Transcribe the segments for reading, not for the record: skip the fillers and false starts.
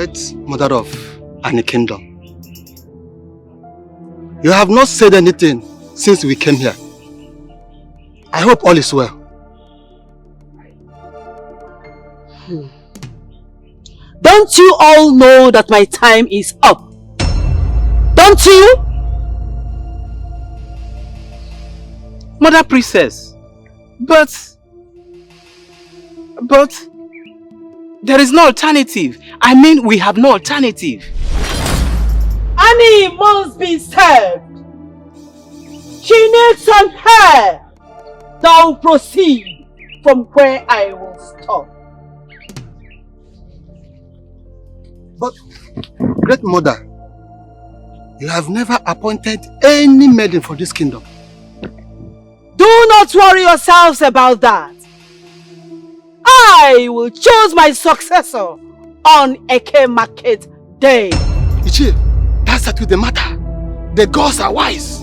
great mother of any kingdom. You have not said anything since we came here. I hope all is well. Don't you all know that my time is up? Don't you? Mother Priestess, but there is no alternative. I mean, we have no alternative. Annie must be served. She needs some hair. Now proceed from where I will stop. But, great mother, you have never appointed any maiden for this kingdom. Do not worry yourselves about that. I will choose my successor on Eke Market Day. Michelle, that's not with the matter. The gods are wise.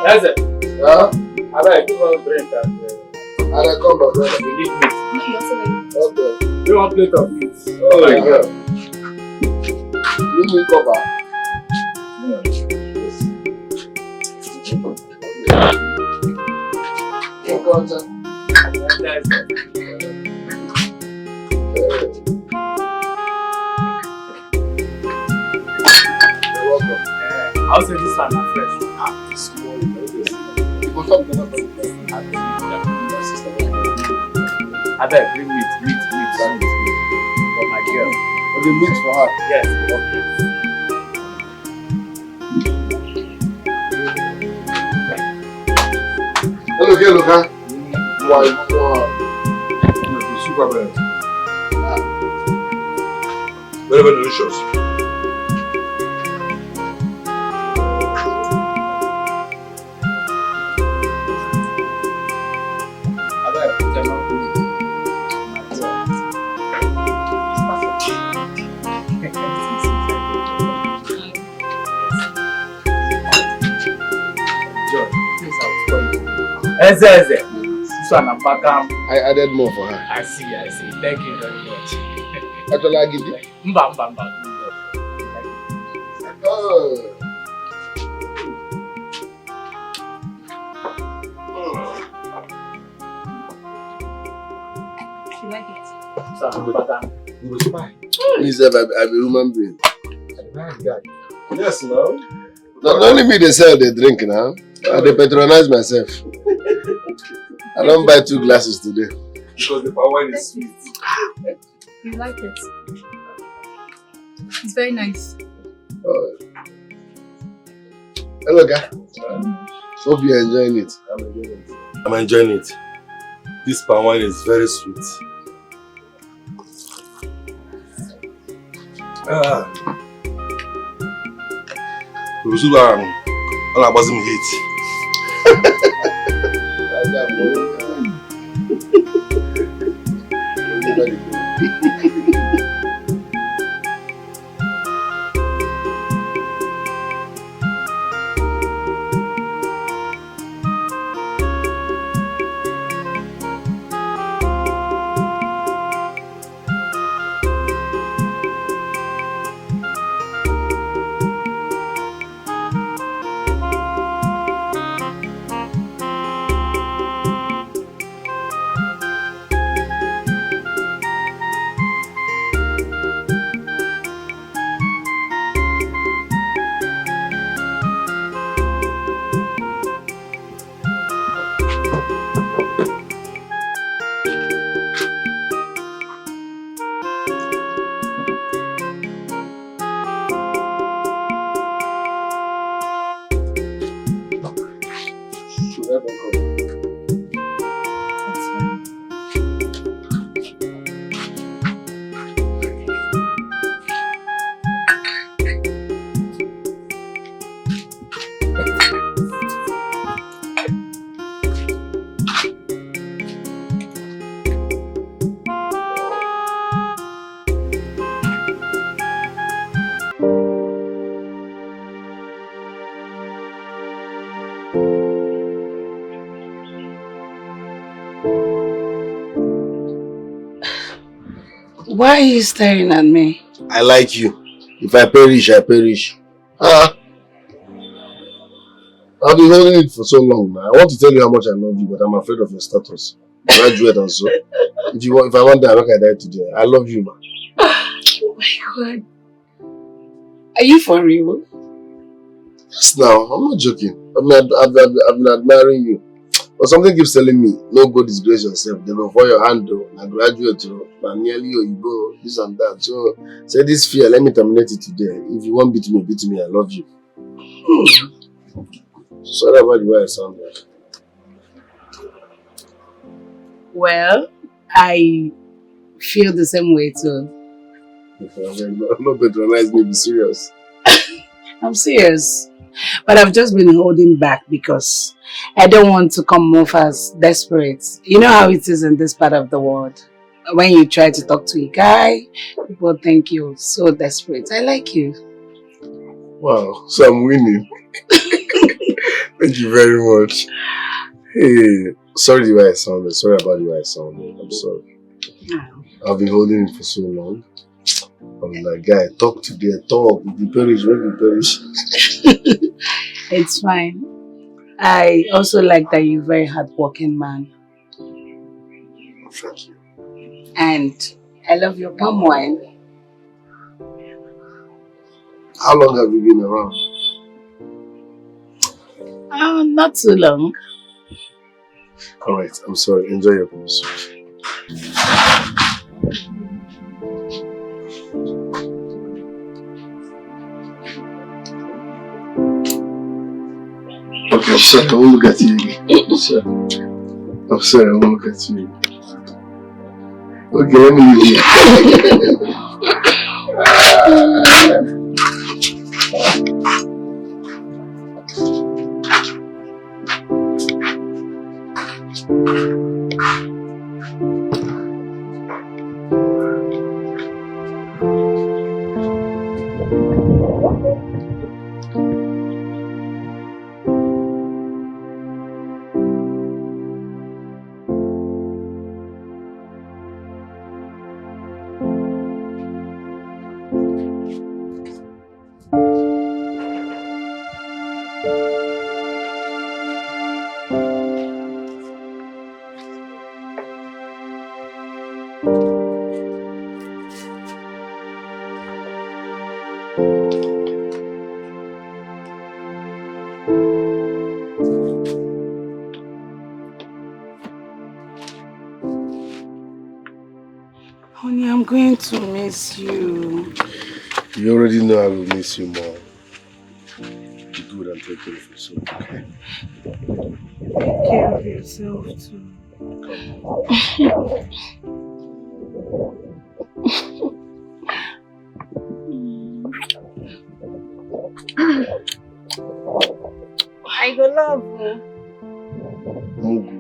That's it. Yeah? I like to go drink and I come back. We need meat. No, you also like Okay. You want plate of meat? Oh my God. You need cover. I'll say this one is fresh. This morning, I bet bring meat for my girl. For the meat for her? Yes, okay. Hello, huh? Super bread. Very, very delicious. This one I'm back. I added more for her. I see. Thank you very much. Actually, I give you. Mba. Oh. you like it. So I'm a spy. Please, I'm a human being. Yes, no. Not only me they sell the drink now. They patronize myself. I don't buy 2 glasses today. Because the wine is sweet. You like it? It's very nice. Hello, guy. Hope you're enjoying it. I'm enjoying it. This palm wine is very sweet. All about him hate. Why are you staring at me? I like you. If I perish, I perish. Ah, I've been holding it for so long now. I want to tell you how much I love you, but I'm afraid of your status. Graduate and so. If I want that, I die today. I love you, man. Oh my God. Are you for real? Yes, now. I'm not joking. I've been admiring you. But something keeps telling me, no go disgrace yourself. They go for your hand, though. I graduate, and nearly you go, this and that. So, say this fear, let me terminate it today. If you won't beat me, I love you. Sorry about the way I sound like. Well, I feel the same way too. I'm not patronized, maybe serious. I'm serious. But I've just been holding back because I don't want to come off as desperate. You know how it is in this part of the world. When you try to talk to a guy, people think you're so desperate. I like you. Wow, so I'm winning. Thank you very much. Hey, sorry the way I sounded. Sorry about the way I sounded. I'm sorry. I've been holding it for so long. I'm like, guy, talk today, talk. If you perish, when you perish. It's fine. I also like that you're a very hardworking man. Thank you. And I love your palm wine. How long have you been around? Not too long. Alright, I'm sorry. Enjoy your peace. Okay, sure, I won't look at you again. Sure. I'm sorry, I won't look at you again. Okay, let me leave you. Honey, I'm going to miss you. You already know I will miss you more. Be good and take care of yourself, okay? Take care of yourself too. I go love you. Mugu.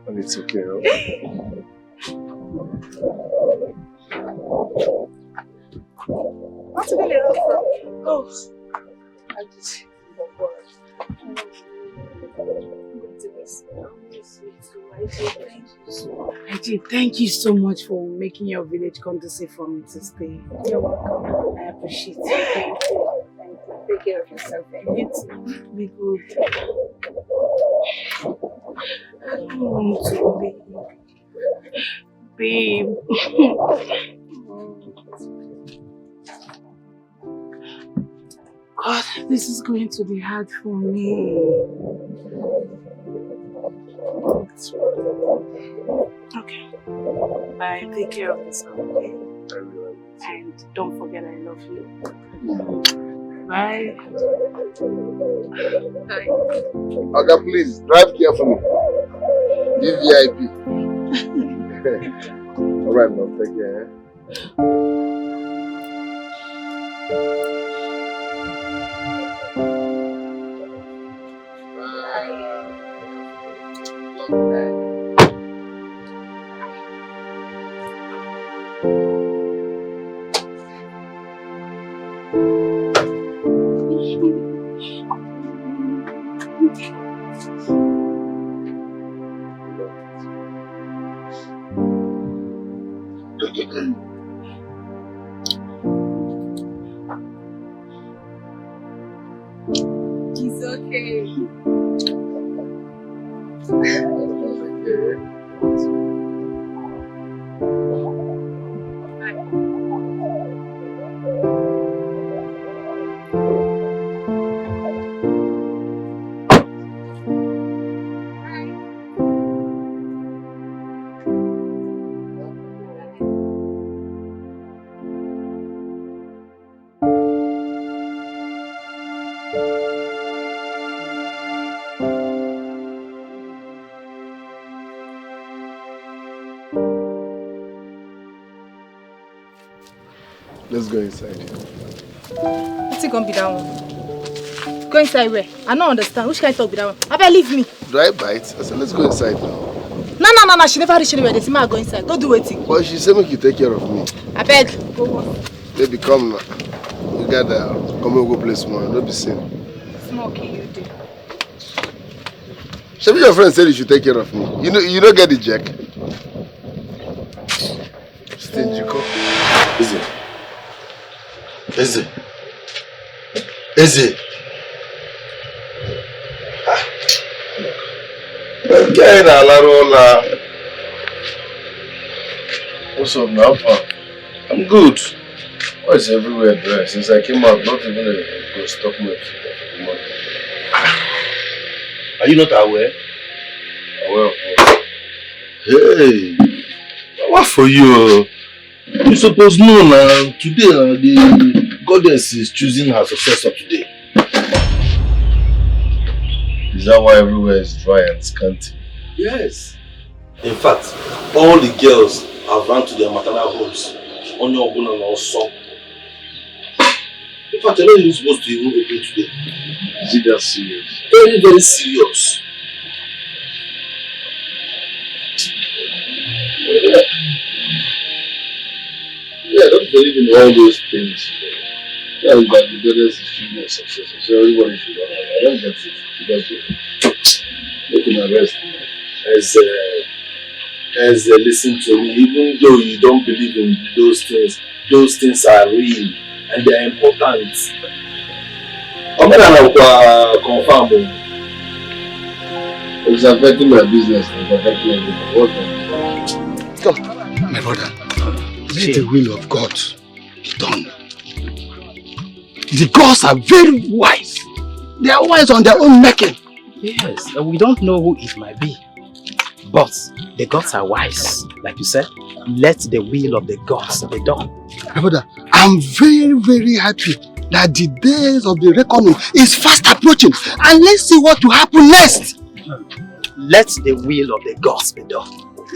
And it's okay, huh? What's the little from? Oh, I just thank you so much for making your village conducive for me to stay. You're welcome. I appreciate it. Thank you. Take care of yourself. And you too. Be good. I don't want to babe. God, this is going to be hard for me. Okay. Bye. Take care of yourself, okay? And don't forget I love you. Bye. Bye. Okay, please, drive carefully. VVIP. Alright, love, take care. It's okay. Let's go inside. What's it gonna be that one? Go inside where? I don't understand. Which kind of talk be that one? I better leave me. Do I bite? I said, let's go inside now. No. She never reach anywhere. They say, I go inside. Go do it. But she said, make you take care of me. I beg. Go on. Baby, come now. You got come and go play small. Don't be seen. Smoky, you do. Should your friend said you should take care of me. You don't get the jack. Stingy co. Eze. Okay, now, What's up now, pal? I'm good. Why is everywhere dry? Since I came out, not even a good stock milk. Are you not aware? Aware of what? Hey, what for you? You supposed to know now. Today, the goddess is choosing her successor today. Is that why everywhere is dry and scanty? Yes. In fact, all the girls have run to their maternal homes. On your own and also. In fact, I know you're supposed to even open today. Is it that serious? Very, very serious. Yeah, I don't believe in all those things. Yeah, that the goddess is choosing a successor, so everybody should know. I don't get it. Because they can arrest me. As listen to me, even though you don't believe in those things are real and they are important. I'm gonna confirm. It's affecting my business, it's affecting everything. What? Come, my brother. Let the will of God be done. The gods are very wise. They are wise on their own making. Yes, we don't know who it might be. But the gods are wise. Like you said, let the will of the gods be done. My brother, I'm very, very happy that the days of the reckoning is fast approaching. And let's see what will happen next. Let the will of the gods be done.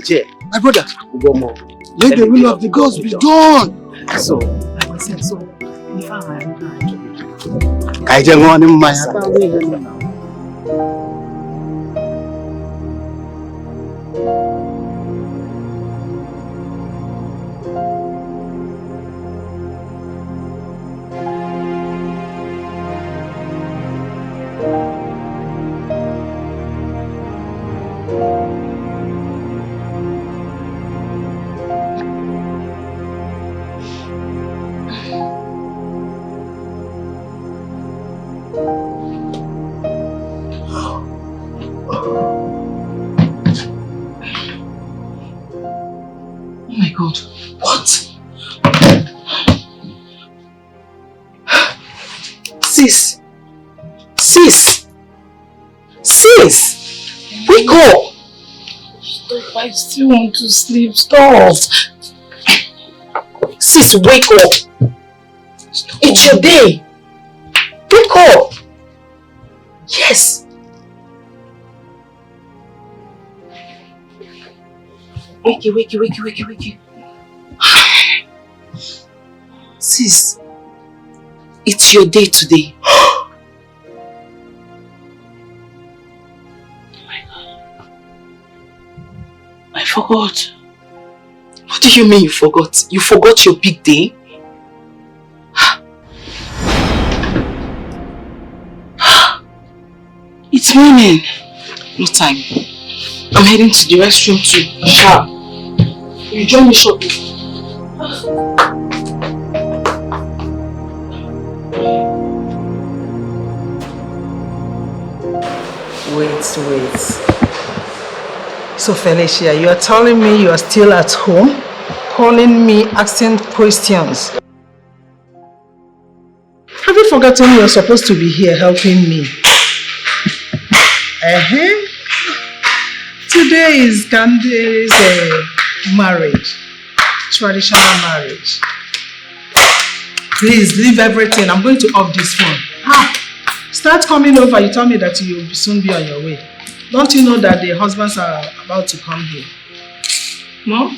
Yeah. My brother, One more. let the will of the gods be done. So, like I said, so if I just want him, my God. What? Sis! Sis! Sis! Wake up! Stop, I still want to sleep. Stop! Sis, wake up! Stop. It's your day! Wake up! Yes! Wakey. Sis, it's your day today. Oh my God. I forgot. What do you mean you forgot? You forgot your big day? It's raining. No time. I'm heading to the restroom to shower. You join me shortly. Wait. So Felicia, you are telling me you are still at home, calling me, asking questions. Have you forgotten you are supposed to be here helping me? Today is Kamdi's marriage, traditional marriage. Please leave everything. I'm going to off this phone. Start coming over. You tell me that you will soon be on your way. Don't you know that the husbands are about to come here? No?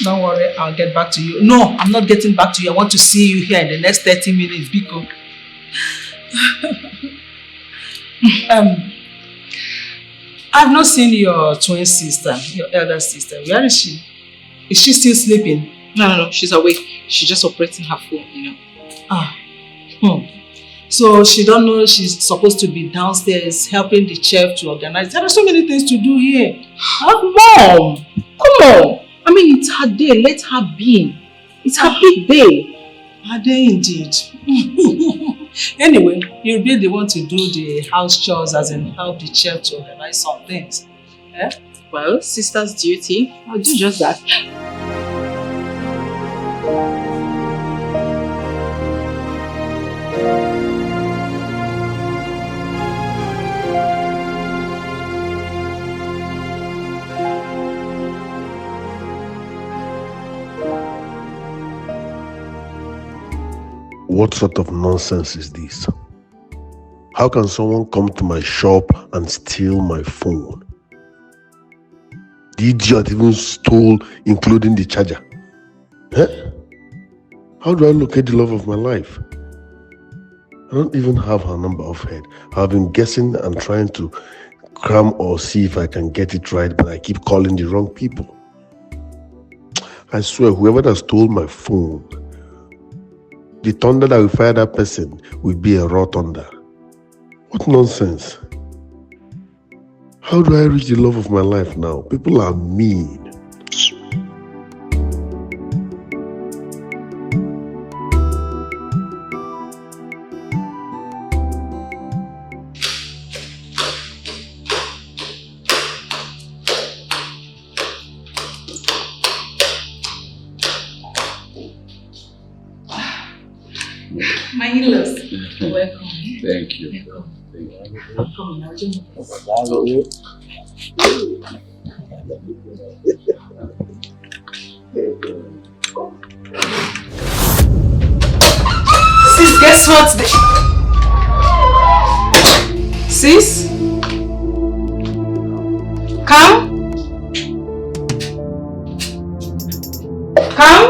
Don't worry, I'll get back to you. No, I'm not getting back to you. I want to see you here in the next 30 minutes, Biko. I've not seen your twin sister, your elder sister. Where is she? Is she still sleeping? No, she's awake. She's just operating her phone, you know. So she don't know she's supposed to be downstairs helping the chef to organize. There are so many things to do here. Mom! Come on! I mean, it's her day. Let her be. It's her big day. Her day indeed. Anyway, you'll be the one to do the house chores as in help the chef to organize some things. Eh? Well, sister's duty. I'll do just that. What sort of nonsense is this? How can someone come to my shop and steal my phone? The idiot even stole including the charger. How do I locate the love of my life? I don't even have her number off head. I've been guessing and trying to cram or see if I can get it right, but I keep calling the wrong people. I swear, whoever that stole my phone, the thunder that will fire that person will be a raw thunder. What nonsense. How do I reach the love of my life now? People are mean. My in-laws, welcome. Thank you. Welcome. Thank you. Come now, Sis, guess what? Sis? Come? Come?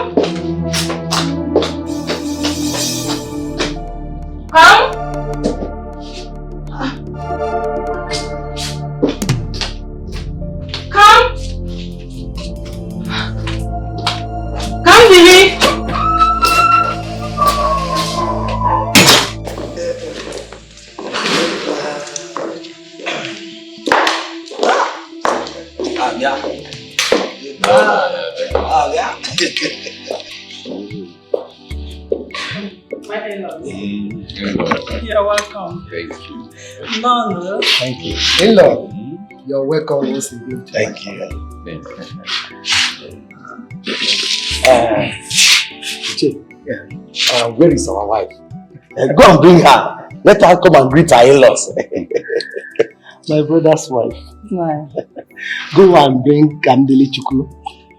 Come? Come? Come, Vivi! You're welcome. Thank you. No. Thank you. In-law, you're welcome once again. Thank you. Where is our wife? Go and bring her. Let her come and greet her in-laws. My brother's wife. Why? Go and bring Kamdi Chukwu.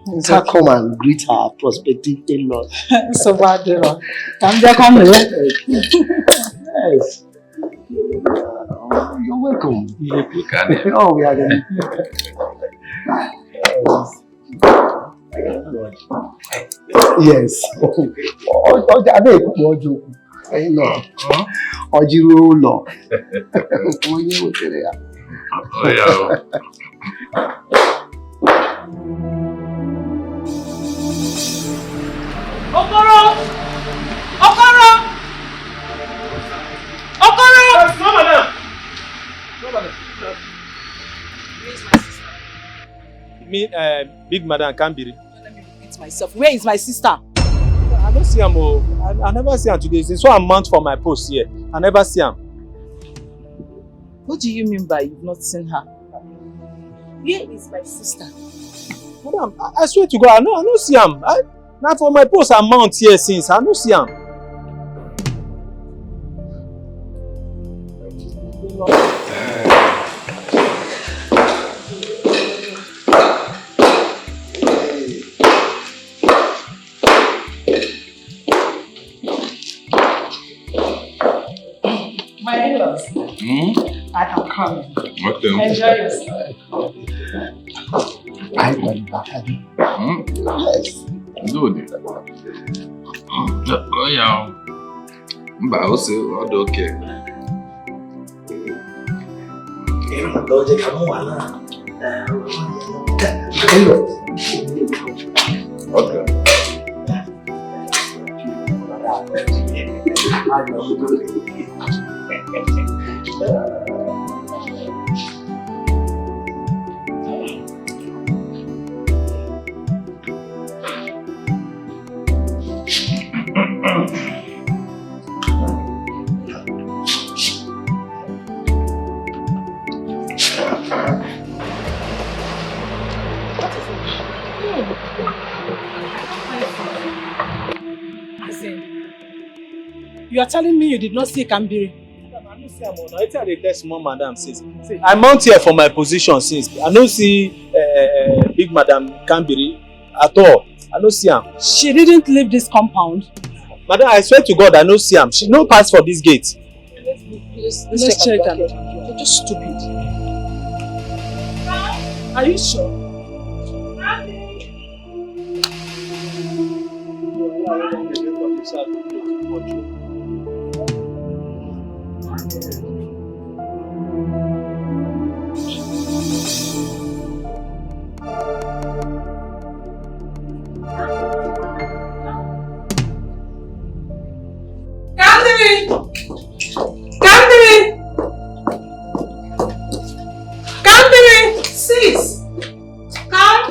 Let her come and greet her prospective in-laws. So bad, Kamdi, come here. Yes. You're welcome. Oh, we are going. Yes. I know. Ojiro. Oh, yeah. Okoro! Yes, no, madam. Where's my sister? Me, big madam Kambiri. Let me repeat myself. Where is my sister? I don't see her. I never see her today. Since 1 month for my post here, I never see her. What do you mean by you've not seen her? Where is my sister? Madam, I swear to God, I no see am. Now for my post I mount here since, I no see am. My in-laws, I am coming. Okay. Enjoy yourself. I went back. Yes. Good. Oh yeah. Mba ose ọ dị okay. Okay. You are telling me you did not see Kambiri? I tell small madam says. I mount here for my position since. I don't see big madam Kambiri at all. I don't see him. She didn't leave this compound. Madam, I swear to God, I don't see him. She no pass for this gate. Let's check her. You're just stupid. Are you sure? Kamdi! Sis! Come!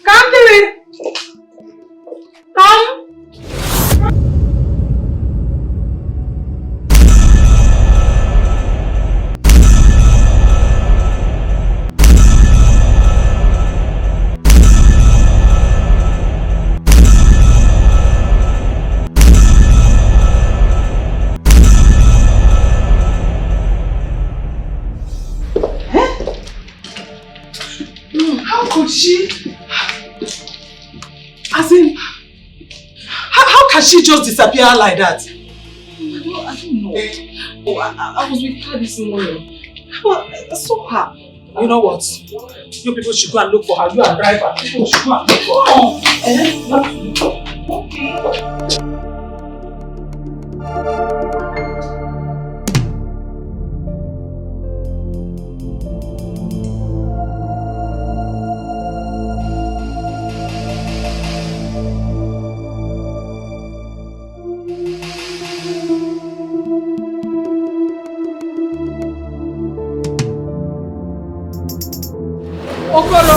Kamdi! Come! How could she? As in, how can she just disappear like that? Well, I don't know. Oh, I was with her this morning. Well, I saw her. You know what? You people should go and look for her. You and driver. People should go and look for her. Okay. Okoro!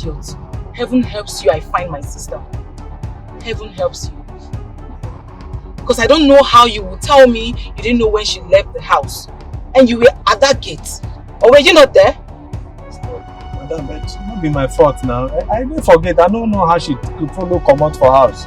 idiot. Heaven helps you, I find my sister. Heaven helps you. Because I don't know how you would tell me you didn't know when she left the house. And you were at that gate. Or were you not there? Madam, it not be my fault now. I didn't forget. I don't know how she could follow come out for house.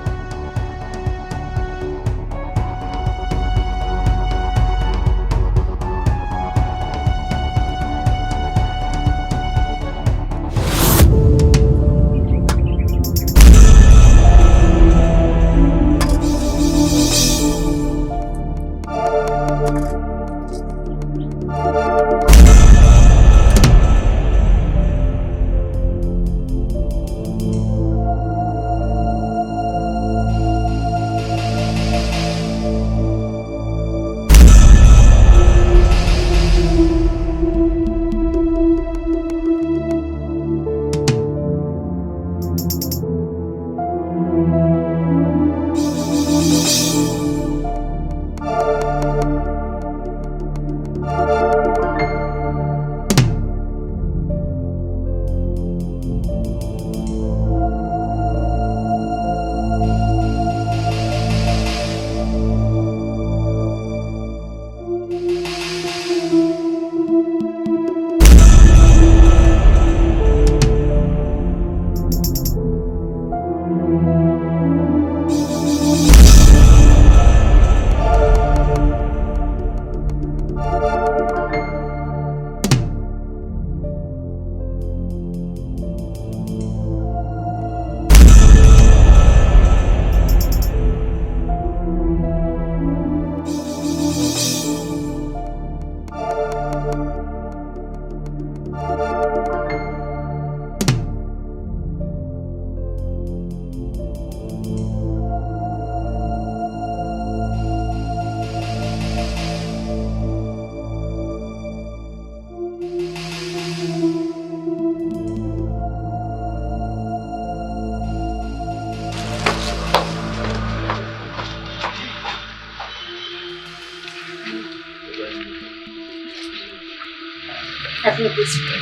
I feel this way.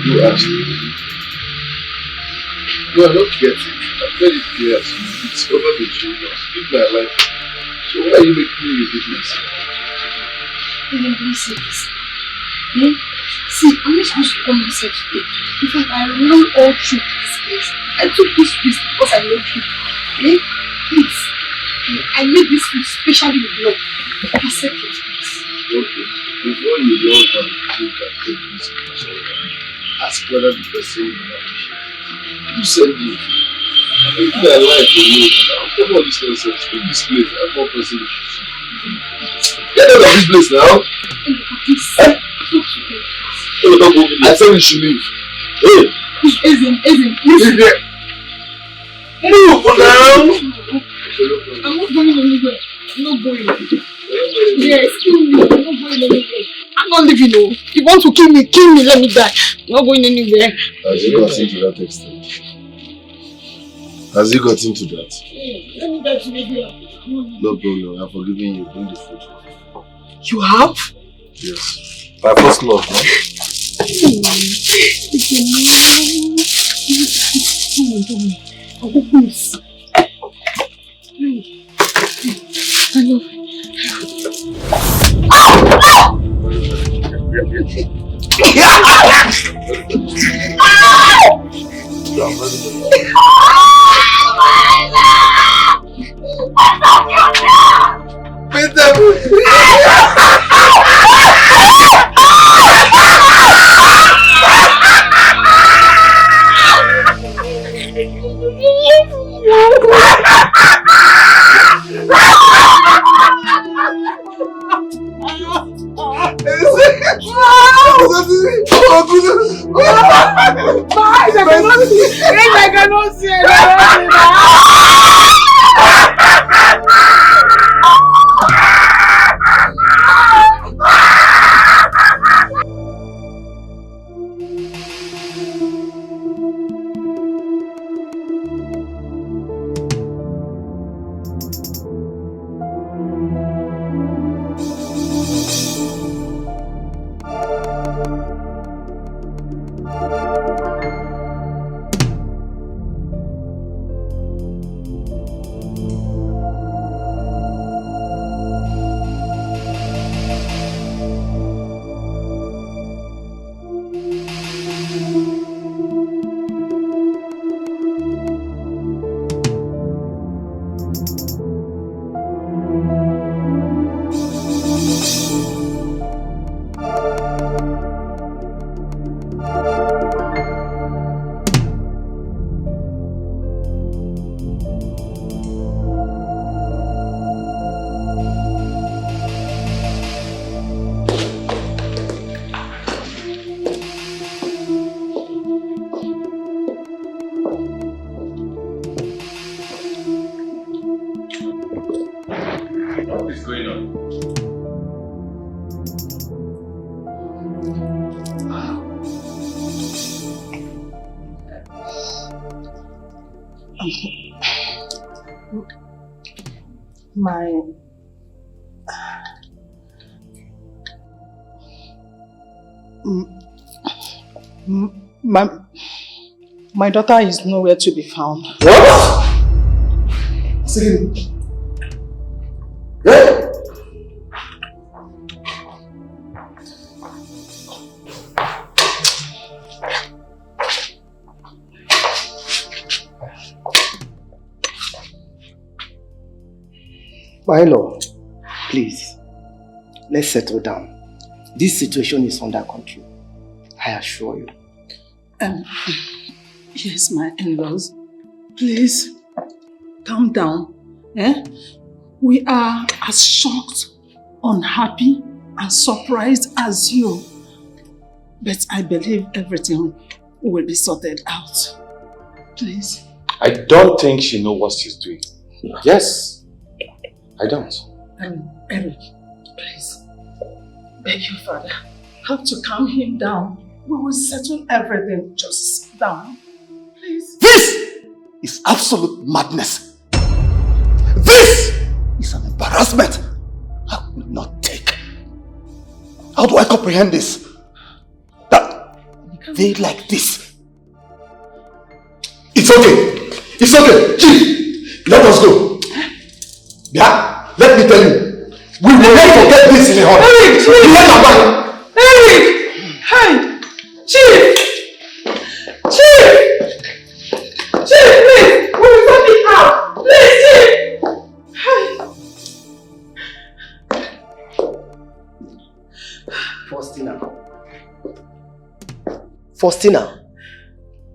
You asked me. No, I don't get it. I'm very clear to you. It's over between us. Live my life. So why are you making me a business? Don't say this. See, I'm not supposed to come myself today. In fact, I ran all through this place. I took this risk because I love you. Please. I made this food specially with love. Accept it, please. Okay. Before you go and think and take this person, ask whether the person you appreciate. You said it. I think my life for you now. Come on, this nonsense. Leave this place. I'm more person to see. Get out of this place now. Please. Talk to me. Oh, don't go. I said we should leave. Hey. Ezin, leave here. Move now. I'm not going anywhere. I'm not going. Yes, kill me. I'm not going anywhere. I'm not leaving. No. If you want to kill me, let me die. I'm not going anywhere. Has he got into that extent? Has he got into that? Let me die today. No problem. I've forgiven you. Bring the food. You have? Yes. My first love, no? I'll go please. I love you. I cannot see What is going on? My daughter is nowhere to be found. What? See? Yeah? My lord, please, let's settle down. This situation is under control. I assure you. Yes, my in-laws. Please, calm down. We are as shocked, unhappy, and surprised as you. But I believe everything will be sorted out. Please. I don't think she knows what she's doing. Yes, I don't. Eric, please. Beg you, Father. Have to calm him down. We will settle everything. Just sit down. Please. This is absolute madness. This is an embarrassment I will not take. How do I comprehend this? That they like this. It's okay. It's okay. Chief, let us go. Yeah? Let me tell you. We will not forget this in a hurry. Eric, Chief! Eric! Hey! Chief! Chief! Chief, please! We will sort it out! Please, Chief! Hey! Faustina,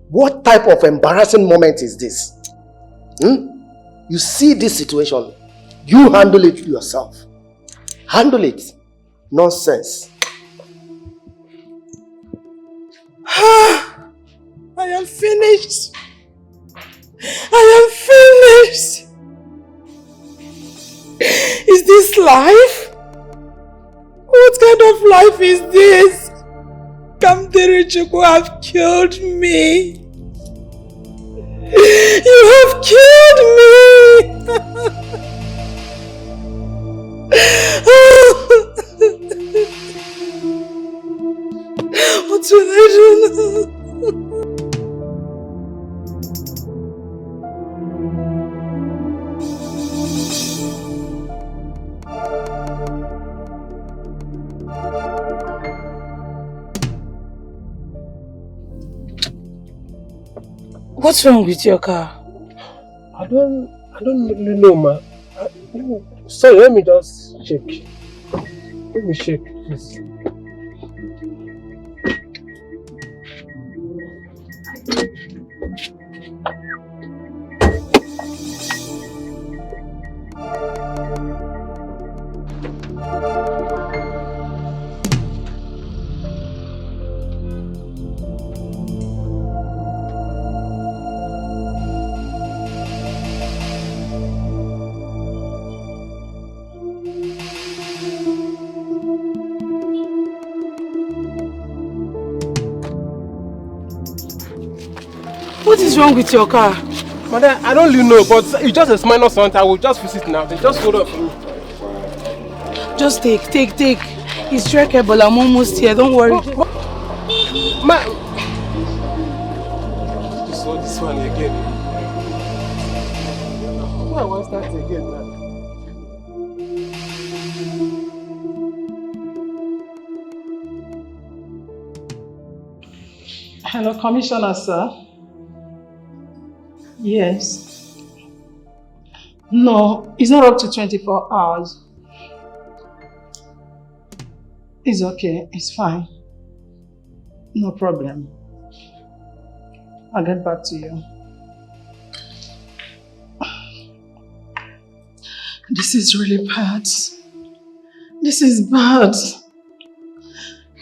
what type of embarrassing moment is this? You see this situation, you handle it yourself. Handle it. Nonsense. I am finished. I am finished. Is this life? What kind of life is this? Kamdi have killed me. You have killed me. What will I do now? What's wrong with your car? I don't really know, ma. Sorry, let me just check. Let me check, please. What is wrong with your car? Madam, I don't really know, but it's just a minor something. I will just fix it now. They just hold on for me. Just take. It's trackable. I'm almost here. Don't worry. This one again. Why I want to start again now? Hello, Commissioner, sir. Yes. No, it's not up to 24 hours. It's okay. It's fine. No problem. I'll get back to you. This is really bad. This is bad.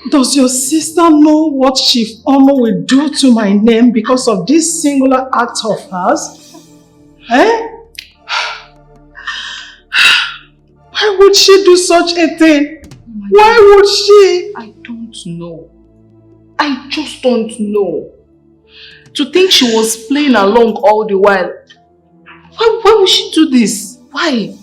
Does your sister know what Chief Omo will do to my name because of this singular act of hers? Eh? Why Why would she do such a thing? Why would she? I don't know. I just don't know. To think she was playing along all the while. Why would she do this? Why?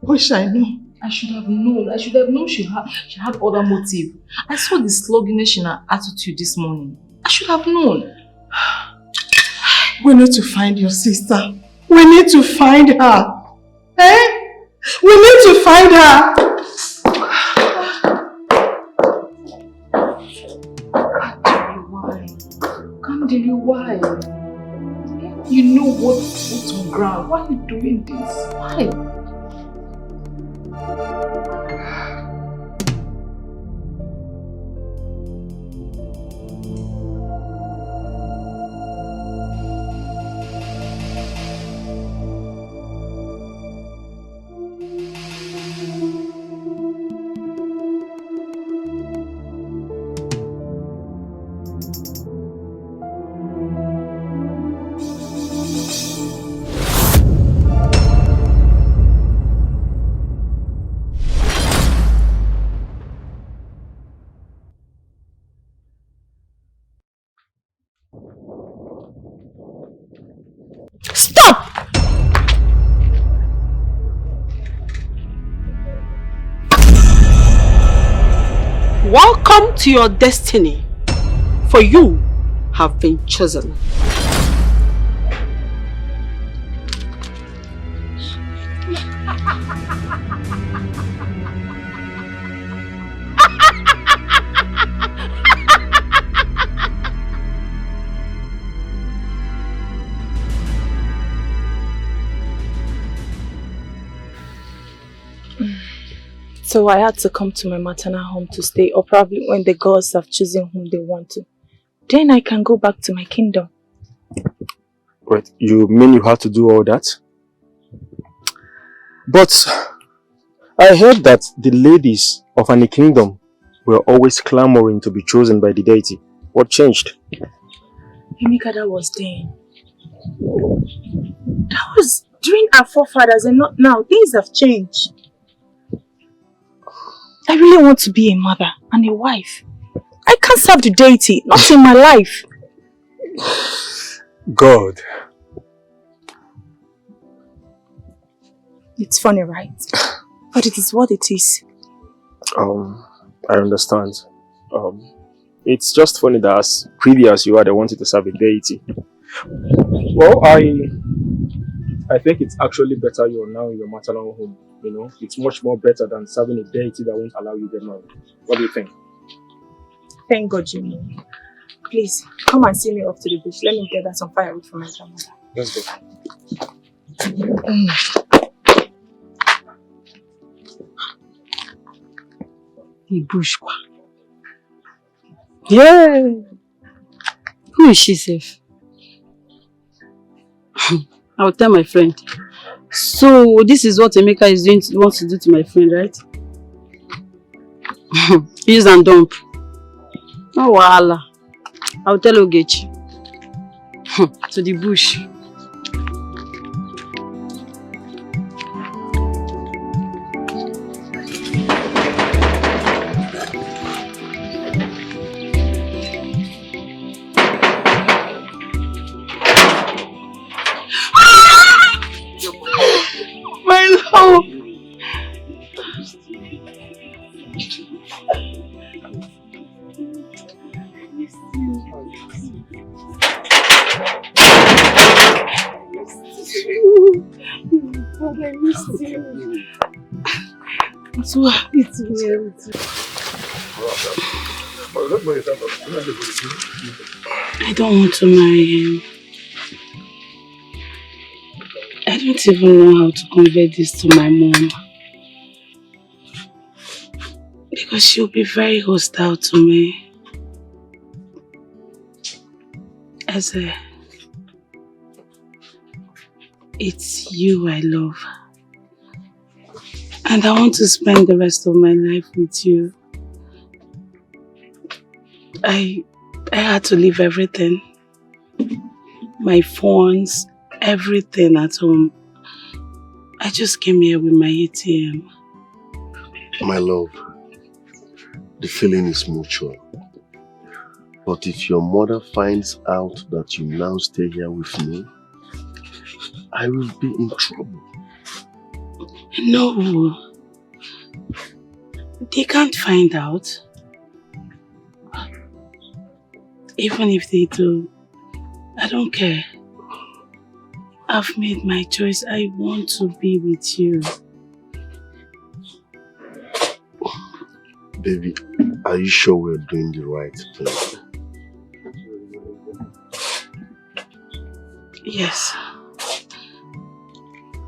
Wish I knew. I should have known. I should have known she had other motive. I saw the sluggishness in her attitude this morning. I should have known. We need to find your sister. We need to find her. Eh? We need to find her. Kamdi, why? You know what's on ground. Why are you doing this? Why? Welcome to your destiny, for you have been chosen. So I had to come to my maternal home to stay, or probably when the gods have chosen whom they want to. Then I can go back to my kingdom. Wait, you mean you had to do all that? But I heard that the ladies of any kingdom were always clamoring to be chosen by the deity. What changed? Emeka, that was then. That was during our forefathers and not now. Things have changed. I really want to be a mother and a wife. I can't serve the deity, not in my life. God. It's funny, right? But it is what it is. I understand. It's just funny that as greedy as you are, they wanted to serve a deity. Well, I think it's actually better you're now in your maternal home. You know, it's much more better than serving a deity that won't allow you to get married. What do you think? Thank God you know. Please, come and see me off to the beach. Let me get some firewood for my grandmother. Let's go. Ibushwa. Yeah. Who is she, safe? I'll tell my friend. So this is what Emeka is wants to do to my friend, right? Use and dump. No wahala. I'll tell Ogechi. To the bush. My love. I missed you. I'm so happy to be here with you. I don't want to marry him. I don't even know how to convey this to my mom. Because she'll be very hostile to me. It's you I love. And I want to spend the rest of my life with you. I had to leave everything. My phones, everything at home. I just came here with my ATM. My love, the feeling is mutual. But if your mother finds out that you now stay here with me, I will be in trouble. No. They can't find out. Even if they do, I don't care. I've made my choice. I want to be with you. Baby, are you sure we're doing the right thing? Yes.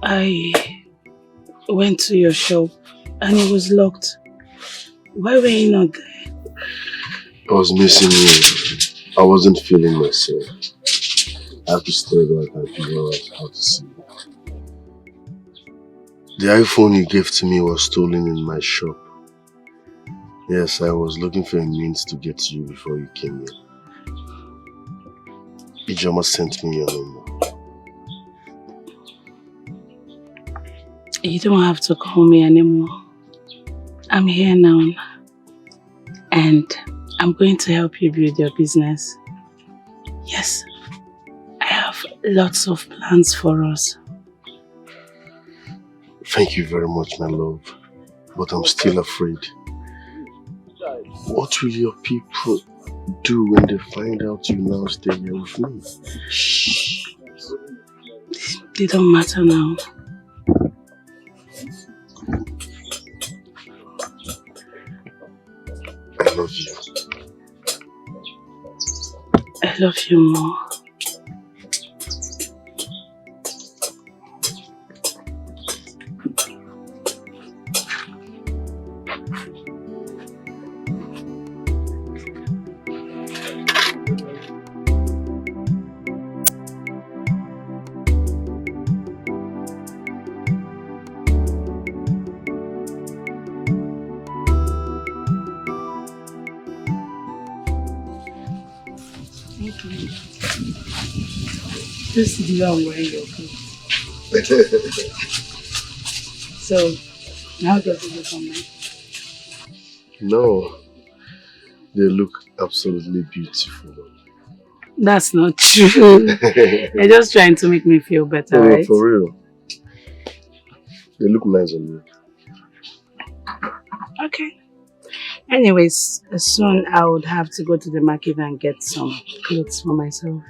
I went to your shop and it was locked. Why were you not there? I was missing you. I wasn't feeling myself. I have to stay back and figure out how to see you. The iPhone you gave to me was stolen in my shop. Yes, I was looking for a means to get to you before you came here. Ijoma sent me your number. You don't have to call me anymore. I'm here now. And I'm going to help you build your business. Yes, I have lots of plans for us. Thank you very much, my love. But I'm still afraid. What will your people do when they find out you now stay here with me? Shh. They don't matter now. I love you. I love you more. This is the one wearing your clothes. So, how does it look on me? No, they look absolutely beautiful. That's not true. You're just trying to make me feel better, No, right? for real. They look nice on you. Okay. Anyways, soon I would have to go to the market and get some clothes for myself.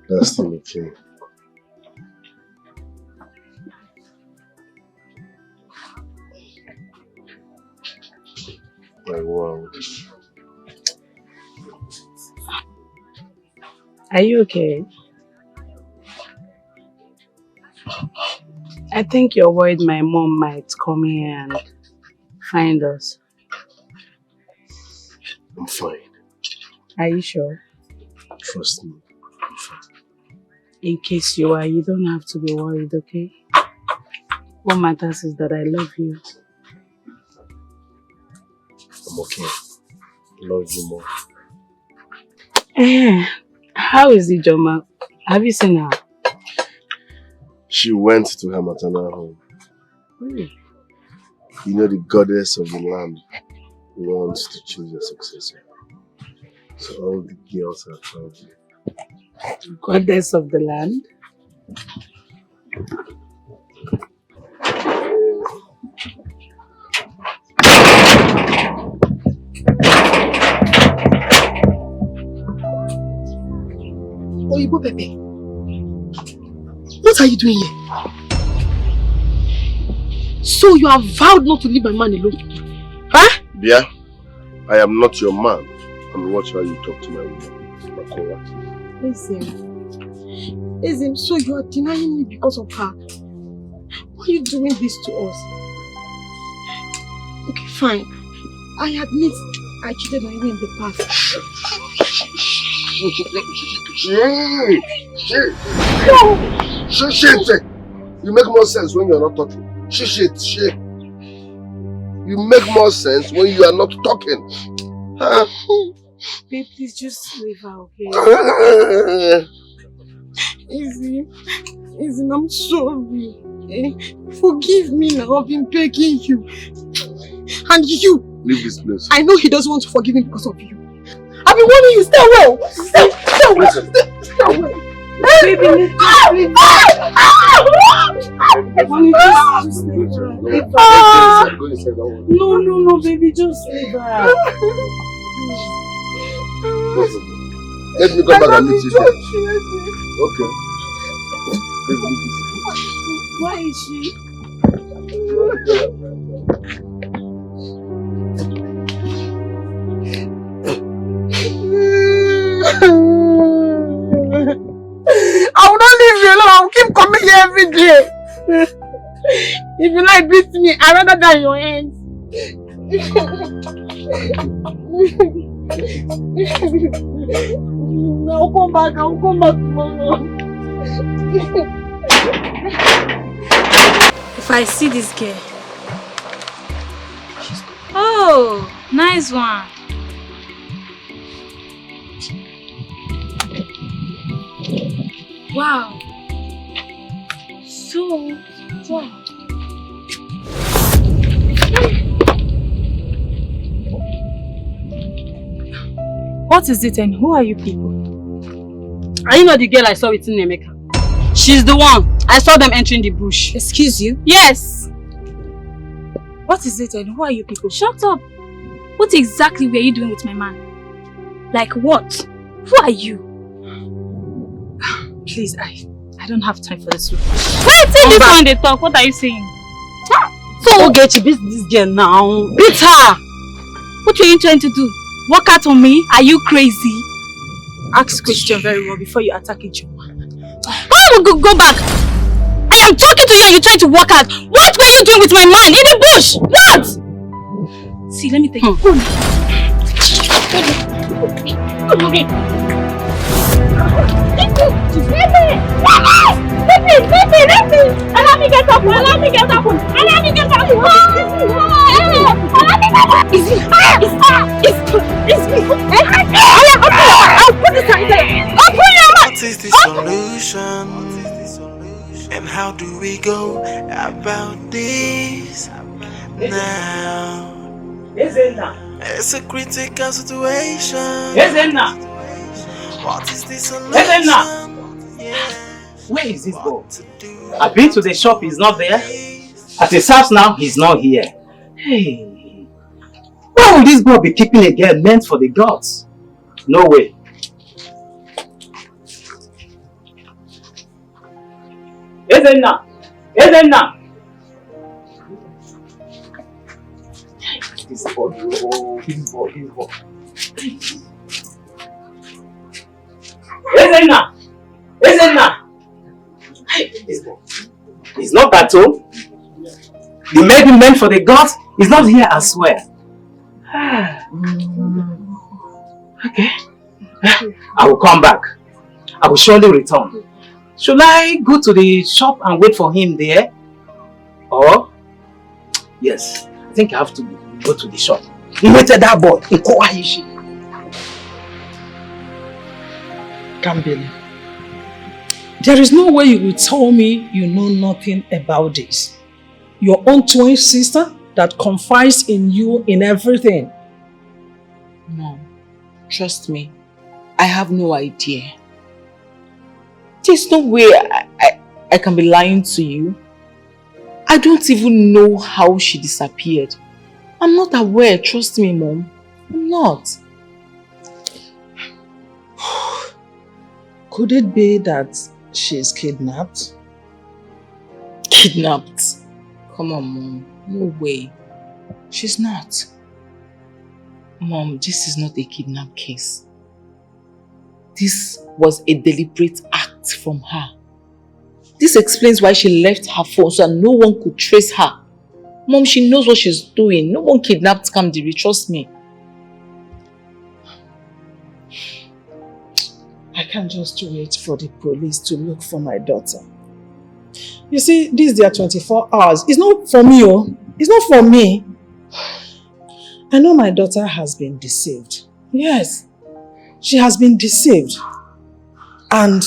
That's still okay. My world. Are you okay? I think you're worried my mom might come here and find us. I'm fine. Are you sure? Trust me. I'm fine. In case you are, you don't have to be worried, okay? What matters is that I love you. I'm okay. Love you more. How is Ijoma? Have you seen her? She went to her maternal home. Really? You know, the goddess of the land wants to choose a successor. So all the girls are traveling. Goddess of the land? Oyibo Pepe, what are you doing here? So you have vowed not to leave my man alone? Huh? Bia, I am not your man. And watch how you talk to my woman. Ezim, so you are denying me because of her? Why are you doing this to us? Okay, fine. I admit I cheated on you in the past. Shit. You make more sense when you are not talking. Shit. You make more sense when you are not talking. Huh? Babe, please just leave her, okay? Easy. Listen, I'm sorry. Forgive me now, I've been begging you. And you. Leave this place. I know he doesn't want to forgive me because of you. I've been warning you, stay away. Stay away. Stay away. Baby, just leave her. No, baby, just leave her. Let me come back and meet you there. Okay. Why is she? I will not leave you alone. I will keep coming here every day. If you like beat me, I'd rather die in your hands. I'll come back tomorrow. If I see this girl. Oh, nice one. Wow. So, wow. What is it and who are you people? Are you not the girl I saw with Nemeka? She's the one. I saw them entering the bush. Excuse you? Yes. What is it and who are you people? Shut up. What exactly were you doing with my man? Like what? Who are you? Please, I don't have time for this. Wait till this one they talk. What are you saying? So Ogechi, beat this girl now. Beat her! What were you trying to do? Walk out on me? Are you crazy? Ask question very well before you attack each one. Why would go back? I am talking to you and you're trying to walk out. What were you doing with my man in the bush? What? See, let me take you. Okay. Let me get up. What is the solution? And how do we go about this now? It's a critical situation. What is the solution? Where is this boy? I've been to the shop, he's not there. At his house now, he's not here. Hey, why would this boy be keeping a girl meant for the gods? No way. Ezenna! This boy. Ezenna! He's not at home. The maiden meant for the gods is not here as well. Okay. I will come back. I will surely return. Should I go to the shop and wait for him there? Or? Yes, I think I have to go to the shop. He waited that boy. Kamdi, there is no way you will tell me you know nothing about this. Your own twin sister that confides in you in everything. Mom, trust me, I have no idea. There's no way I can be lying to you. I don't even know how she disappeared. I'm not aware, trust me, Mom. I'm not. Could it be that she's kidnapped? Kidnapped? Come on, Mom. No way. She's not. Mom, this is not a kidnap case. This was a deliberate act from her. This explains why she left her phone so that no one could trace her. Mom, she knows what she's doing. No one kidnapped Kamdi, trust me. I can't just wait for the police to look for my daughter. You see, this is their 24 hours. It's not for me, oh. It's not for me. I know my daughter has been deceived. Yes, she has been deceived. And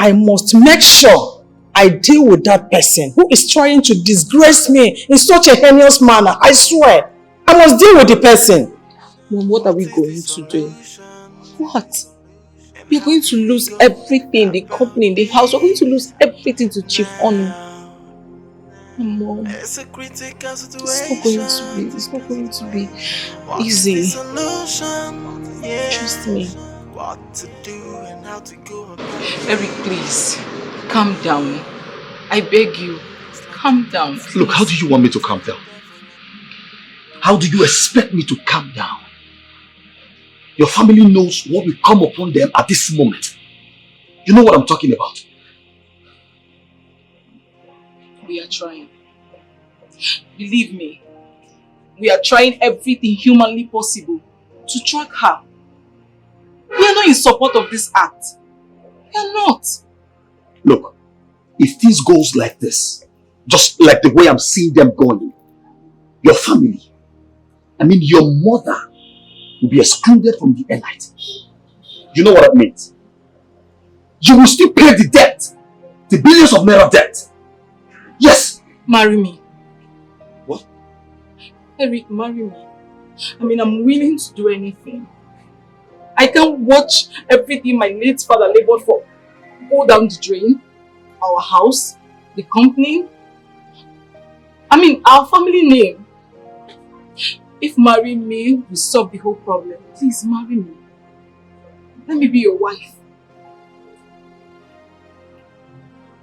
I must make sure I deal with that person who is trying to disgrace me in such a heinous manner. I swear. I must deal with the person. Mom, what are we going to do? What? We are going to lose everything, the company, the house. We're going to lose everything to Chief Onu. Mom, it's not going to be easy. Trust me. Eric, please, calm down. I beg you, calm down. Please. Look, how do you want me to calm down? How do you expect me to calm down? Your family knows what will come upon them at this moment. You know what I'm talking about. We are trying. Believe me, we are trying everything humanly possible to track her. We are not in support of this act. We are not. Look, if this goes like this, just like the way I'm seeing them going, your family, I mean your mother, will be excluded from the elite. You know what that means? You will still pay the debt, the billions of naira debt. Yes. Marry me. What? Eric, marry me. I mean, I'm willing to do anything. I can't watch everything my late father labored for go down the drain. Our house, the company, I mean, our family name. If marrying me will solve the whole problem, please marry me. Let me be your wife.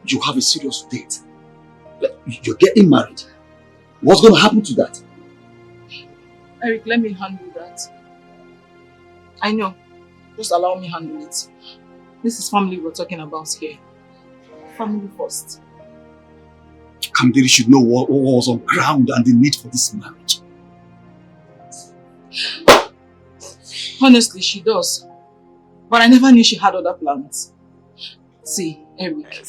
You have a serious date. You're getting married. What's going to happen to that? Eric, let me handle that. I know. Just allow me handle it. This is family we're talking about here. Family first. Kamdi should know what was on ground and the need for this marriage. Honestly, she does. But I never knew she had other plans. See, Eric,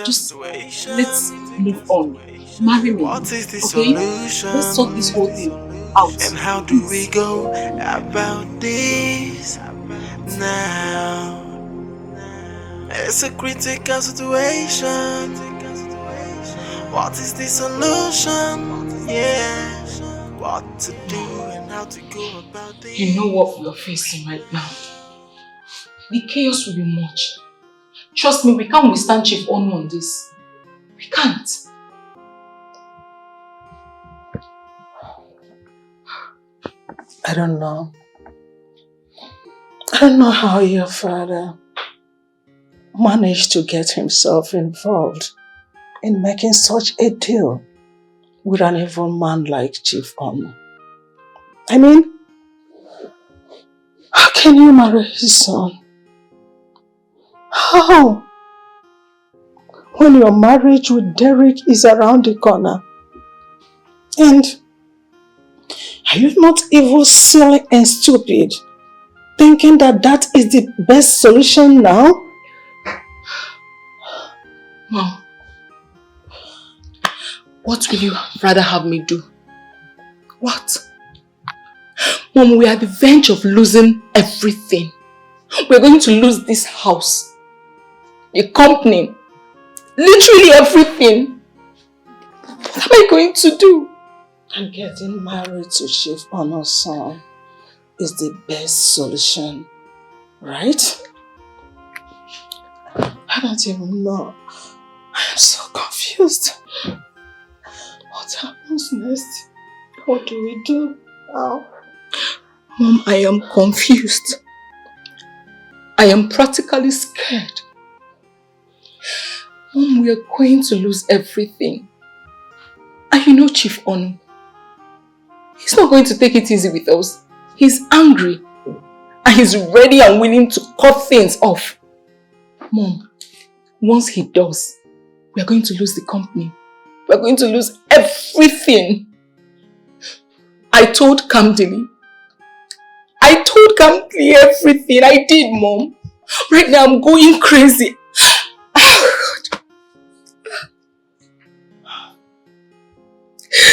just let's move on. Marry me, okay? Let's sort this whole thing out. And how do we go about this now? It's a critical situation. What is the solution? Yeah. What to do and how to go about this. You know what we're facing right now. The chaos will be much. Trust me, we can't withstand Chief Onu on this. We can't. I don't know. I don't know how your father managed to get himself involved in making such a deal with an evil man like Chief Onu. I mean, how can you marry his son? How? When your marriage with Derek is around the corner. And are you not evil, silly and stupid, thinking that that is the best solution now? Mom, what will you rather have me do? What? Mom, we are at the verge of losing everything. We're going to lose this house, the company, literally everything. What am I going to do? And getting married to Chief Onu's son is the best solution, right? I don't even know. I am so confused. What happens next? What do we do now? Mom, I am confused. I am practically scared. Mom, we are going to lose everything. And you know Chief Onu. He's not going to take it easy with us. He's angry. And he's ready and willing to cut things off. Mom, once he does, we are going to lose the company. We are going to lose everything. I told Kamdi. I told Kamdi everything. I did, Mom. Right now I'm going crazy.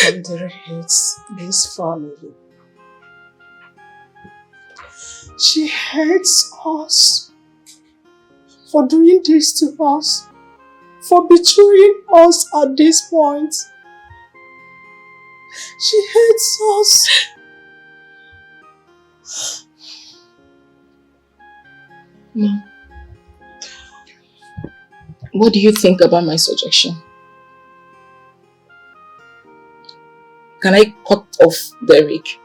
Kamdi hates this family. She hates us for doing this to us, for betraying us at this point. She hates us. Mom, what do you think about my suggestion? Can I cut off Derek?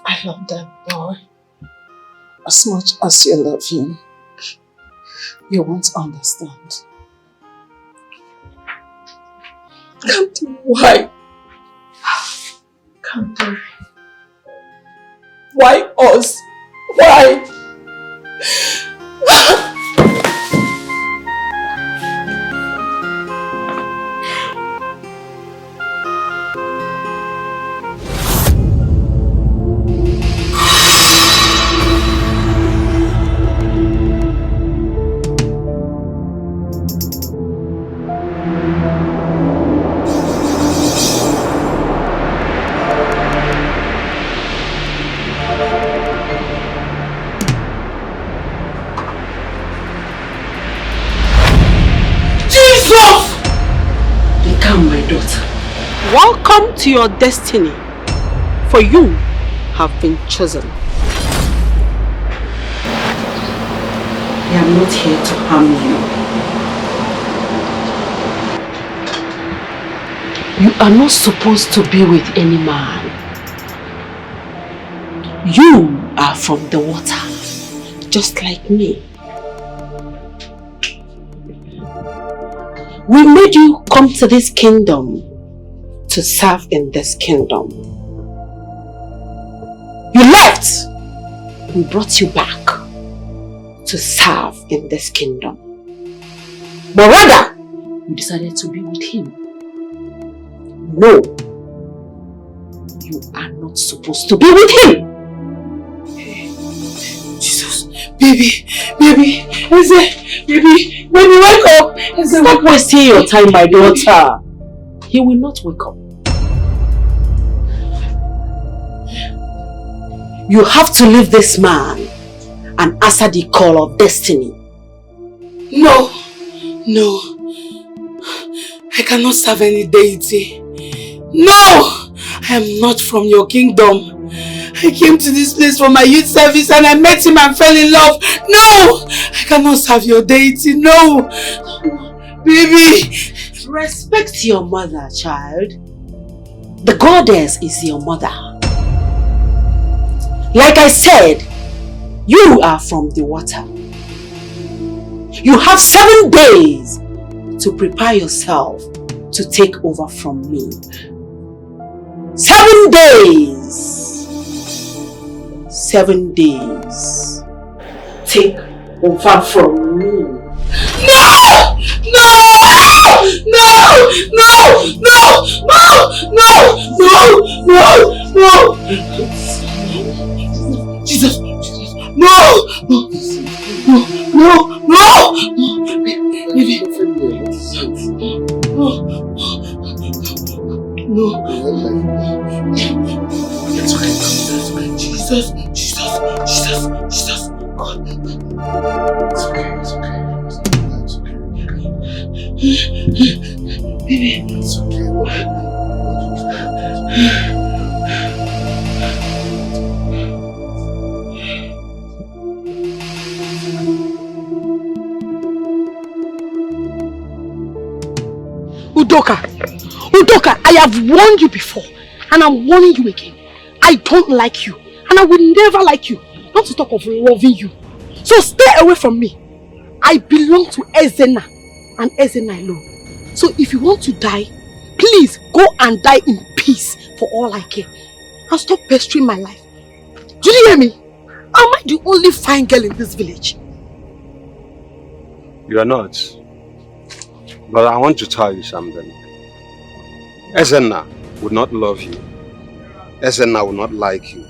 I love that boy as much as you love him. You won't understand. Kamdi, why? Kamdi. Why us? Why? Welcome to your destiny, for you have been chosen. I am not here to harm you. You are not supposed to be with any man. You are from the water, just like me. We made you come to this kingdom to serve in this kingdom. You left. We brought you back to serve in this kingdom. But rather, you decided to be with him. No, you are not supposed to be with him. Jesus, baby, baby, baby, wake up. Stop wasting your time, my daughter. He will not wake up. You have to leave this man and answer the call of destiny. No, no. I cannot serve any deity. No! I am not from your kingdom. I came to this place for my youth service and I met him and fell in love. No! I cannot serve your deity. No! Baby! Respect your mother, child. The goddess is your mother. Like I said, you are from the water. You have 7 days to prepare yourself to take over from me. 7 days. 7 days. Take over from me. No! No! No! No! No! No! No! No! No! Jesus! Jesus! No! No! No! No! Baby! No! No! It's okay. Jesus! Jesus! Jesus! Jesus! God! It's okay. It's okay. It's okay. Baby! It's okay. Udoka, I have warned you before and I'm warning you again. I don't like you and I will never like you, not to talk of loving you. So stay away from me. I belong to Ezenna and Ezenna alone. So if you want to die, please go and die in peace for all I care. And stop pestering my life. Do you hear me? Am I the only fine girl in this village? You are not. But I want to tell you something. Ezenna would not love you. Ezenna will not like you.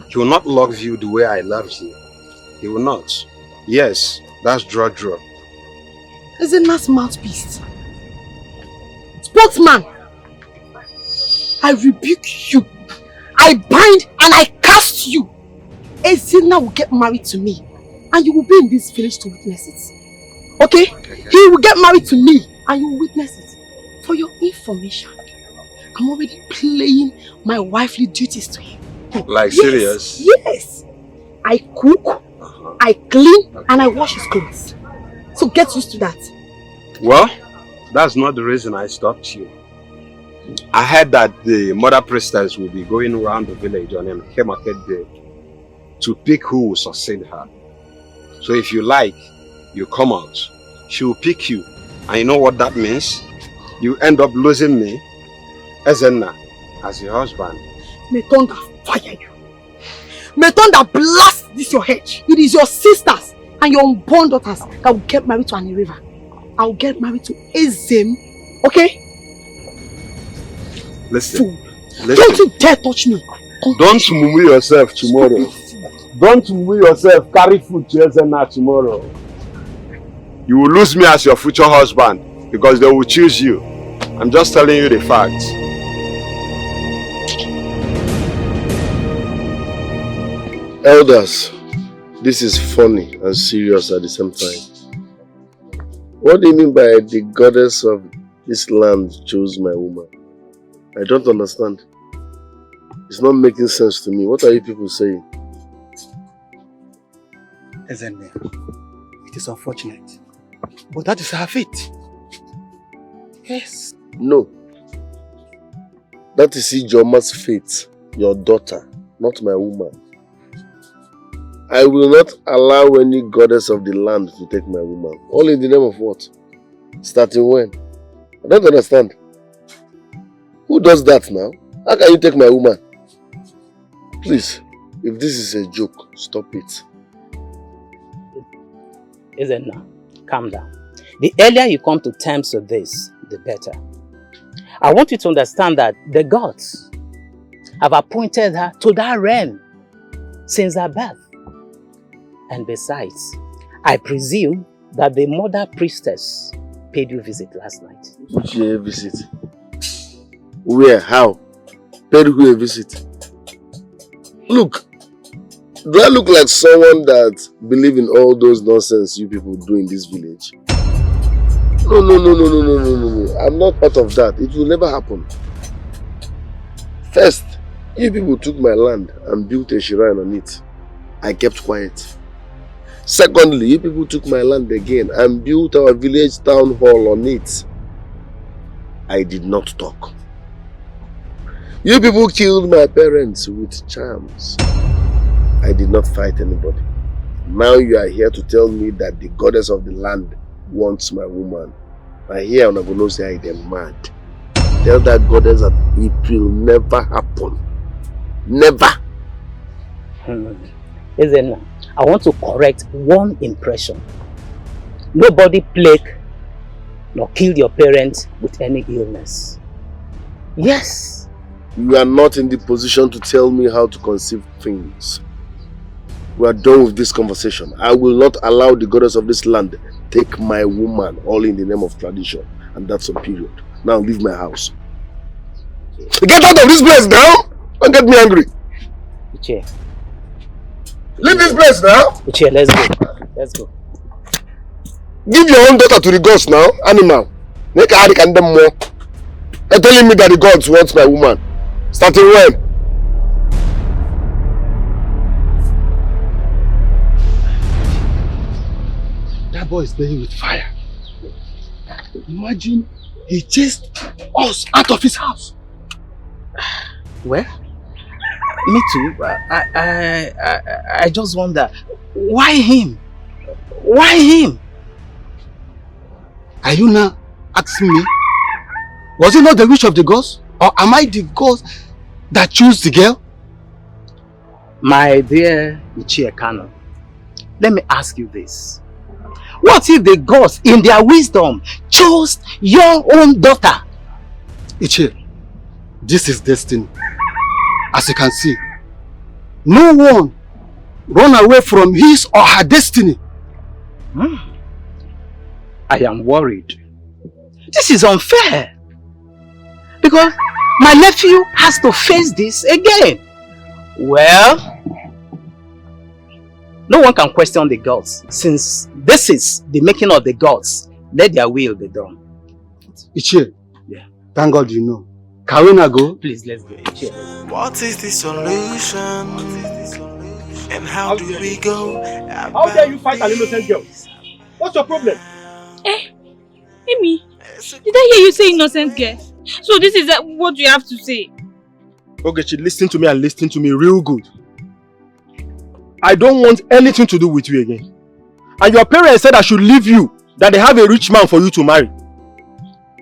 He will not love you the way I love you. He will not. Yes, that's draw. Ezenna's mouthpiece. Sportsman, I rebuke you. I bind and I cast you Ezina will get married to me. And you will be in this village to witness it. Okay? He will get married to me and you will witness it. For your information, I'm already playing my wifely duties to him. Like yes, serious? Yes. I cook, I clean, and I wash his clothes. So get used to that. Well, that's not the reason I stopped you. I heard that the mother priestess will be going around the village on a market day to pick who will succeed her. So if you like, you come out. She will pick you. And you know what that means? You end up losing me, Ezenna, as your husband. May thunder fire you. May thunder blast this your head. It is your sisters and your unborn daughters that will get married to Annie River. I will get married to Ezem. Okay? Listen. Don't you dare touch me. Don't move yourself tomorrow. Don't move yourself. Carry food to Ezenna tomorrow. You will lose me as your future husband because they will choose you. I'm just telling you the facts. Elders, this is funny and serious at the same time. What do you mean by the goddess of this land chose my woman? I don't understand. It's not making sense to me. What are you people saying? Ezenna, it is unfortunate, but that is her fate. Yes. No. That is Ijoma's fate, your daughter, not my woman. I will not allow any goddess of the land to take my woman. All in the name of what? Starting when? I don't understand. Who does that now? How can you take my woman? Please, if this is a joke, stop it. Ezenna, calm down. The earlier you come to terms with this, the better. I want you to understand that the gods have appointed her to that realm since her birth. And besides, I presume that the mother priestess paid you a visit last night. Which visit? Where? How? Paid who a visit? Look, do I look like someone that believes in all those nonsense you people do in this village? No. I'm not part of that. It will never happen. First, you people took my land and built a shrine on it. I kept quiet. Secondly, you people took my land again and built our village town hall on it. I did not talk. You people killed my parents with charms. I did not fight anybody. Now you are here to tell me that the goddess of the land wants my woman. I hear I'm going to say I am mad. Tell that goddess that it will never happen. Never. Ezenna, I want to correct one impression. Nobody plagued nor killed your parents with any illness. Yes. You are not in the position to tell me how to conceive things. We are done with this conversation. I will not allow the goddess of this land take my woman, all in the name of tradition. And that's a period. Now leave my house. Get out of this place now! Don't get me angry. Michelle. Leave this place now! Michelle, let's go. Let's go. Give your own daughter to the gods now, animal. Make her condemn more. They're telling me that the gods want my woman. Starting when? That boy is playing with fire. Imagine he chased us out of his house. Well, me too. I just wonder, why him? Why him? Are you now asking me? Was it not the wish of the gods? Or am I the gods that choose the girl? My dear MICHEAL, let me ask you this. What if the gods, in their wisdom, chose your own daughter? MICHEAL, this is destiny. As you can see, no one run away from his or her destiny. I am worried. This is unfair. Because my nephew has to face this again. Well, No one can question the gods. Since this is the making of the gods, let their will be done. Michelle. Yeah. Thank God you know. Can we not go? Please, let's go. Michelle. What is the solution? And how do we go? How dare you fight an innocent girl? What's your problem? Amy, did I hear you say innocent girl? So this is what you have to say? Okay, listen to me and listen to me real good. I don't want anything to do with you again. And your parents said I should leave you, that they have a rich man for you to marry.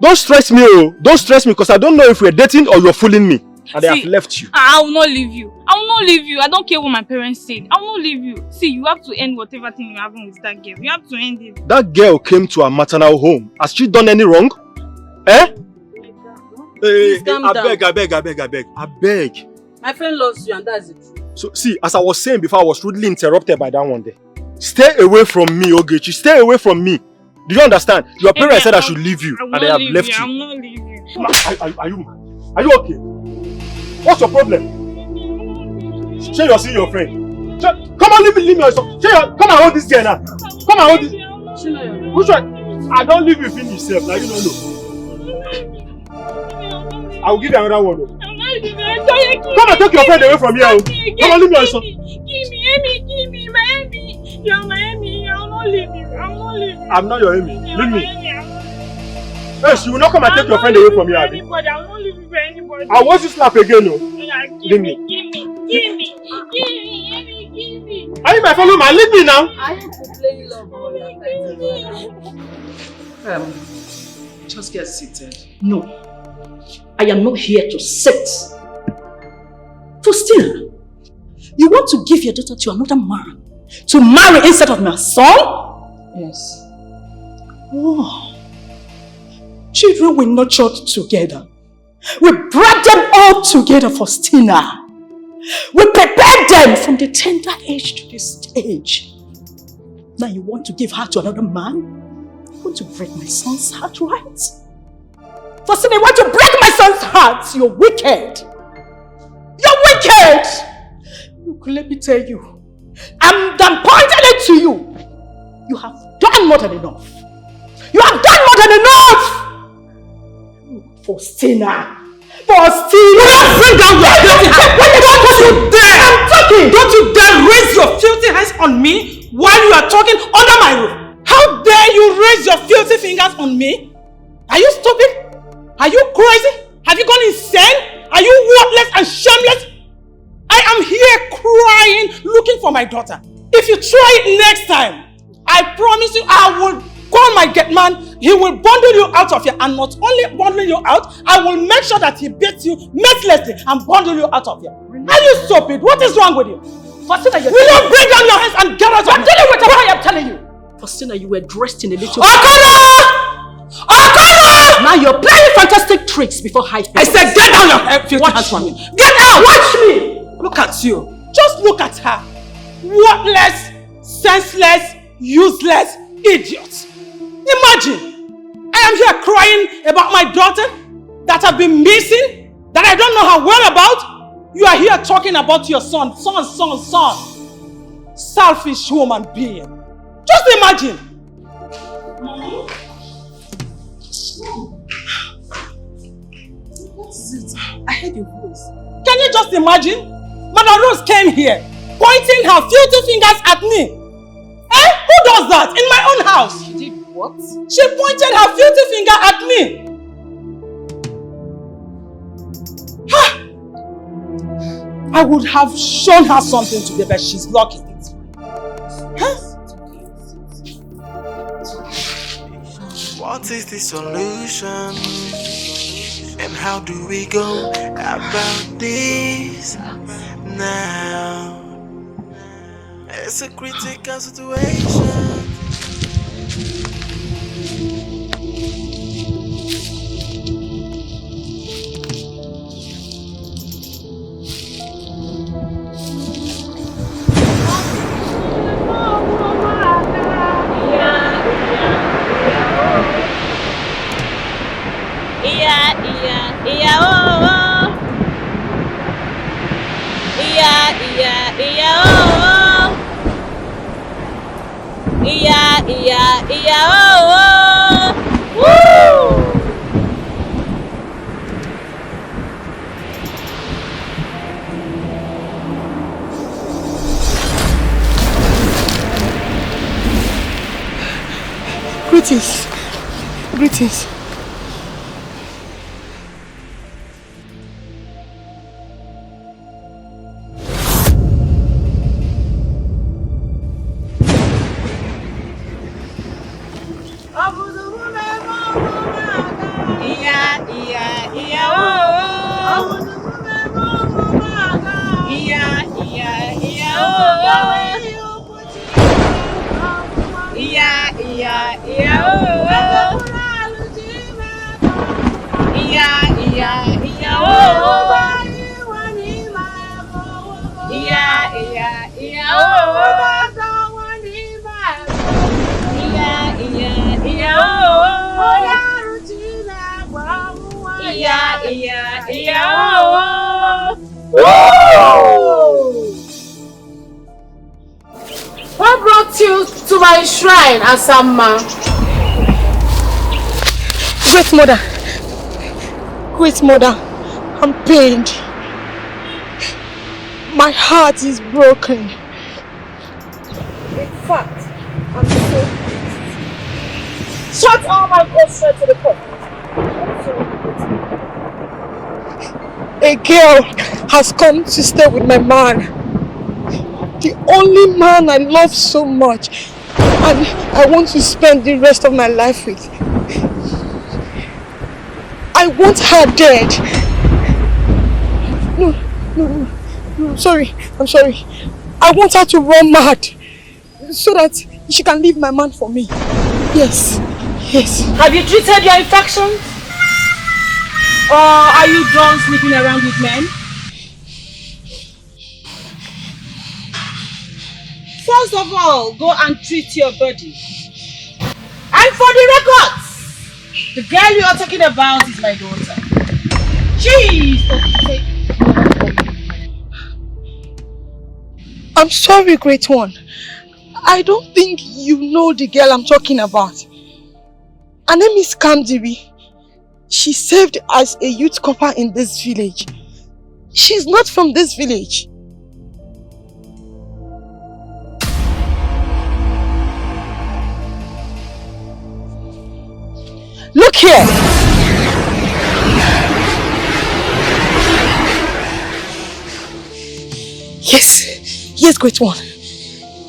Don't stress me, oh. Don't stress me because I don't know if we're dating or you're fooling me. And they have left you. I will not leave you. I will not leave you. I don't care what my parents said. I will not leave you. See, you have to end whatever thing you're having with that girl. You have to end it. That girl came to our maternal home. Has she done any wrong? Eh? Please calm down. I beg. My friend loves you and that's it. So, see, as I was saying before, I was rudely interrupted by that one day. Stay away from me, Ogechi. Stay away from me. Do you understand? Your parents said I should leave you and they have left you. I'm not leaving you. Are you okay? What's your problem? Say you're seeing your friend. Come on, leave me yourself. Come and hold this girl now. Come and hold this. Which one? I don't leave you finish yourself. Now you don't know. I will give you another one. Come and take your friend away from here. Come on, leave me yourself. Give me my Amy. You're my Amy. I will not leave you. I will not leave you. I'm not your Amy. Leave me. Yes, you will not come and take your friend away from here. I will not leave you for anybody. I want you to slap again, no? Give me. Are you my fellow man? Leave me now. I have to play love all your time. Just get seated. No, I am not here to sit. Faustina, you want to give your daughter to another man to marry instead of my son? Yes. Oh. Children were nurtured together. We brought them all together, Faustina. We prepared them from the tender age to this stage. Now you want to give her to another man? You want to break my son's heart, right? Faustina, you want to break my son's heart? You're wicked. You're wicked! Look, let me tell you. I'm pointing it to you. You have done more than enough. You have done more than enough! Faustina! Faustina! Bring down your filthy hands! Don't you dare! I'm talking! Don't you dare raise your filthy hands on me while you are talking under my roof! How dare you raise your filthy fingers on me? Are you stupid? Are you crazy? Have you gone insane? Are you worthless and shameless? I am here crying, looking for my daughter. If you try it next time, I promise you I will call my gate man. He will bundle you out of here, and not only bundle you out, I will make sure that he beats you mercilessly and bundle you out of here. Are you stupid? What is wrong with you? Faustina, will you bring down your hands and get out of here? I'm telling you what I'm telling you. Faustina, you were dressed in a little... Okoro! Now you're playing fantastic tricks before high people. I said get down your filthy hands from me. Get out! Watch me! Look at you. Just look at her. Worthless, senseless, useless idiot. Imagine, I am here crying about my daughter that have been missing, that I don't know her whereabouts. You are here talking about your son. Selfish human being. Just imagine. What is it? I heard your voice. Can you just imagine? Madam Rose came here, pointing her filthy fingers at me. Eh? Who does that in my own house? She did what? She pointed her filthy finger at me. I would have shown her something today, but she's lucky. What is the solution? And how do we go about this now? It's a critical situation. Iya, iya, iya, oh, oh. Woo! Greetings. Greetings. Iya, iya, iya, oh. Iya, iya, iya, oh. Iya, iya, iya, oh. Iya, iya, iya, oh. Iya, iya, iya, oh. Iya, iya, iya, oh. Iya, iya, iya, oh. What brought you to my shrine, Asamma? Great mother. Great mother. I'm pained. My heart is broken. In fact, I'm so pissed. Shut up and go straight to the point. A girl has come to stay with my man. The only man I love so much and I want to spend the rest of my life with. I want her dead. No, I'm sorry. I want her to run mad so that she can leave my man for me. Yes. Have you treated your infection? Or are you done sleeping around with men? First of all, go and treat your body. And for the records, the girl you are talking about is my daughter. She is to take care of you. I'm sorry, Great One. I don't think you know the girl I'm talking about. Her name is Kamdi. She served as a youth corper in this village. She's not from this village. Look here! Yes, Great One.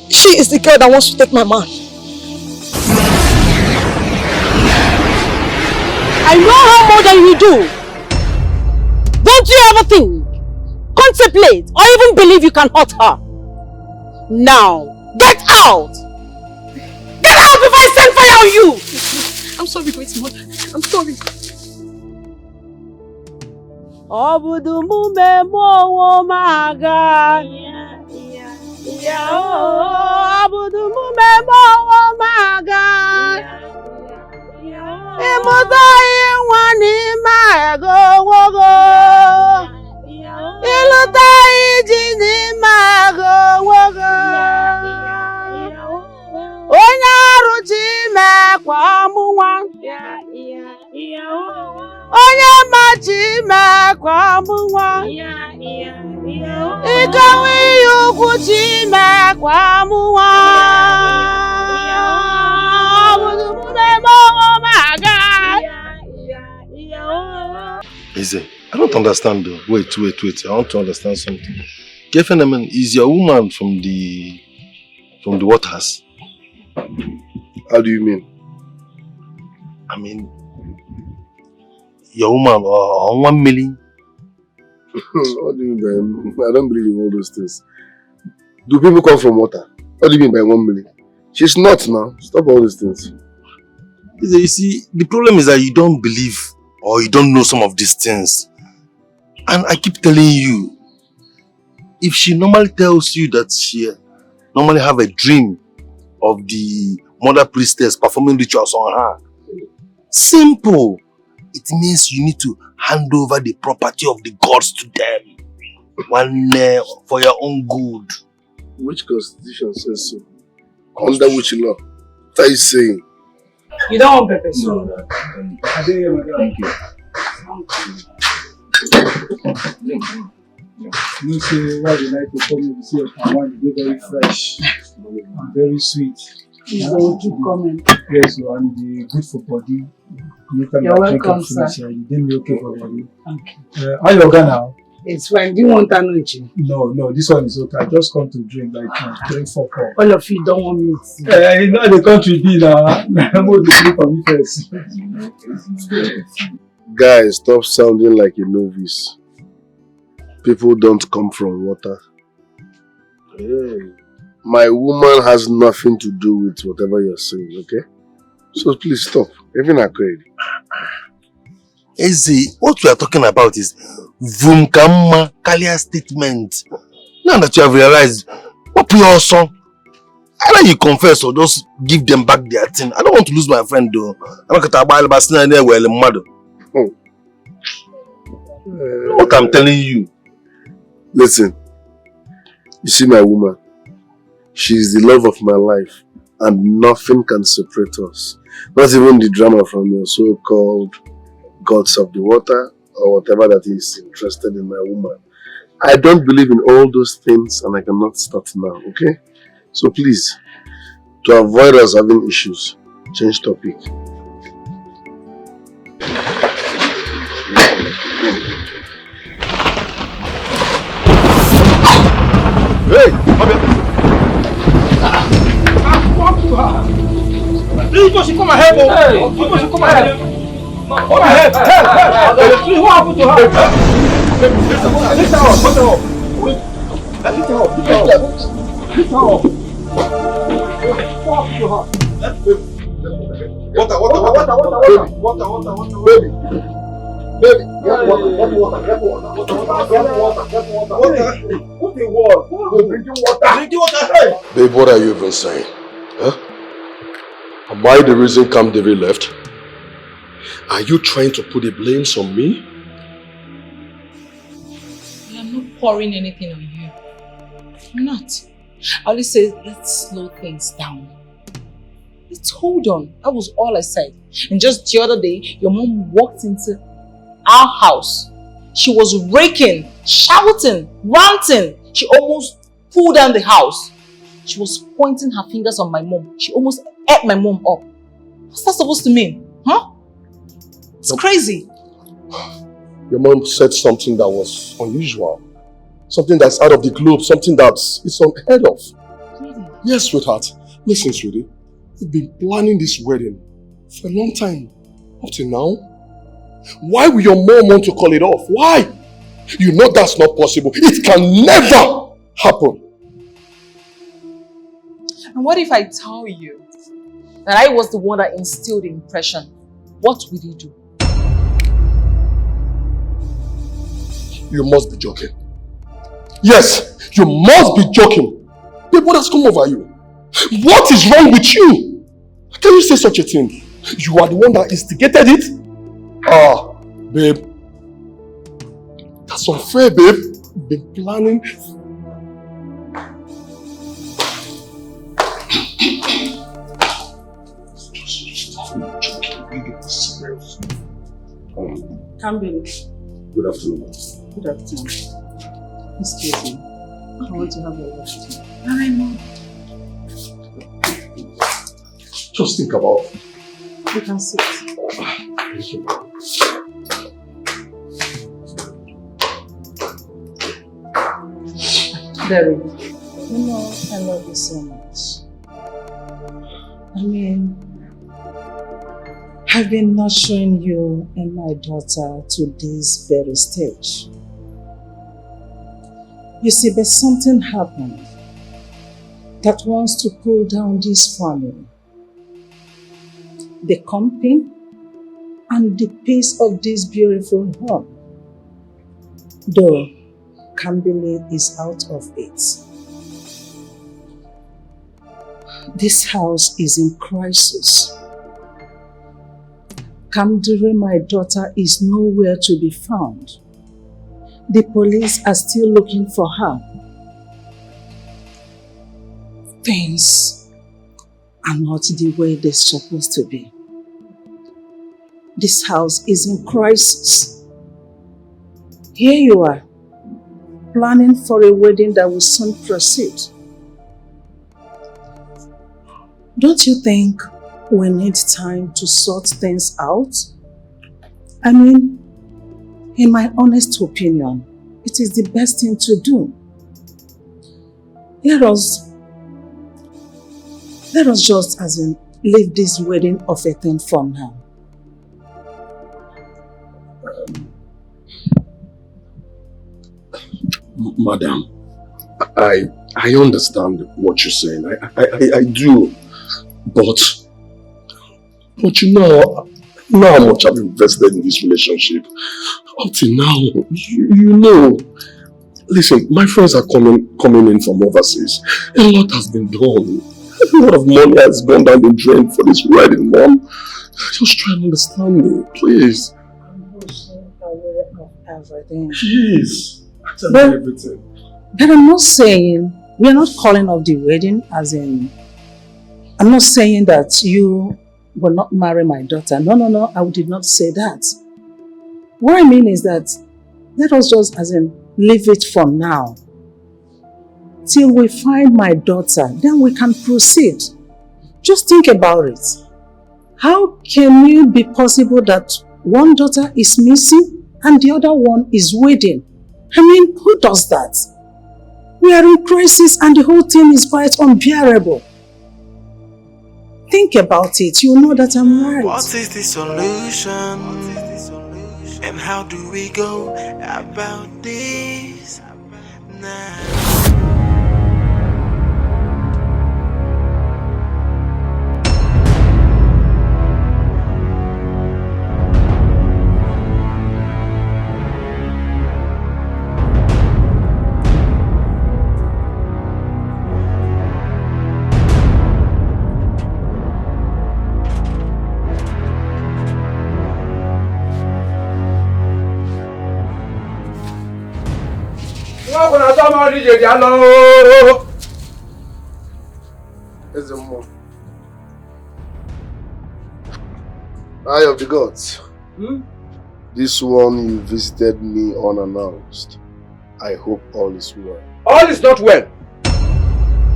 She is the girl that wants to take my man. I know her more than you do. Don't you ever think, contemplate, or even believe you can hurt her? Now, get out! Get out before I send fire on you! I'm sorry, Great Mother. I'm sorry. Obudumume mo maga. Obudumume mo maga. Imuta iwani mago wogo. Iluta ijini mago wogo. Onyaru chime kwa muwa. Onye machi me kwa muwa. Ikawi yuku chi me kwa muwa. Eze, I don't understand though. Wait. I want to understand something. Gefenemen, is your woman from the waters? How do you mean? I mean, your woman or 1 million? What do you mean by, I don't believe in all those things. Do people come from water? What do you mean by 1 million? She's not now. Stop all these things. You see, the problem is that you don't believe or you don't know some of these things. And I keep telling you, if she normally tells you that she normally have a dream of the mother priestess performing rituals on her, simple. It means you need to hand over the property of the gods to them. One for your own good. Which constitution says so? Under which law? What are you saying? You don't want pepper soup? No. I didn't hear, madam. Thank you. You say why you like to come and see your one, they very fresh and very sweet. You keep coming. Yes, so and they good for body. You're welcome, sir. You did me okay for body. Okay. How you organ now? It's fine. Do you want anointing? No, this one is okay. I just come to drink like drink for cup. All of you don't want meat. You know the country be now. I'm going to sleep on me first. Guys, stop sounding like a novice. People don't come from water. Hey. My woman has nothing to do with whatever you're saying, okay? So please stop. Even afraid. Eze, what we are talking about is Vumkama Kalia statement. Now that you have realized, what your song? Either you confess or just give them back their thing. I don't want to lose my friend though. I'm not going to what I'm telling you. Listen, you see my woman, she is the love of my life and nothing can separate us. Not even the drama from your so-called gods of the water or whatever that is interested in my woman. I don't believe in all those things and I cannot start now, okay? So please, to avoid us having issues, change topic. Hey, Please, she come ahead, oh. Hey, she come ahead. Come ahead. Please, what happened to her? Lift her up. Lift her up. Lift her up. Lift her up. What happened to her? Water. Baby. Baby, get water. What the water? Drinking water. Hey. Babe, what are you even saying? Huh? Am I the reason Kamdi left? Are you trying to put the blame on me? I'm not pouring anything on you. I'm not. I only said, let's slow things down. Let's hold on. That was all I said. And just the other day, your mom walked into our house. She was raking, shouting, ranting. She almost pulled down the house. She was pointing her fingers on my mom. She almost ate my mom up. What's that supposed to mean? Huh? It's crazy. Your mom said something that was unusual. Something that's out of the globe. Something that's unheard of. Really? Yes, sweetheart. Listen, sweetie. We've been planning this wedding for a long time. Up to now. Why will your mom want to call it off? Why? You know that's not possible. It can never happen. And what if I tell you that I was the one that instilled the impression? What will you do? You must be joking. Yes, you must be joking. Babe, what has come over you? What is wrong with you? How can you say such a thing? You are the one that instigated it? Ah, babe. That's unfair, babe. You've been planning. Kamdi. Good afternoon. Good afternoon. Excuse me. I want to have a word with you. Just think about it. You can sit. Thank you. Derry, you know I love you so much. I mean, I've been nurturing you and my daughter to this very stage. You see, but something happened that wants to pull down this family. The company and the peace of this beautiful home. Though Kamdi is out of it. This house is in crisis. Kamdi, my daughter, is nowhere to be found. The police are still looking for her. Things are not the way they're supposed to be. This house is in crisis. Here you are, planning for a wedding that will soon proceed. Don't you think we need time to sort things out? I mean, in my honest opinion, it is the best thing to do. Let us just leave this wedding of a thing for now. Madam, I understand what you're saying. I do. But you know how much I've invested in this relationship. Up till now, you know. Listen, my friends are coming in from overseas. A lot has been done. A lot of money has gone down the drain for this wedding, Mom. Just try and understand me, please. I'm also aware of everything. Jeez. I tell you everything. But I'm not saying, we are not calling off the wedding as in, I'm not saying that you will not marry my daughter. No, I did not say that. What I mean is that let us just leave it for now. Till we find my daughter, then we can proceed. Just think about it. How can it be possible that one daughter is missing and the other one is waiting? I mean, who does that? We are in crisis and the whole thing is quite unbearable. Think about it, you know that I'm right. What is the solution? And how do we go about this now? Eye of the gods. This one you visited me unannounced. I hope all is well. All is not well.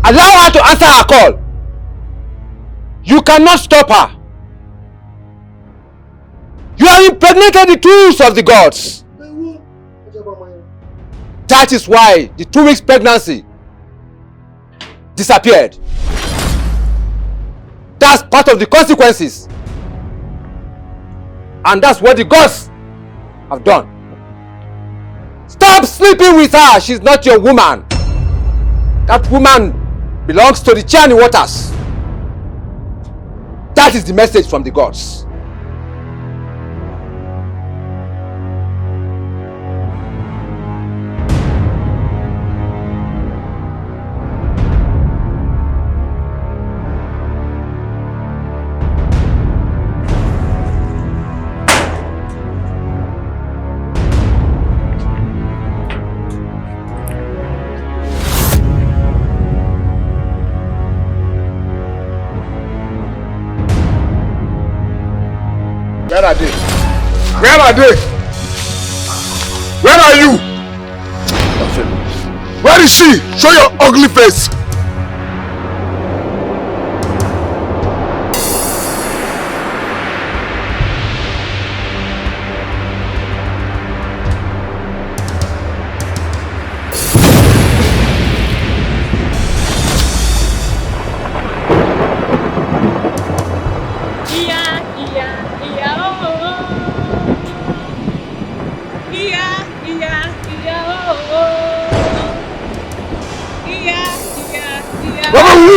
Allow her to answer her call. You cannot stop her. You have impregnated the tools of the gods. That is why the 2 weeks pregnancy disappeared. That's part of the consequences. And that's what the gods have done. Stop sleeping with her. She's not your woman. That woman belongs to the Chani waters. That is the message from the gods. Where are they? Where are they? Where are you? Where is she? Show your ugly face.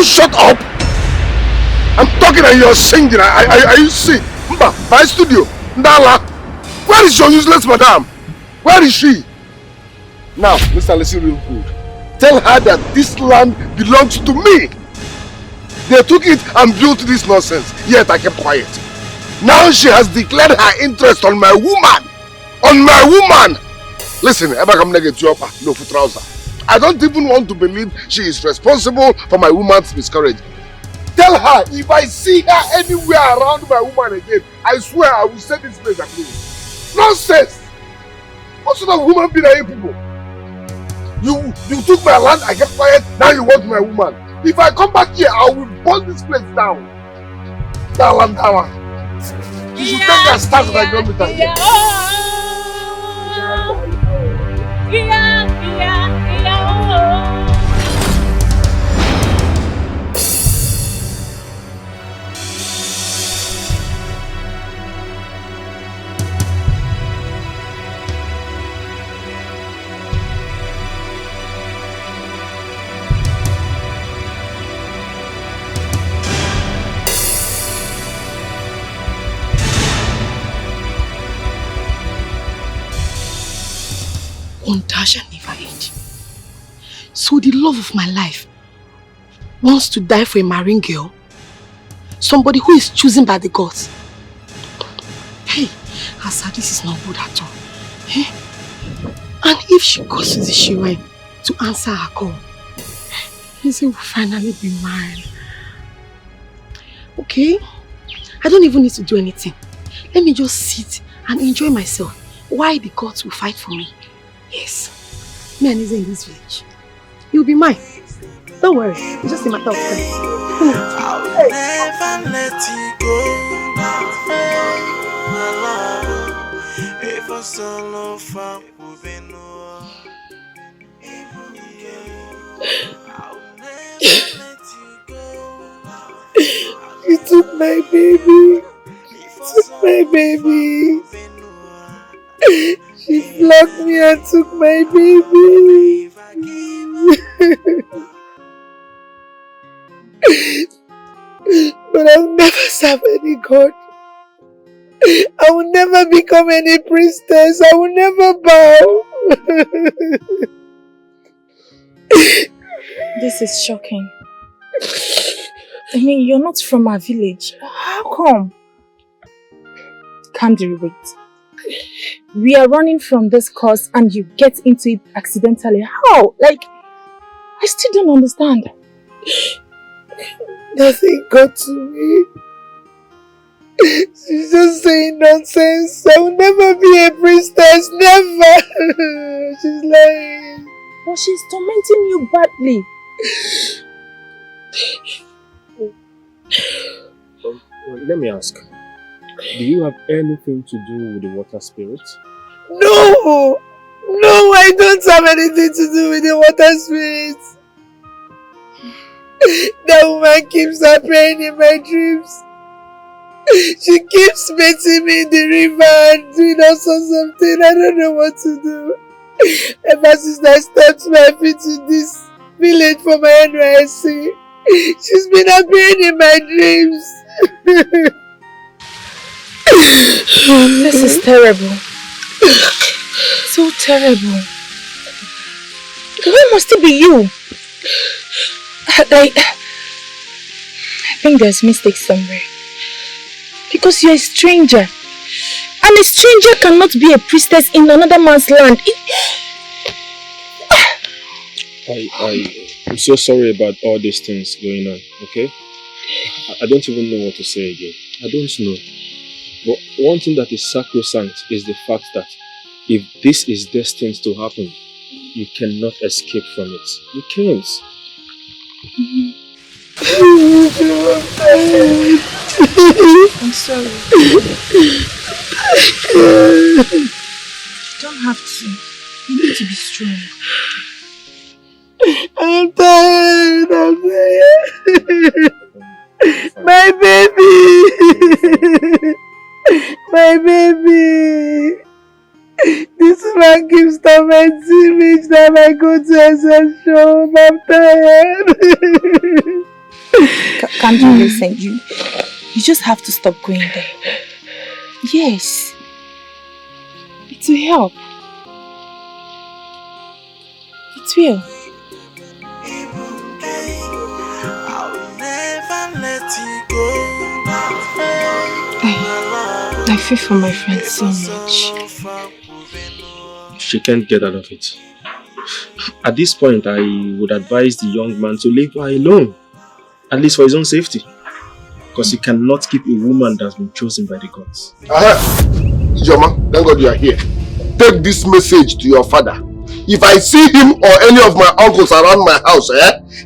Shut up! I'm talking and you're singing. Are you sick? Mba, my studio. Ndala. Where is your useless madam? Where is she? Now, Mr. Listen real good. Tell her that this land belongs to me. They took it and built this nonsense. Yet I kept quiet. Now she has declared her interest on my woman. On my woman! Listen, Eba come get you up. No for trouser. I don't even want to believe she is responsible for my woman's miscarriage. tell her if I see her anywhere around my woman again, I swear I will set this place ablaze. Nonsense! What sort of human being are you people? You took my land, I kept quiet, now you want my woman. If I come back here, I will burn this place down. That land, that one. You should take that staff that I don't meet her here. Shall never end. So the love of my life wants to die for a marine girl? Somebody who is chosen by the gods? Hey, Asa, this is not good at all. Hey? And if she goes to the shrine to answer her call, Izzy will finally be mine. Okay? I don't even need to do anything. Let me just sit and enjoy myself while the gods will fight for me. Yes. Me and Izzy in this village. You'll be mine. Don't worry. It's just a matter of time. I'll never let you go. Hey, my love. If I solo far, we'll be no. I'll never let you go. You took my baby. You took my baby. She flogged me and took my baby. But I'll never serve any god. I will never become any priestess. I will never bow. This is shocking. I mean, you're not from our village. How come? Kamdi, wait. We are running from this cause and you get into it accidentally. How? Like, I still don't understand. Nothing got to me. She's just saying nonsense. I will never be a priestess. Never. She's lying. But she's tormenting you badly. Let me ask. Do you have anything to do with the water spirit? No! No, I don't have anything to do with the water spirit. That woman keeps appearing in my dreams. She keeps meeting me in the river and doing all sorts of things. I don't know what to do. Ever since I stepped my feet in this village for my NYSC, she's been appearing in my dreams. This is terrible. So terrible. Why must it be you? I think there's mistake somewhere. Because you're a stranger. And a stranger cannot be a priestess in another man's land. I'm so sorry about all these things going on, okay? I don't even know what to say again. I don't know. But one thing that is sacrosanct is the fact that if this is destined to happen, you cannot escape from it. You can't. I'm sorry. You don't have to. You need to be strong. I'm tired. My baby. My baby. This man keeps tormenting me each time I go to SS show. I'm tired. Can't you listen? You just have to stop going there. Yes. It will help. It will. I'll never let you go. I feel for my friend so much. She can't get out of it. At this point, I would advise the young man to leave her alone. At least for his own safety. Because he cannot keep a woman that's been chosen by the gods. Ijoma, thank God you are here. Take this message to your father. If I see him or any of my uncles around my house,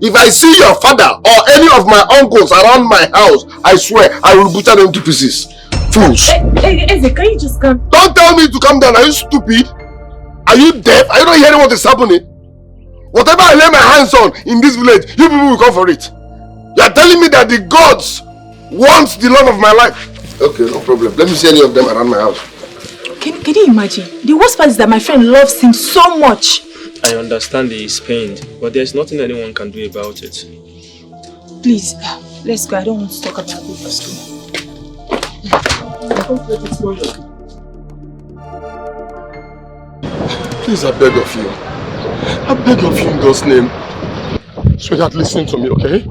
if I see your father or any of my uncles around my house, I swear I will butcher them to pieces. Fools. Eze, can you just come? Don't tell me to calm down. Are you stupid? Are you deaf? Are you not hearing what is happening? Whatever I lay my hands on in this village, you people will come for it. You are telling me that the gods want the love of my life. Okay, no problem. Let me see any of them around my house. Can you imagine? The worst part is that my friend loves him so much. I understand he is pained, but there's nothing anyone can do about it. Please, let's go. I don't want to talk about this. Let's go. Please, I beg of you. I beg of you in God's name. Sweetheart, listen to me, okay?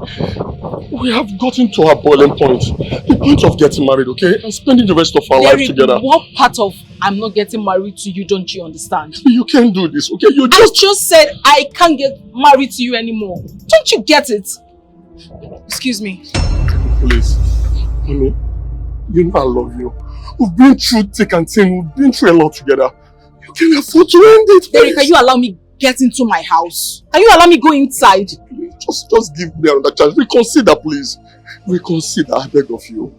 We have gotten to our boiling point. The point of getting married, okay? And spending the rest of our life together. What part of I'm not getting married to you don't you understand? You can't do this, okay? I just said I can't get married to you anymore. Don't you get it? Excuse me. Please. Honey, you know I love you. We've been through thick and thin. We've been through a lot together. You can afford to end it, please. Derek, can you allow me get into my house? Can you allow me go inside? Just give me another chance. Reconsider, please. Reconsider, I beg of you.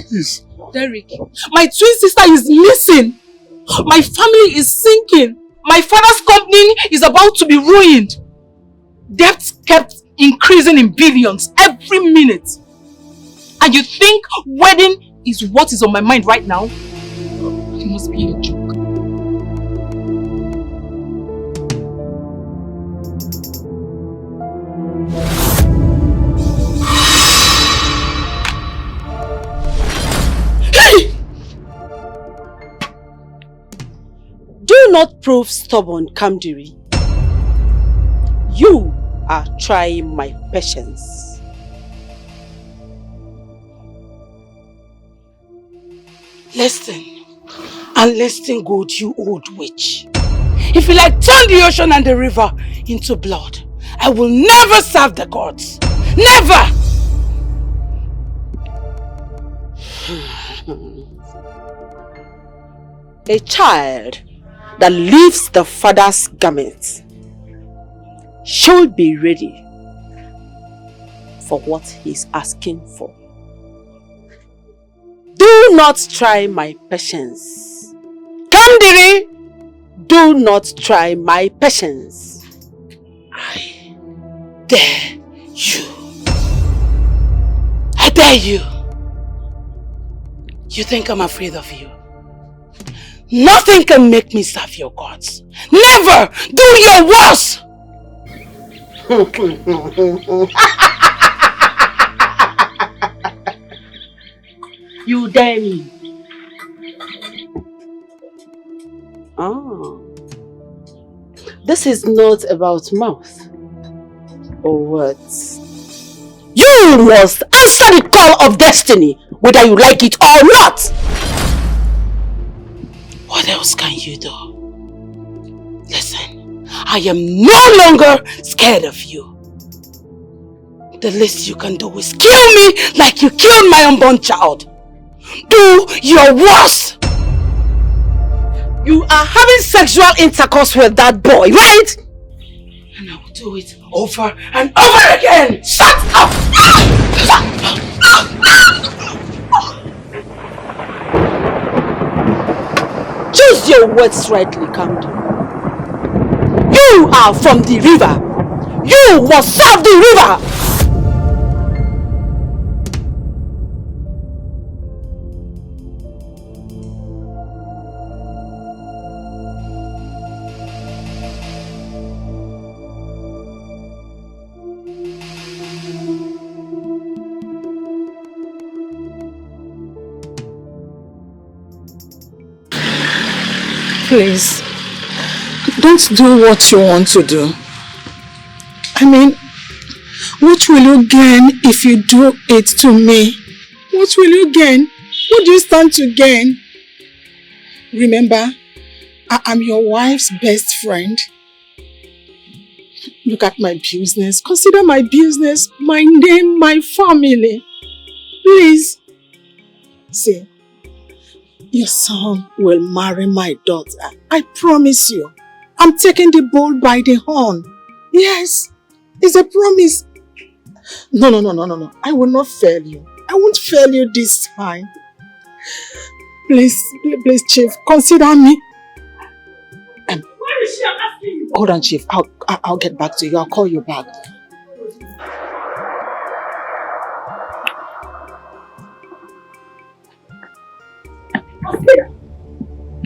Please. Derek, my twin sister is missing. My family is sinking. My father's company is about to be ruined. Debts kept increasing in billions every minute. And you think wedding is what is on my mind right now? It must be a joke. Do not prove stubborn, Kamdi. You are trying my patience. Listen, and listen good, you old witch. If you like turn the ocean and the river into blood, I will never serve the gods. Never! A child that leaves the father's garments should be ready for what he's asking for. Do not try my patience. Kamdi, do not try my patience. I dare you. I dare you. You think I'm afraid of you? Nothing can make me serve your gods. Never! Do your worst! You dare me. Oh. This is not about mouth or words. You must answer the call of destiny, whether you like it or not. What else can you do? Listen, I am no longer scared of you. The least you can do is kill me like you killed my unborn child. Do your worst! You are having sexual intercourse with that boy, right? And I will do it over and over again! Shut up! Choose your words rightly, Kamdi. You are from the river. You must serve the river! Please, don't do what you want to do. I mean, what will you gain if you do it to me? What will you gain? What do you stand to gain? Remember, I am your wife's best friend. Look at my business. Consider my business, my name, my family. Please. See, your son will marry my daughter. I promise you. I'm taking the bull by the horn. Yes, it's a promise. No. I will not fail you. I won't fail you this time. Please, Chief, consider me. Where is she? I'm asking you. Hold on, Chief. I'll get back to you. I'll call you back.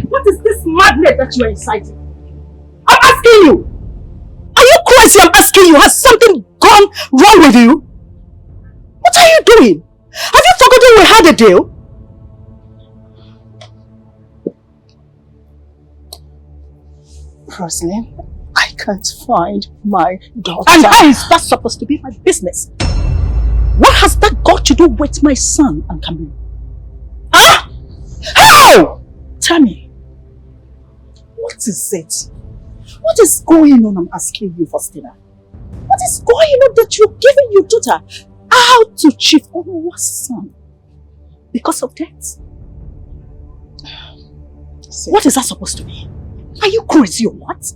What is this madness that you are inciting? I'm asking you! Are you crazy? I'm asking you. Has something gone wrong with you? What are you doing? Have you forgotten we had a deal? Roslyn, I can't find my daughter. And how is that supposed to be my business? What has that got to do with my son and Kamdi? Huh? How? Tell me. What is it? What is going on? I'm asking you, Faustina. What is going on that you're giving your daughter out to Chief Onowa's son? Because of that? What is that supposed to be? Are you crazy or what?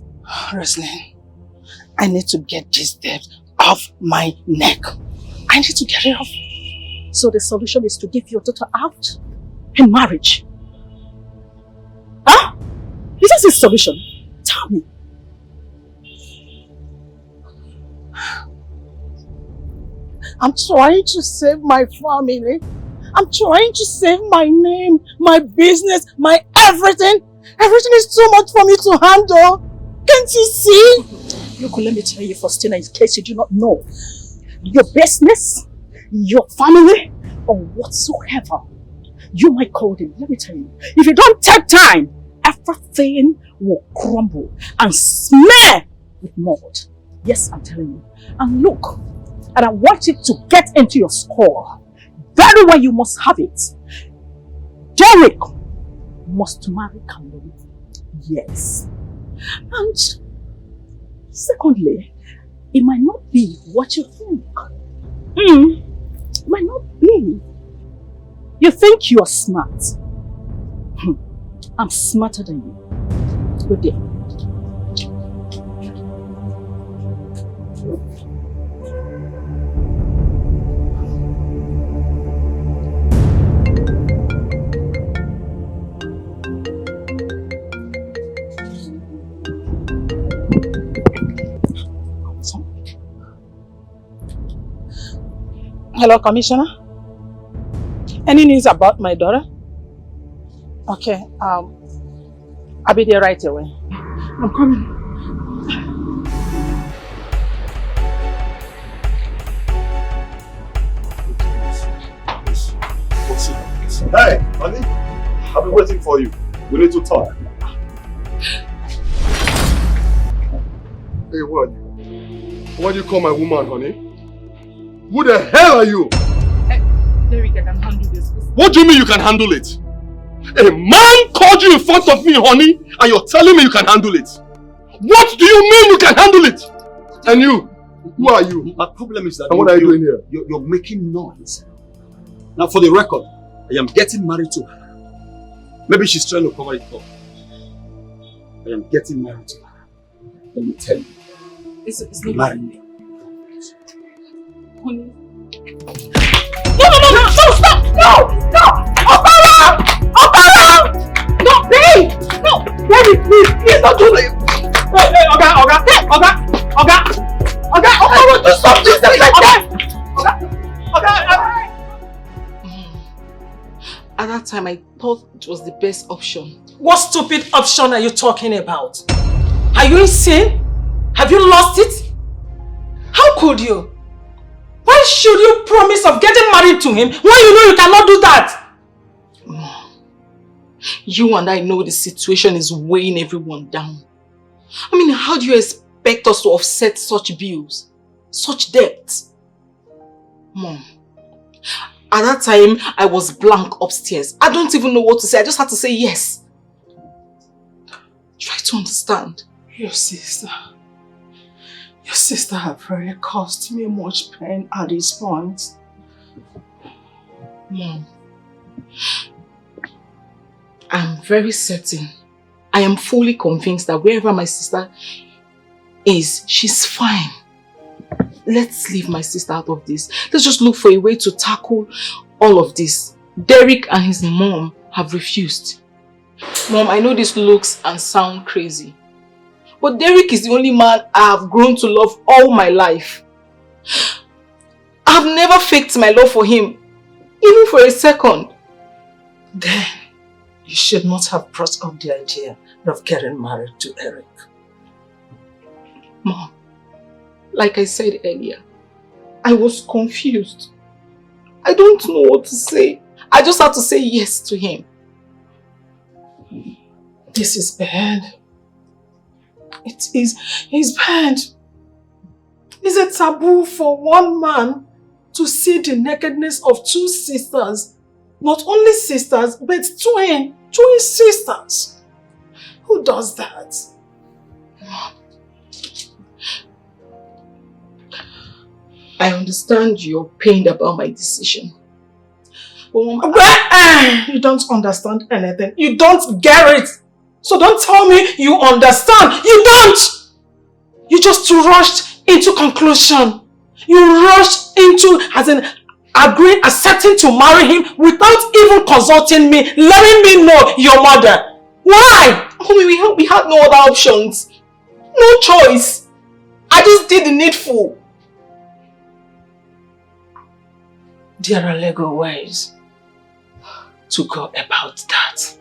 Roslyn, I need to get this debt off my neck. I need to get it off. So the solution is to give your daughter out in marriage? Huh? Is that the solution? Tell me. I'm trying to save my family. I'm trying to save my name, my business, my everything. Everything is too much for me to handle. Can't you see? Look, let me tell you, Faustina, in case you do not know. Your business, your family, or whatsoever you might call them, let me tell you, if you don't take time, everything will crumble and smear with mud. Yes, I'm telling you. And look, and I want you to get into your score. Very well, you must have it. Derek must marry Kamdi. Yes. And secondly, it might not be what you think. It might not be. You think you're smart. I'm smarter than you. Good day. Hello, Commissioner. Any news about my daughter? Okay, I'll be there right away. I'm coming. Hey, honey, I've been waiting for you. We need to talk. Hey, what? Why do you call my woman, honey? Who the hell are you? Derek, I can handle this. What do you mean you can handle it? A man called you in front of me, honey, and you're telling me you can handle it. What do you mean you can handle it? And you, who are you? My problem is that and what are you doing here? You're making noise. Now, for the record, I am getting married to her. Maybe she's trying to cover it up. I am getting married to her. Let me tell you. It's not marry me. Honey. No, stop! No! Opera! No, babe! No! Baby, please don't do it! Hey, Oga! Do something like that! At that time, I thought it was the best option. What stupid option are you talking about? Are you insane? Have you lost it? How could you? Why should you promise of getting married to him when you know you cannot do that? You and I know the situation is weighing everyone down. I mean, how do you expect us to offset such bills? Such debts? Mom, at that time, I was blank upstairs. I don't even know what to say. I just had to say yes. Try to understand. Your sister. Your sister have really caused me much pain at this point. Mom, I'm very certain, I am fully convinced that wherever my sister is, she's fine. Let's leave my sister out of this. Let's just look for a way to tackle all of this. Derek and his mom have refused. Mom, I know this looks and sound crazy, but Derek is the only man I have grown to love all my life. I've never faked my love for him, even for a second. Then you should not have brought up the idea of getting married to Eric. Mom, like I said earlier, I was confused. I don't know what to say. I just had to say yes to him. This is bad. It's bad. It's a taboo for one man to see the nakedness of two sisters. Not only sisters, but twin sisters. Who does that? Mom, I understand you're pained about my decision. Mom, you don't understand anything. You don't get it. So don't tell me you understand. You don't. You just rushed into conclusion. You rushed into accepting to marry him without even consulting me, letting me know your mother. Why? Mommy, we had no other options. No choice. I just did the needful. There are legal ways to go about that.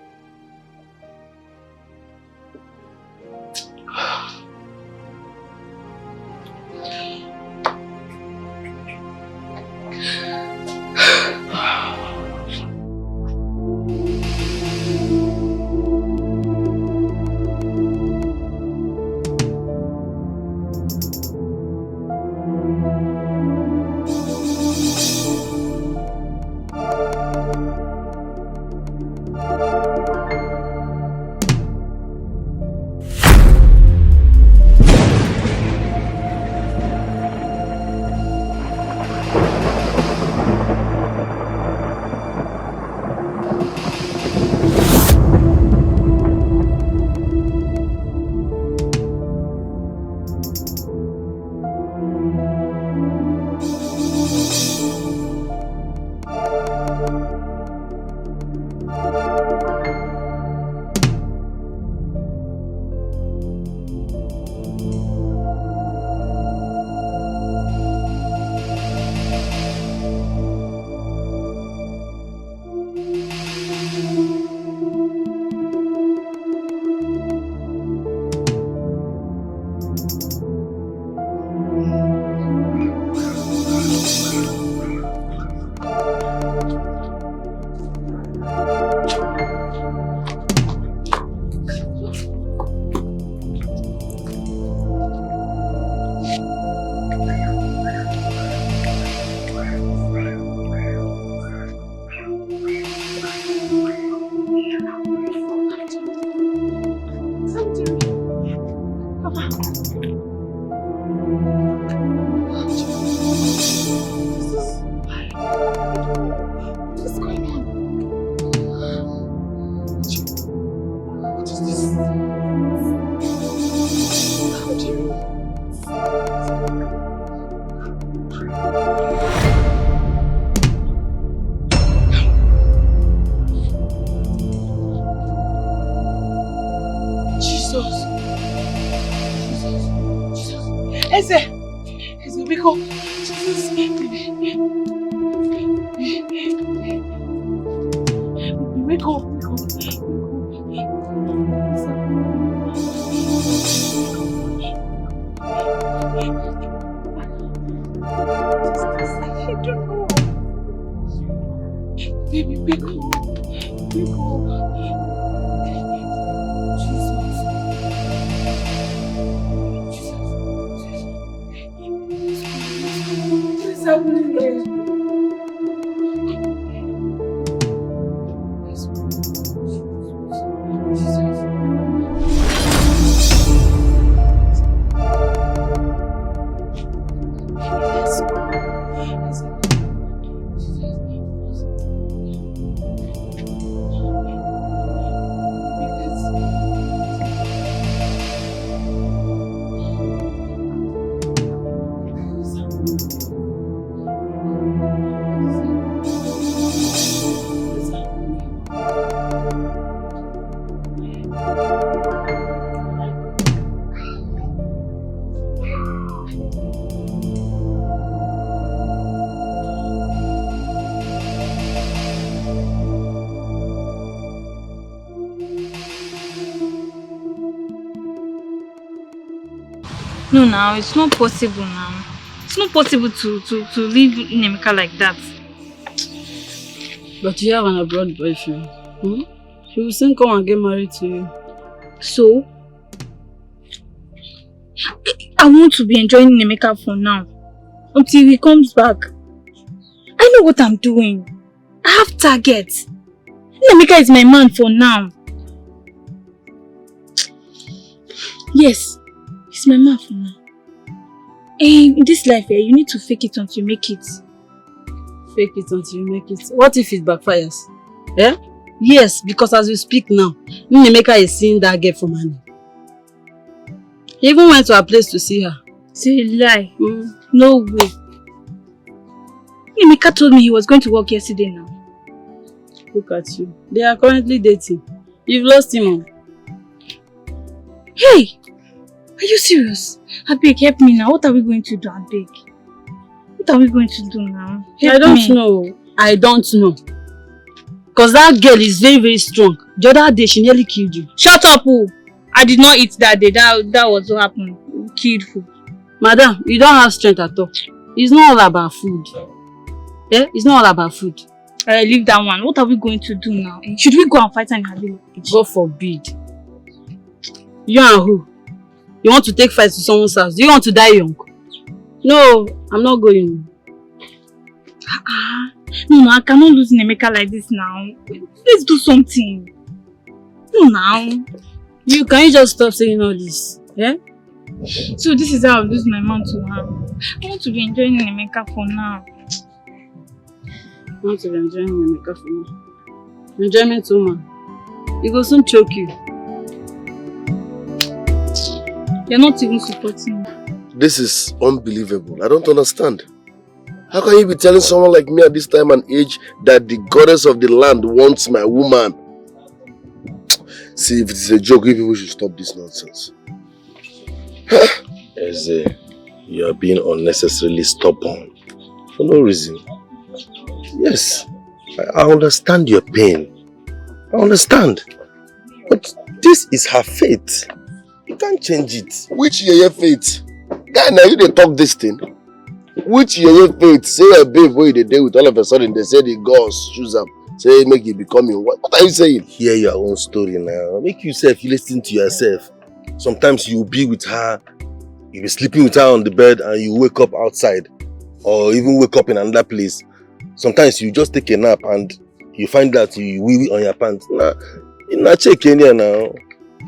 No, now it's not possible now. It's not possible to leave Nemeka like that. But you have an abroad boyfriend. He will soon come and get married to you. So? I want to be enjoying Nemeka for now. Until he comes back. I know what I'm doing. I have targets. Nemeka is my man for now. Yes, he's my man for now. In this life, you need to fake it until you make it. Fake it until you make it. What if it backfires? Eh? Yes, because as we speak now, Nemeka is seeing that girl from Annie. He even went to her place to see her. Say a lie. No way. Nemeka told me he was going to work yesterday now. Look at you. They are currently dating. You've lost him. Hey! Are you serious? Abeg, help me now. What are we going to do, Abeg? What are we going to do now? I don't know. I don't know. Because that girl is very, very strong. The other day, she nearly killed you. Shut up, oh! I did not eat that day. That was what happened. Killed food. Madam, you don't have strength at all. It's not all about food. Eh? It's not all about food. Leave that one. What are we going to do now? Should we go and fight in her village? God forbid. You and who? You want to take fight to someone's house? Do you want to die young? No, I'm not going. No, I cannot lose Nemeka like this now. Let's do something. No, now. Can you just stop saying all this? Yeah? So this is how I'll lose my man to her. I want to be enjoying Nemeka for now. I want to be enjoying Nemeka for now. Enjoyment too, man. He will soon choke you. You're not even supporting me. This is unbelievable. I don't understand. How can you be telling someone like me at this time and age that the goddess of the land wants my woman? See, if it's a joke, you people should stop this nonsense. Eze, you are being unnecessarily stubborn. For no reason. Yes, I understand your pain. I understand. But this is her fate. You can't change it. Which your fate? Guy, now you dey talk this thing. Which your fate? Say a babe where you dey with all of a sudden they say the gods choose up. Say make you becoming what? What are you saying? Hear your own story now. Make yourself listen to yourself. Sometimes you'll be with her, you'll be sleeping with her on the bed and you wake up outside. Or even wake up in another place. Sometimes you just take a nap and you find that you wee on your pants. Nah, you're not checking here now.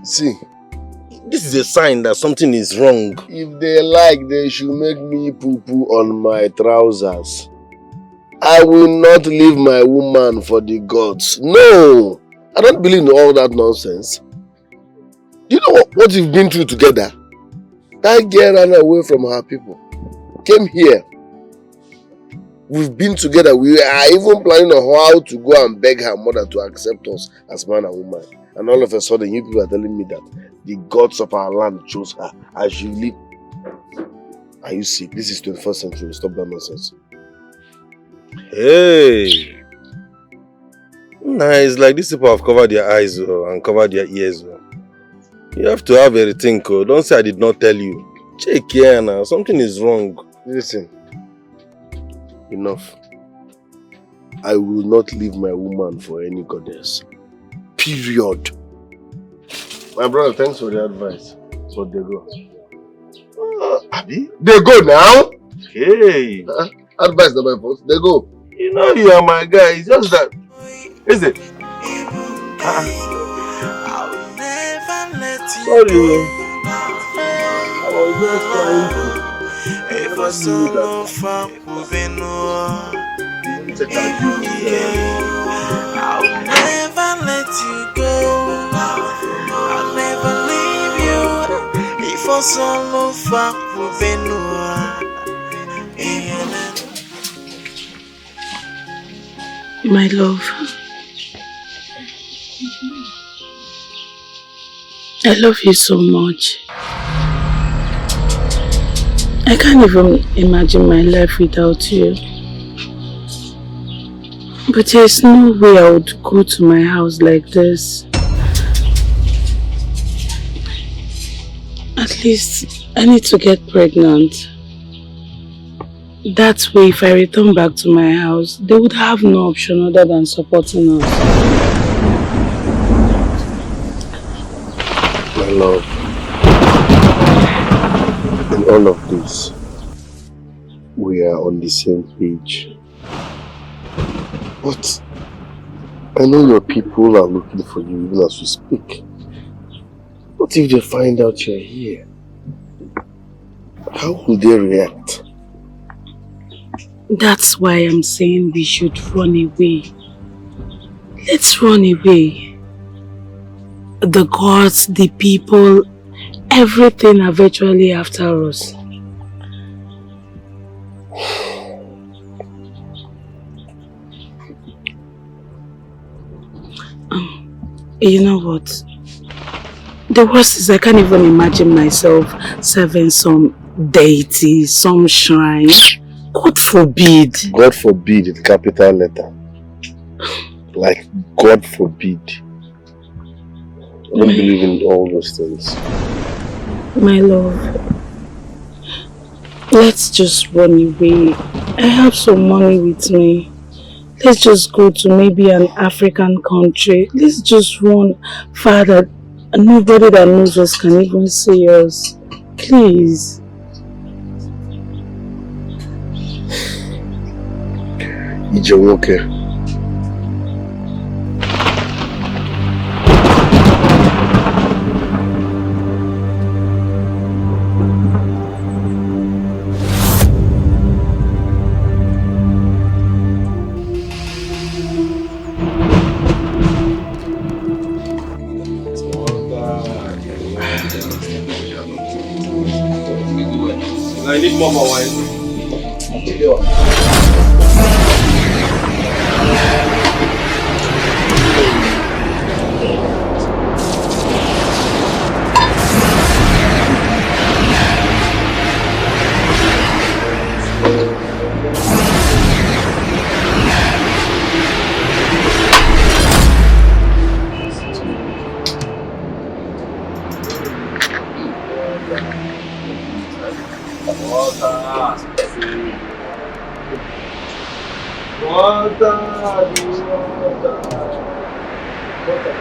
See, this is a sign that something is wrong. If they like, they should make me poo-poo on my trousers. I will not leave my woman for the gods. No! I don't believe in all that nonsense. Do you know what you've been through together? That girl ran away from her people. Came here. We've been together. We are even planning on how to go and beg her mother to accept us as man and woman. And all of a sudden, you people are telling me that the gods of our land chose her. I should leave. Are you sick? This is 21st century. Stop that nonsense. Hey! Nice. Like these people have covered their eyes and covered their ears. You have to have a rethink. Don't say I did not tell you. Check here now. Something is wrong. Listen. Enough. I will not leave my woman for any goddess. Period. My brother, thanks for the advice. But they go. Abi? They go now? Hey. Advice not my fault. They go. You know you are my guy. It's just that. Is it? Sorry. I was just trying to. I'll never let you go. I'll never leave you. If I solo fuck my love, I love you so much. I can't even imagine my life without you. But there's no way I would go to my house like this. At least I need to get pregnant. That way, if I return back to my house, they would have no option other than supporting us. My love, in all of this, we are on the same page. But I know your people are looking for you even as we speak. What if they find out you're here? How will they react? That's why I'm saying we should run away. Let's run away. The gods, the people, everything are virtually after us. You know what? The worst is I can't even imagine myself serving some deity, some shrine. God forbid. God forbid in capital letter. Like, God forbid. I don't believe in all those things. My love, let's just run away. I have some money with me. Let's just go to maybe an African country. Let's just run farther. Nobody that knows us can even see us. Please. Ijewoke. I need more wine.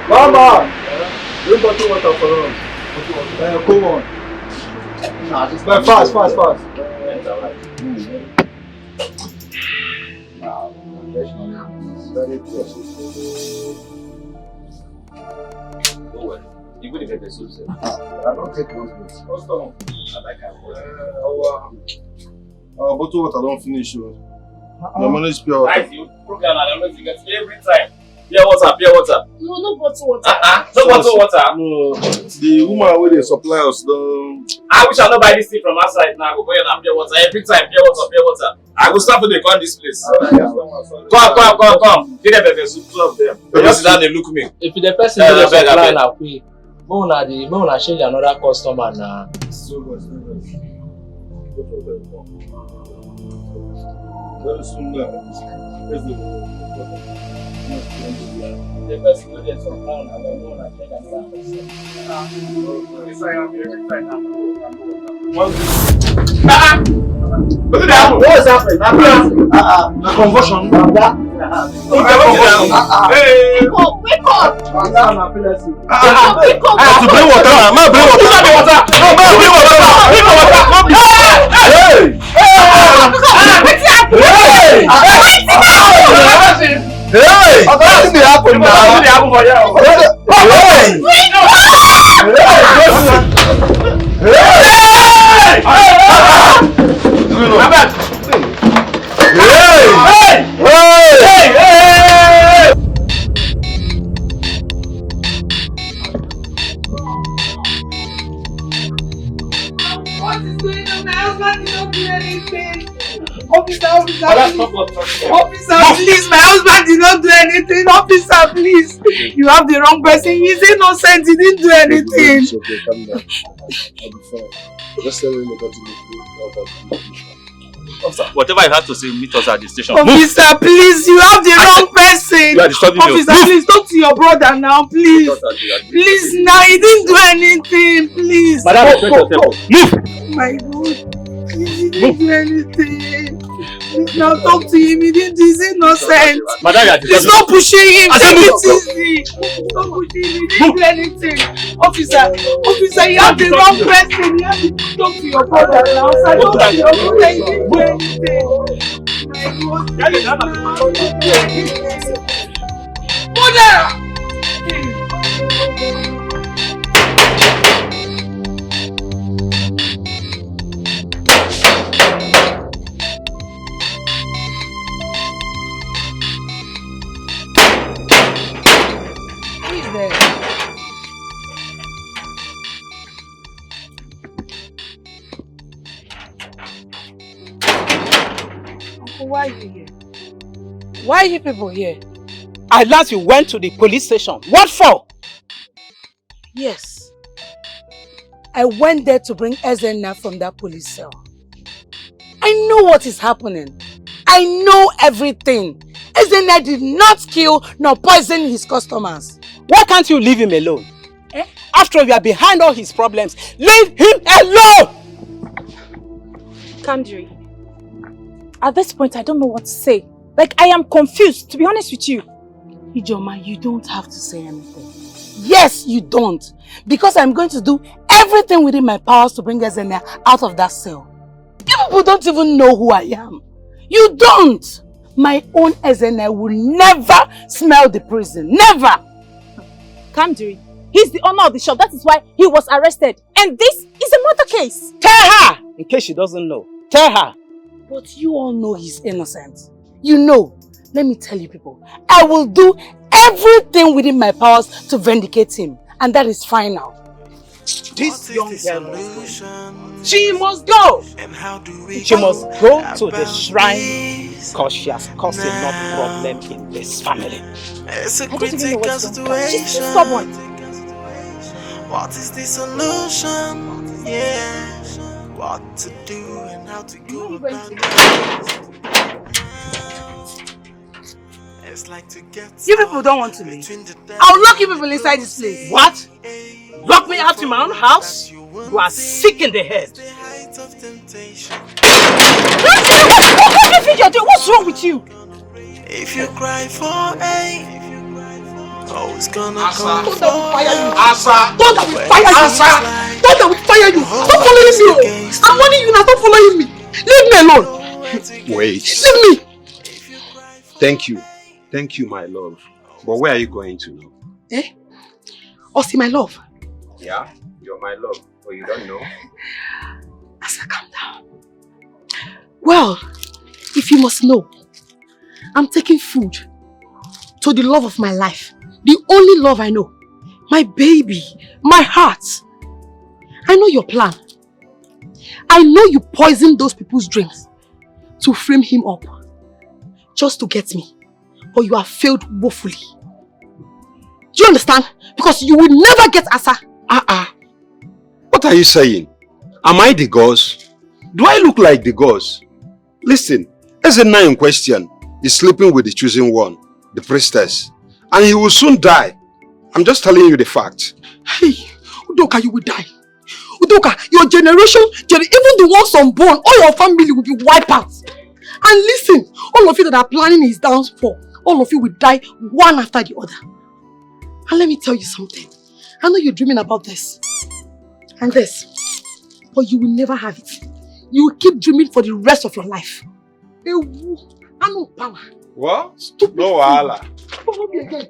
Mama! Bring bottle water for us. Come on. Fast. Even if it's soup, I don't take nonsense. Our bottle water don't finish. The money is pure water. You program and I get every time. Pure water. No bottle water. No bottle water. No, the woman where they supply us don't. I wish I don't buy this thing from outside now. Go buy pure water every time. Pure water. I will start to call this place. Come. Get them soup, two of them. They just sit down and look at me. If the person is supply now, we will show you another customer now. So good. Very soon the person will get some down and I don't want to take a stand. Yes, I am every time. What is happening? A conversion. Hey! Wake up! To bring water. Hey! What's happening What is going on? My husband did not do anything. Officer, please, my husband did not do anything. Officer, please. You have the wrong person. He's innocent. He didn't do anything. It's okay, calm down. I'll be fine. Just tell him about the Officer, whatever you have to say, meet us at the station. Officer, please, you have the wrong person. You are disturbing me. Officer, please, talk to your brother now, please. Please, now, he didn't do anything, please. Madam, Move! move! My God, he didn't do anything. Please, now talk to him, he didn't do, he's innocent. Madam, Please, stop pushing him, take it easy. Stop pushing him, he didn't do anything. Officer, you have the wrong person. You have to talk to your brother now. Sir, talk to your brother, he didn't do anything. Mother! Who is there? Uncle, why are you here? Why are you people here? At last you went to the police station. What for? Yes. I went there to bring Ezenna from that police cell. I know what is happening. I know everything. Ezenna did not kill nor poison his customers. Why can't you leave him alone? After all, you are behind all his problems. Leave him alone! Kamdi, at this point, I don't know what to say. Like, I am confused, to be honest with you. Ijoma, you don't have to say anything. Yes, you don't. Because I'm going to do everything within my powers to bring Ezenna out of that cell. You people don't even know who I am. You don't. My own Ezenna will never smell the prison. Never. Kamdi, he's the owner of the shop. That is why he was arrested. And this is a murder case. Tell her! In case she doesn't know. Tell her. But you all know he's innocent. You know. Let me tell you people, I will do everything within my powers to vindicate him. And that is final. This young girl must go. She must go. She must go to the shrine because she has caused enough problem in this family. It's a I don't even know what's critical wrong. She's situation. stubborn. What is the solution? Yeah. What to do and how to go about it. It's like to get You people don't want to leave. I'll lock you people inside this place. What? Lock me out in my own house? You are sick in the head. What do you think you're doing? What's wrong with you? If you cry for aid, oh, it's gonna Asa, come don't that will fire you. Asa, Don't that will fire you. Asa, don't that will fire you. Stop following me. I'm warning you now. Stop following me. Leave me alone. Wait. Leave me. Thank you, my love. But where are you going to now? Osi, my love. Yeah, you're my love. But you don't know. Asa, calm down. Well, if you must know, I'm taking food to the love of my life. The only love I know. My baby. My heart. I know your plan. I know you poisoned those people's drinks to frame him up. Just to get me. But you have failed woefully. Do you understand? Because you will never get Asa. What are you saying? Am I the ghost? Do I look like the ghost? Listen, Ezenna in question is sleeping with the chosen one, the priestess. And he will soon die. I'm just telling you the fact. Hey, Udoka, you will die. Udoka, your generation, even the ones unborn, all your family will be wiped out. And listen, all of you that are planning his downfall, all of you will die one after the other. And let me tell you something. I know you're dreaming about this and this, but you will never have it. You will keep dreaming for the rest of your life. What? Stupid. No wahala. Follow me again.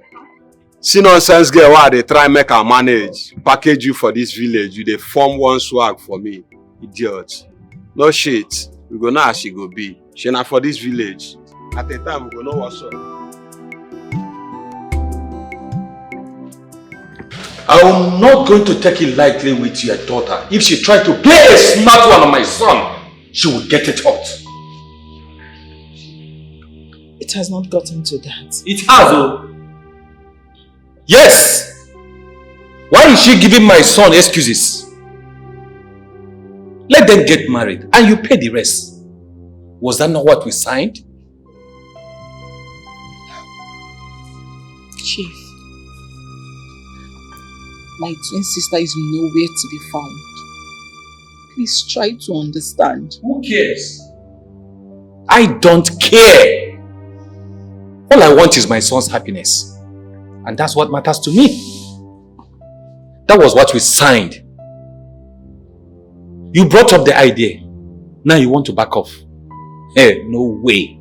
See nonsense girl, why they try make her manage, package you for this village, you they form one swag for me. Idiot. No shit. We go know how she go be. She not for this village. At the time, we go know what's up. I'm not going to take it lightly with your daughter. If she tried to play a smart one on my son, she will get it hot. It has not gotten to that. It has, oh. Yes! Why is she giving my son excuses? Let them get married and you pay the rest. Was that not what we signed? Chief, my twin sister is nowhere to be found. Please try to understand. Who cares? I don't care. All I want is my son's happiness. And that's what matters to me. That was what we signed. You brought up the idea. Now you want to back off. Hey, no way.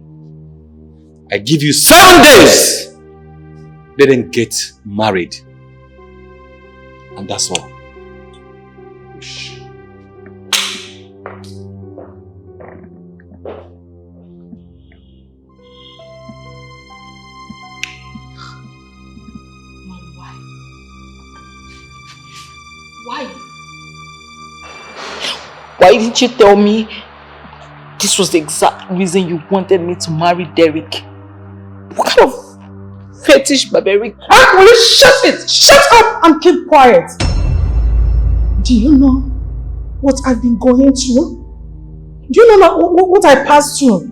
I give you 7 days. Let them get married. And that's all. Why didn't you tell me this was the exact reason you wanted me to marry Derek? What kind of fetish barbaric? Will you shut it? Shut up and keep quiet. Do you know what I've been going through? Do you know what I passed through?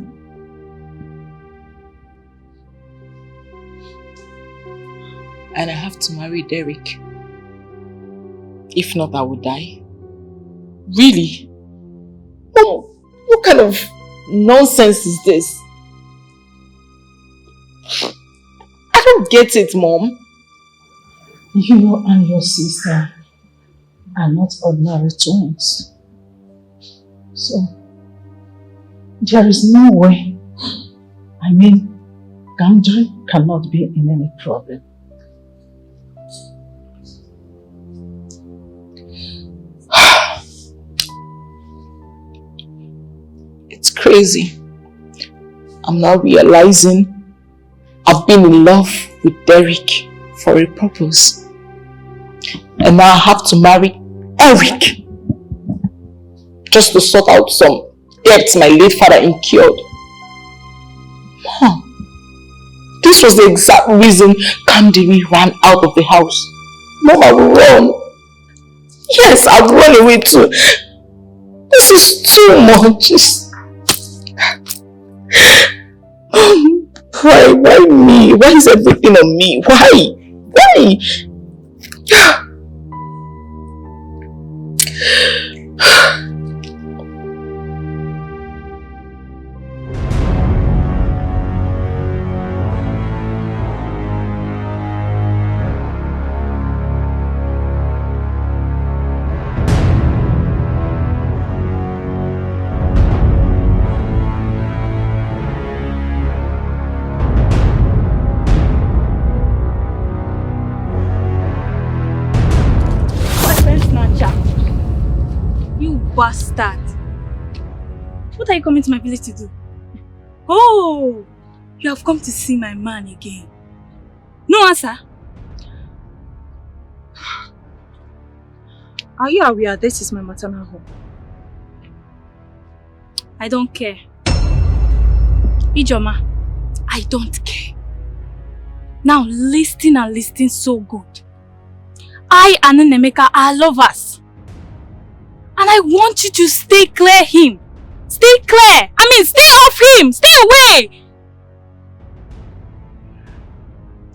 And I have to marry Derek. If not, I will die. Really? What kind of nonsense is this? I don't get it, Mom. You and your sister are not ordinary twins. So, there is no way. I mean, Kamdi cannot be in any problem. It's crazy. I'm now realizing I've been in love with Derek for a purpose. And now I have to marry Eric just to sort out some debts my late father incurred. Mom, this was the exact reason Kamdi ran out of the house. Mom, I will run. Yes, I'll run away too. This is too much. Why me? Why is everything on me? Why? Bastard. What are you coming to my village to do? Oh, you have come to see my man again. No answer. Are you aware this is my maternal home? I don't care. Ijoma, I don't care. Now listen so good. I and Nemeka are lovers. And I want you to stay clear him. Stay clear. I mean, stay off him. Stay away.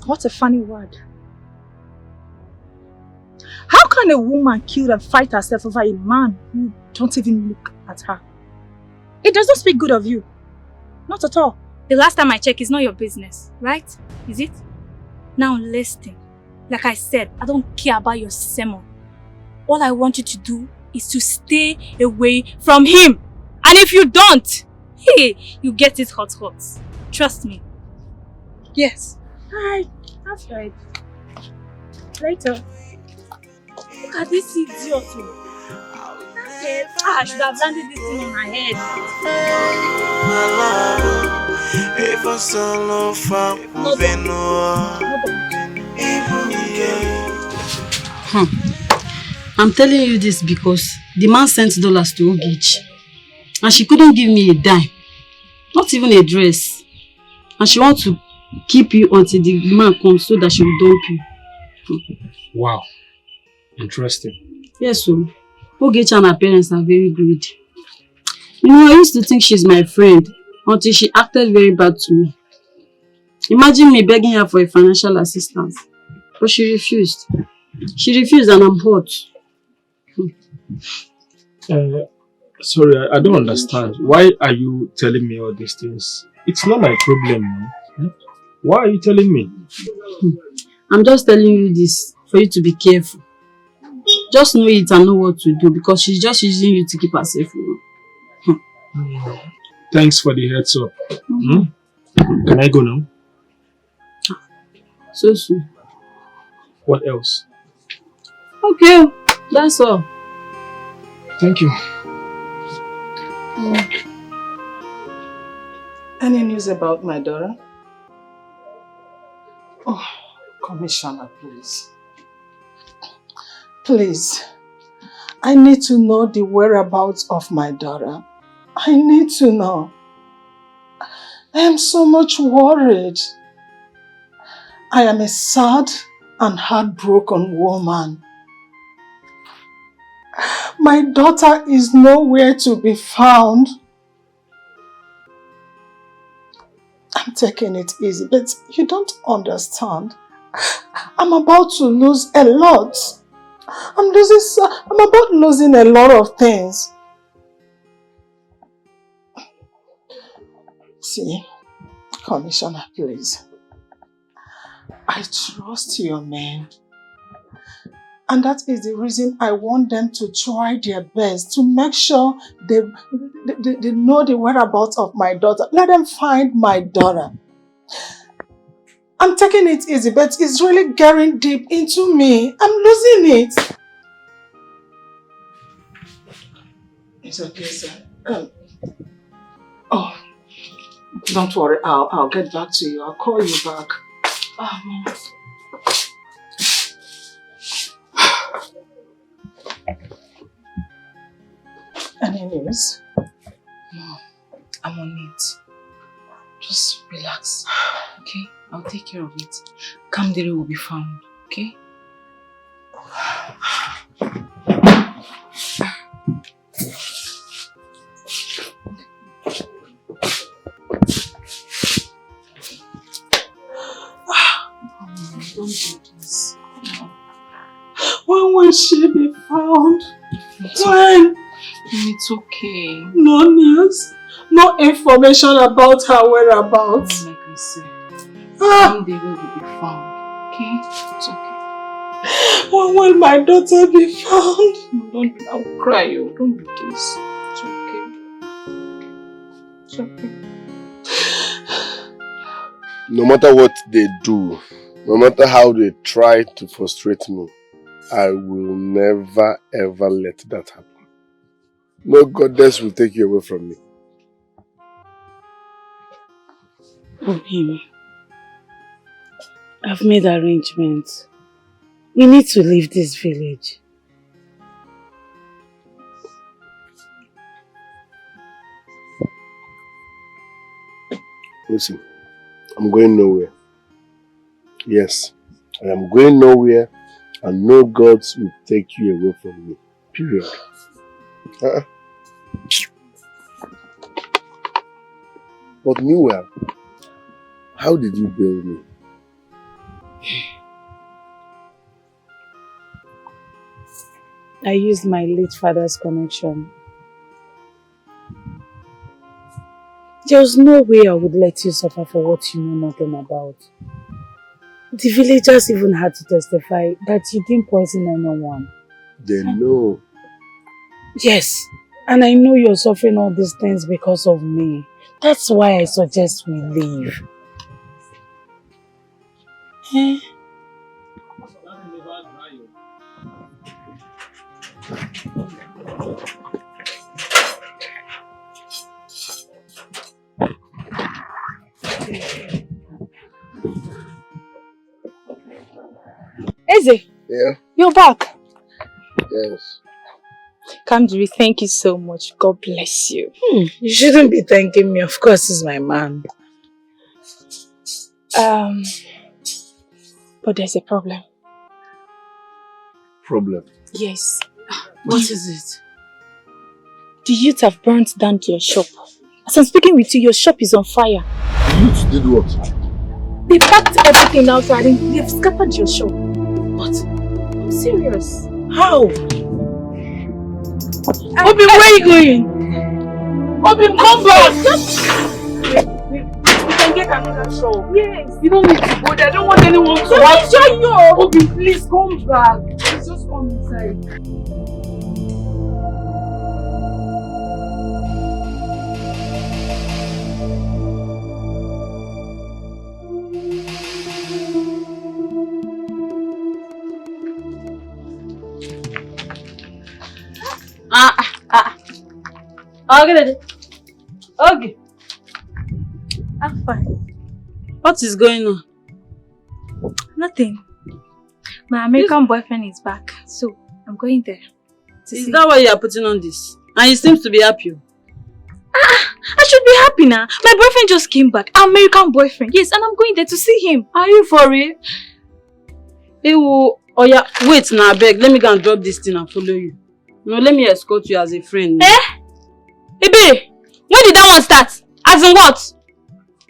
What a funny word. How can a woman kill and fight herself over a man who don't even look at her? It does not speak good of you. Not at all. The last time I checked, it's not your business, right? Is it? Now listen. Like I said, I don't care about your sermon. All I want you to do is to stay away from him. And if you don't, hey, you get it hot. Trust me. Yes. Hi. That's right. Later. Look at this idiot. I should have landed this thing on my head. I'm telling you this because the man sent dollars to UGEGBE and she couldn't give me a dime, not even a dress, and she wants to keep you until the man comes so that she will dump you. Wow, interesting. Yes, so UGEGBE and her parents are very good. You know, I used to think she's my friend until she acted very bad to me. Imagine me begging her for a financial assistance. But she refused. She refused and I'm hurt. Sorry, I don't understand. Why are you telling me all these things? It's not my problem now. Why are you telling me? I'm just telling you this for you to be careful. Just know it and know what to do because she's just using you to keep her safe. Thanks for the heads up. Can I go now? So soon. What else? Okay, that's all. Thank you. Any news about my daughter? Oh, Commissioner, please. Please. I need to know the whereabouts of my daughter. I need to know. I am so much worried. I am a sad and heartbroken woman. My daughter is nowhere to be found. I'm taking it easy, but you don't understand. I'm about to lose a lot. I'm about losing a lot of things. See, Commissioner, please. I trust your men. And that is the reason I want them to try their best to make sure they know the whereabouts of my daughter. Let them find my daughter. I'm taking it easy, but it's really getting deep into me. I'm losing it. It's okay, sir. Oh, don't worry. I'll get back to you. I'll call you back. Any news? No, I'm on it. Just relax, okay? I'll take care of it. Kamdi will be found, okay? Don't do this. No. When will she be found? When? It's okay. No news? No information about her whereabouts? Like I said, Kamdi will be found, okay? It's okay. When will my daughter be found? No, don't. I'll cry you. Don't do this. It's okay. It's okay. No matter what they do, no matter how they try to frustrate me, I will never ever let that happen. No goddess will take you away from me. Him. I've made arrangements. We need to leave this village. Listen, I'm going nowhere. Yes, I am going nowhere and no gods will take you away from me. Period. But meanwhile, how did you build me? I used my late father's connection. There was no way I would let you suffer for what you know nothing about. The villagers even had to testify that you didn't poison anyone. They know. Yes, and I know you're suffering all these things because of me. That's why I suggest we leave. Eh? Eze, yeah, you're back. Yes. Kamdi, thank you so much. God bless you. You shouldn't be thanking me. Of course, he's my man. But there's a problem. Problem? Yes. What is it? The youths have burnt down your shop. As I'm speaking with you, your shop is on fire. The youth did what? They packed everything outside and they've scattered your shop. What? I'm serious. How? Obi, where are you going? Obi, come back! We can get another shop. Yes. You don't need to go there. I don't want anyone to watch you. Obi, please come back. Please just come inside. Okay. I'm fine. What is going on? Nothing. My American boyfriend is back, so I'm going there. Is that why you are putting on this? And he seems to be happy. I should be happy now. My boyfriend just came back. American boyfriend. Yes, and I'm going there to see him. Are you for real? Oh yeah, wait now, I beg. Let me go and drop this thing and follow you. No, let me escort you as a friend. Ebe, when did that one start? As in what?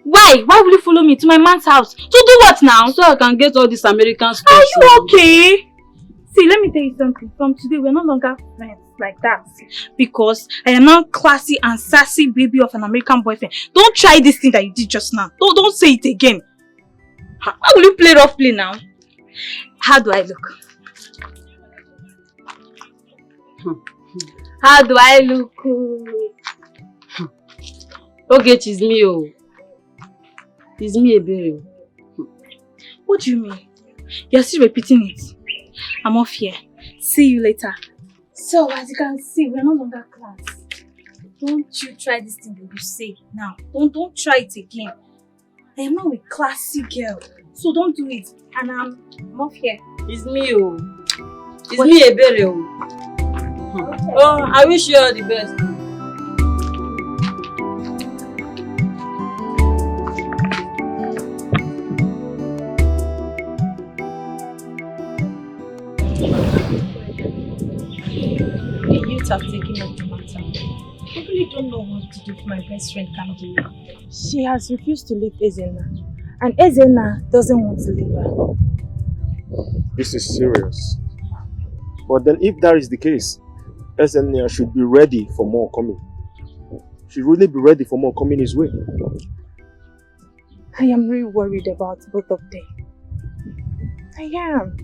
Why? Why will you follow me to my man's house? To do what now? So I can get all this American stuff. Are you okay? See, let me tell you something. From today, we're no longer friends like that. Because I am now classy and sassy baby of an American boyfriend. Don't try this thing that you did just now. Don't say it again. How will you play rough play now? How do I look? How do I look? Okay, it's me, oh. It's me, Ebere. What do you mean? You're still repeating it. I'm off here. See you later. So, as you can see, we're no longer class. Don't you try this thing that you say now. Don't try it again. I am not a classy girl. So don't do it. And I'm off here. It's me, oh. It's me, Ebere, oh. Okay. Oh, I wish you all the best. Have taken up the matter. I really don't know what to do for my best friend Kamdi. She has refused to leave Ezenna, and Ezenna doesn't want to leave her. This is serious. But then if that is the case, Ezenna should be ready for more coming. Should really be ready for more coming his way. I am really worried about both of them. I am.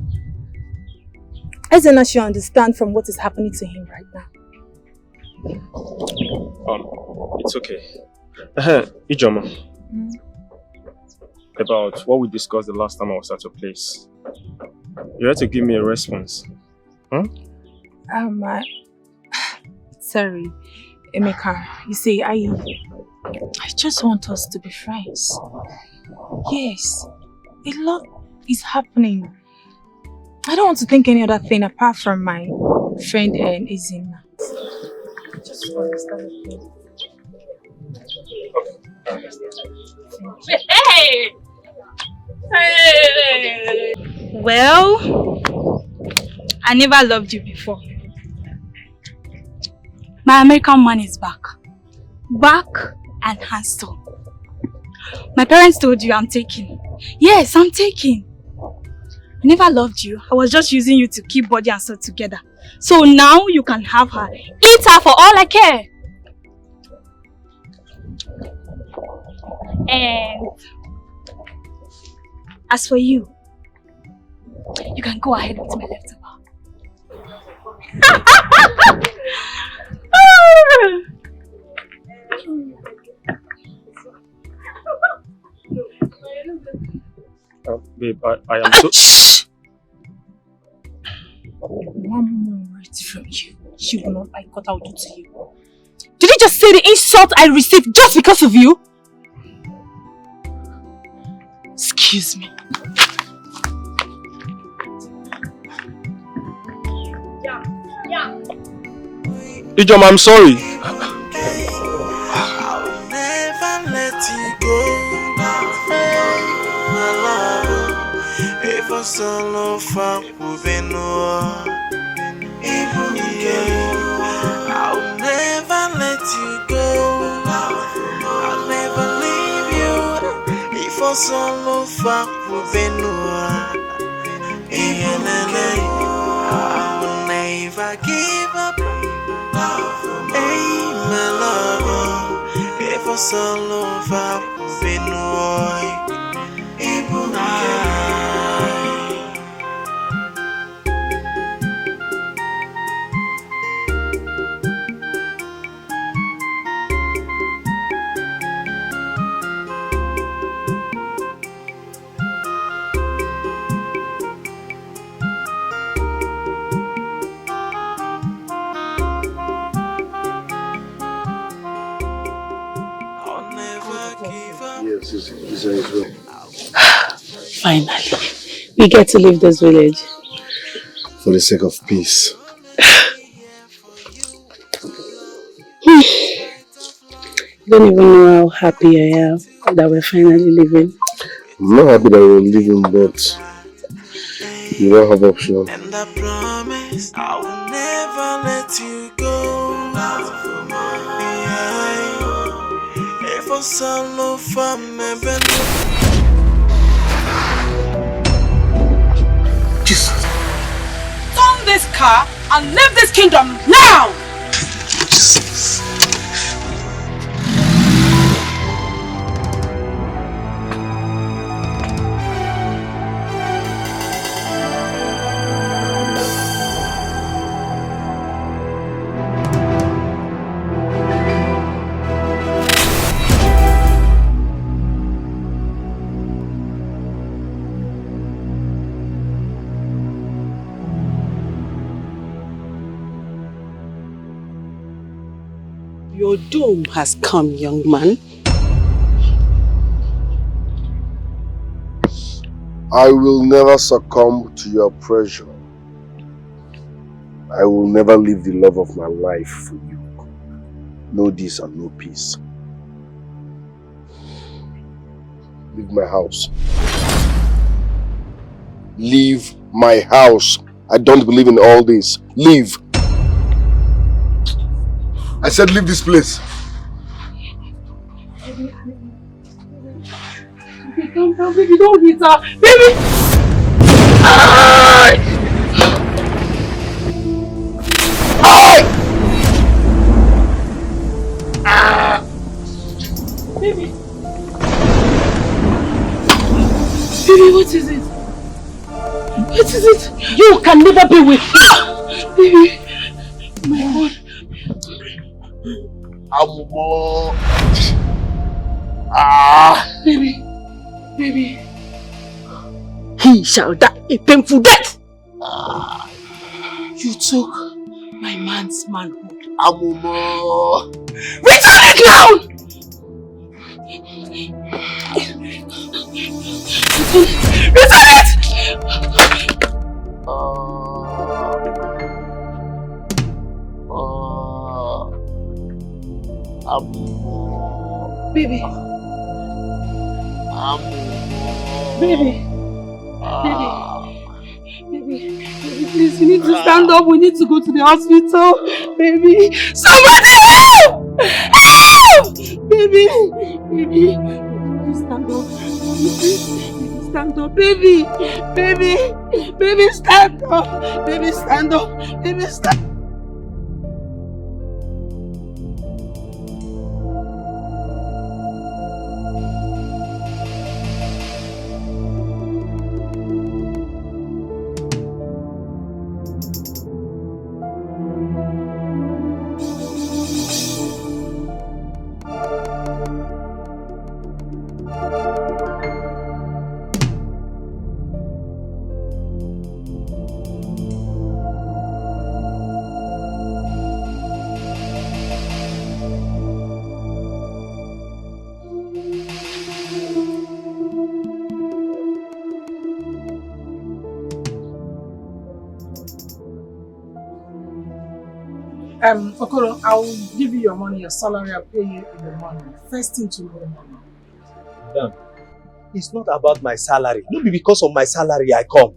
Ezenna should understand from what is happening to him right now. It's okay. Ijoma. About what we discussed the last time I was at your place. You had to give me a response. Huh? Sorry, Emeka. You see, I just want us to be friends. Yes, a lot is happening. I don't want to think any other thing apart from my friend and Ezenna. Just understand it. Hey! Hey! Well, I never loved you before. My American man is back. Back and handsome. My parents told you I'm taking. Yes, I'm taking. I never loved you. I was just using you to keep body and soul together. So now you can have her. Eat her for all I care. And as for you, you can go ahead with my leftover. Babe, I am so... Shh! One more word from you. She will not like what I'll do to you. Did you just say the insult I received just because of you? Excuse me. Ijoma, I'm sorry. I'll never let you go. Hey, my love. If I solo fuck, we'll be no. I'll never let you go. for some love for Benua. I will never give up. Hey, my love, if for some love for Benua. Finally, we get to leave this village. For the sake of peace. I don't even know how happy I am that we're finally leaving. I'm not happy that we're leaving, but you don't have option. And I promise I will never let you go. If I solo for me, just turn this car and leave this kingdom now! Your doom has come, young man. I will never succumb to your pressure. I will never leave the love of my life for you. No this and no peace. Leave my house. Leave my house. I don't believe in all this. Leave. I said leave this place. Baby, calm down, baby, don't hit her. Baby! Baby! Baby, what is it? What is it? You can never be with me! Baby! My God! Amumo. Baby, baby. He shall die a painful death. You took my man's manhood. Amumo. Return it now! Return it! Baby. Baby. Baby, please, you need to stand up. We need to go to the hospital. Baby, somebody help! Help! Baby, please stand up. Baby, stand up. Baby, stand up. Baby, stand up. Baby, stand up. Okoro, I will give you your money, your salary, I'll pay you in the morning. First thing tomorrow morning. Madam, it's not about my salary. Not be because of my salary I come.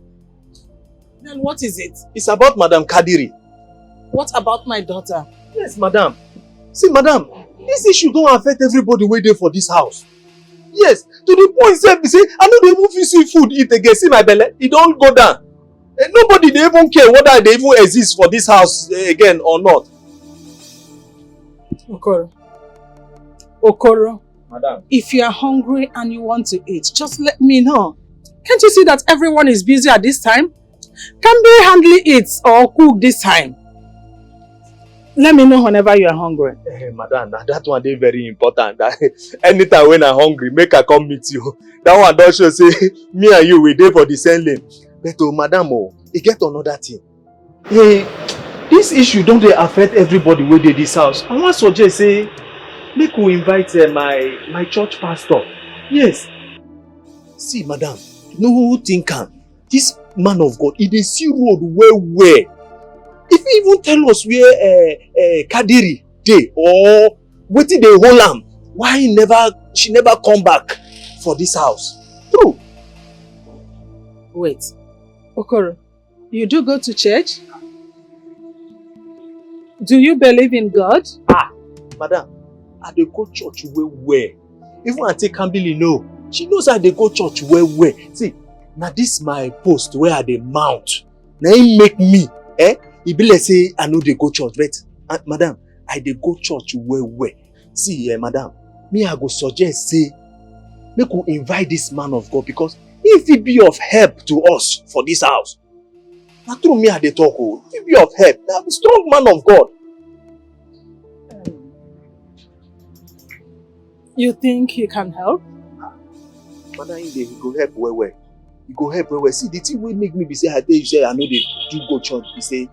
Then what is it? It's about Madam Kadiri. What about my daughter? Yes, madam. See, madam, this issue don't affect everybody waiting for this house. Yes, to the point say, I no dey even fit see food eat again. See my belly, it don't go down. Nobody dey even care whether they even exist for this house again or not. Okoro, Madam. if you are hungry and you want to eat, just let me know. Can't you see that everyone is busy at this time? Can they hardly eat or cook this time? Let me know whenever you are hungry. Madam, that one is very important. Anytime when I'm hungry, make I come meet you. That one don't show say me and you we dey for the same lane. But madam, it get another thing. This issue don't dey affect everybody wey dey this house. I want suggest say make we invite my church pastor. Yes. See, madam, no think am. This man of God, he dey see road well. If he even tell us where Kadiri dey or wetin dey hold am, why she never come back for this house? True. Wait, Okoro, you do go to church? Do you believe in God? Madam, I dey go church well. Even Auntie Kamdi know. She knows I dey go church well. See, na this my post where I dey mount. Na him make me, e be like say I no dey go church, but madam, I dey go church well. See, madam, me I go suggest say make we invite this man of God because if he be of help to us for this house. Na true me I dey talk o. If he be of help, na strong man of God. You think he can help? Madam, he go help well. He go help well. See, the thing wey make me be say I tell you say I no dey do go church be say,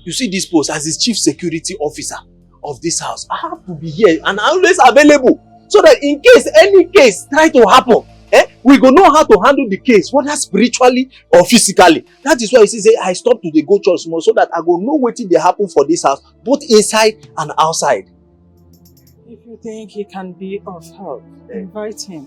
you see this post as the chief security officer of this house, I have to be here and I'm always available so that in case any case try to happen, we go know how to handle the case, whether spiritually or physically. That is why you see say I stop to dey go church small so that I go know wetin dey happen for this house, both inside and outside. If you think he can be of help, invite him.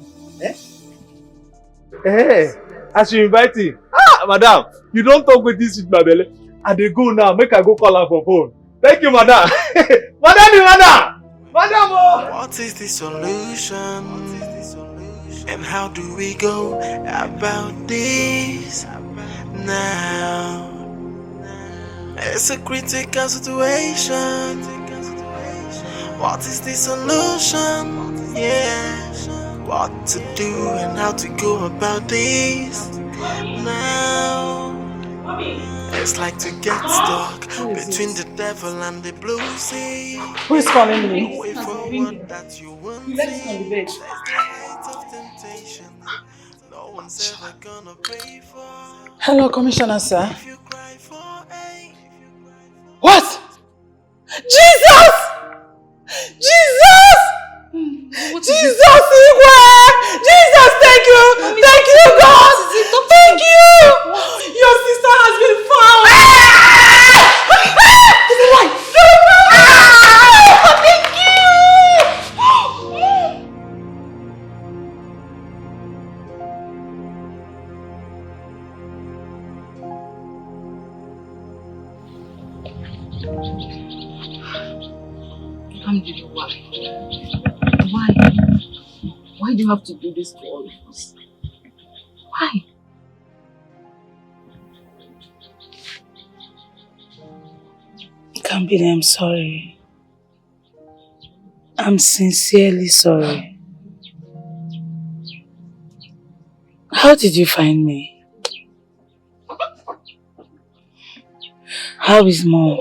As you invite him. Madam, you don't talk with this with my belly. I dey go now, make I go call her for phone. Thank you, madam. Madam! What is the solution? And how do we go about this now? It's a critical situation. What is the solution? Yeah. What to do and how to go about this now? It's like to get stuck between the devil and the blue sea. Who is calling me? Away forward that you won't see. There's the height of temptation. No one's ever gonna pay for. Hello, Commissioner, sir. What? Jesus! Jesus! Jesus, Igwe! Jesus, thank you! Thank you, God! Thank you! Your sister has been found! It's alive! Thank you! Kamdi, why? Why do you have to do this to all of us? Why? Kamdi, I'm sorry. I'm sincerely sorry. How did you find me? How is Mom?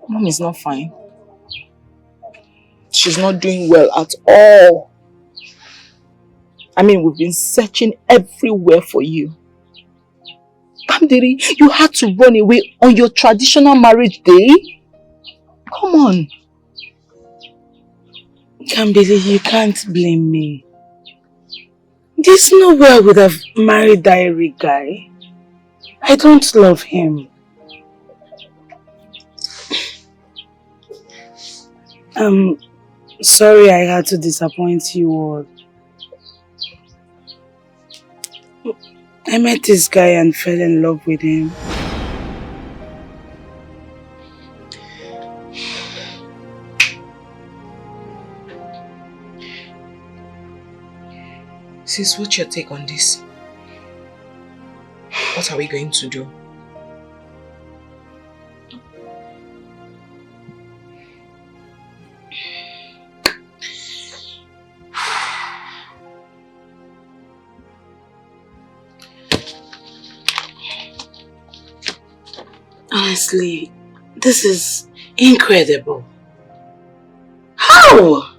Mom is not fine. She's not doing well at all. I mean, we've been searching everywhere for you. Kamdiri, you had to run away on your traditional marriage day? Come on. Kamdiri, you can't blame me. There's no way I would have married that Eric guy. I don't love him. I'm sorry I had to disappoint you all. I met this guy and fell in love with him. Sis, what's your take on this? What are we going to do? Honestly, this is incredible. How?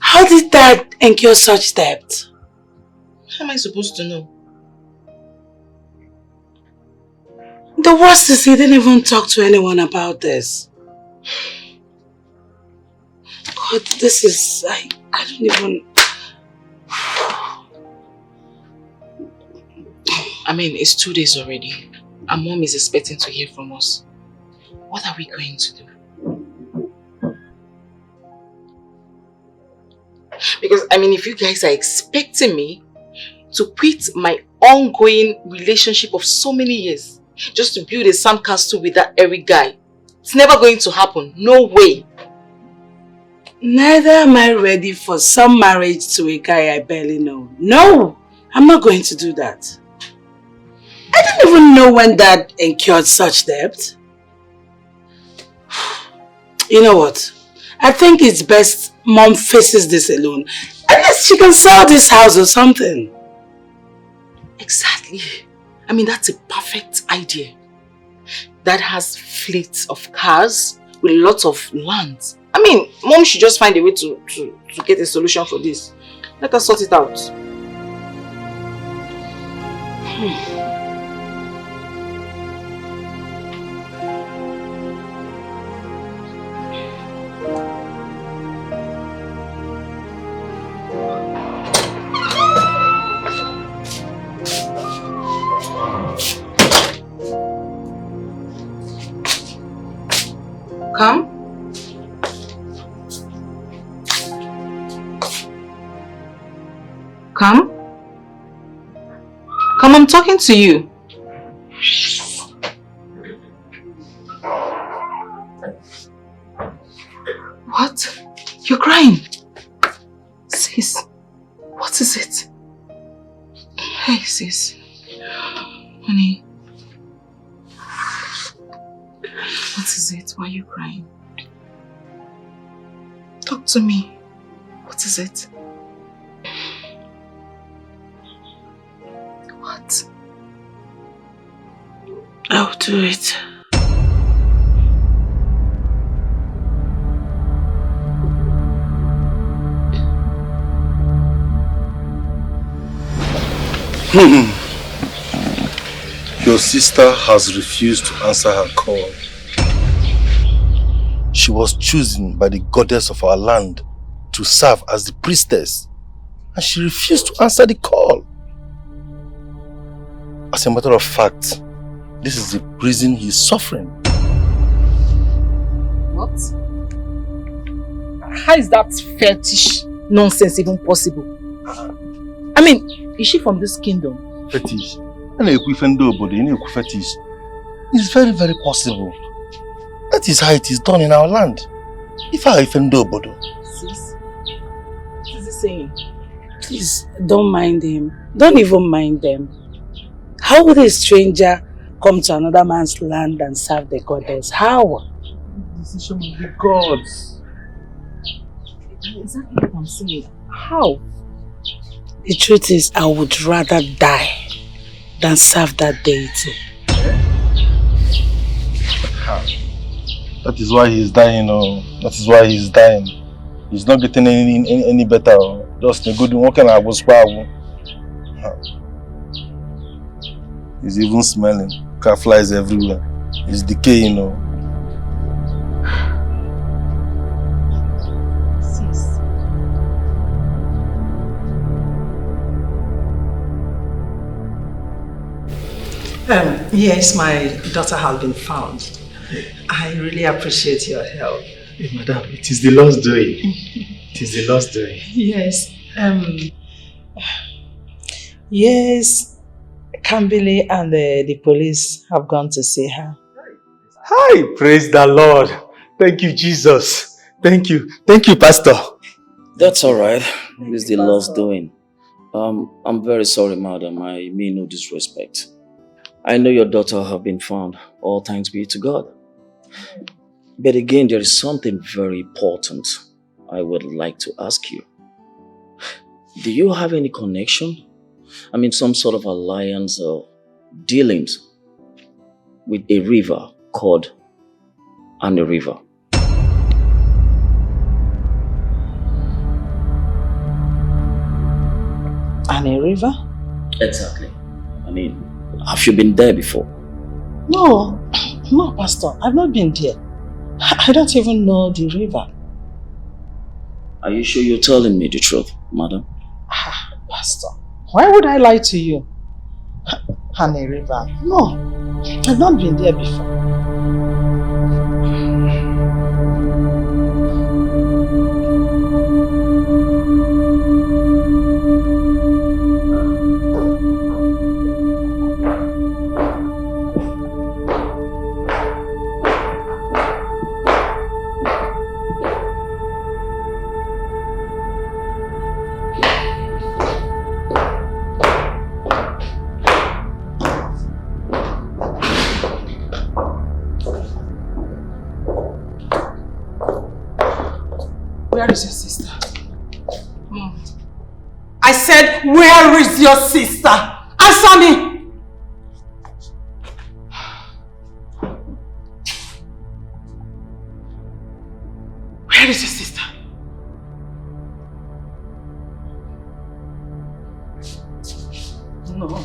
How did that incur such debt? How am I supposed to know? The worst is he didn't even talk to anyone about this. God, this is... I don't even... I mean, it's 2 days already. Our mom is expecting to hear from us. What are we going to do? Because, I mean, if you guys are expecting me to quit my ongoing relationship of so many years just to build a sandcastle with that Eric guy, it's never going to happen. No way. Neither am I ready for some marriage to a guy I barely know. No, I'm not going to do that. I didn't even know when Dad incurred such debt. You know what? I think it's best Mom faces this alone. Unless she can sell this house or something. Exactly. I mean, that's a perfect idea. Dad has fleets of cars with lots of land. I mean, Mom should just find a way to get a solution for this. Let us sort it out. Come. Come. Come, I'm talking to you. What? You're crying. Sis, what is it? Hey, sis. Honey. What is it? Why are you crying? Talk to me. What is it? What? I'll do it. Your sister has refused to answer her call. She was chosen by the goddess of our land to serve as the priestess, and she refused to answer the call. As a matter of fact, this is the prison he is suffering. What? How is that fetish nonsense even possible? I mean, is she from this kingdom? Fetish? It's very, very possible. That is how it is done in our land. If I offend obodo. Sis, what is he saying? Please, don't mind him. Don't even mind them. How would a stranger come to another man's land and serve the goddess? How? The decision of the gods. Exactly what I'm saying. How? The truth is, I would rather die than serve that deity. That is why he is dying. That is why he is dying. He's not getting any better. Just a good one. He's even smelling. Cat flies everywhere. He's decaying. Sis. Yes, my daughter has been found. I really appreciate your help. Hey, madam, it is the Lord's doing. It is the Lord's doing. Yes. Yes, Kamdi and the police have gone to see her. Hi, praise the Lord. Thank you, Jesus. Thank you. Thank you, Pastor. That's alright. It's the Lord's doing. I'm very sorry, madam. I mean no disrespect. I know your daughter have been found. All thanks be to God. But again, there is something very important I would like to ask you. Do you have any connection? I mean, some sort of alliance or dealings with a river called Annie River? Annie River? Exactly. I mean, have you been there before? No, Pastor. I've not been there. I don't even know the river. Are you sure you're telling me the truth, madam? Pastor, why would I lie to you? Annie River? No, I've not been there before. Where is your sister? I said, where is your sister? Answer me! Where is your sister? No.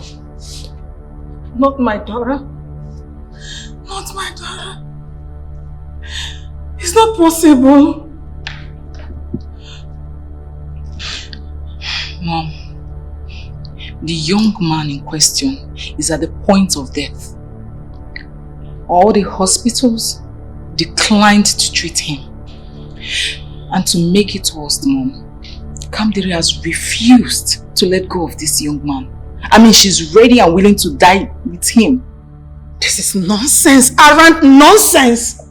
Not my daughter. Not my daughter. It's not possible. Mom, the young man in question is at the point of death. All the hospitals declined to treat him. And to make it worse, Mom, Kamdi has refused to let go of this young man. I mean, she's ready and willing to die with him. This is nonsense, arrant nonsense.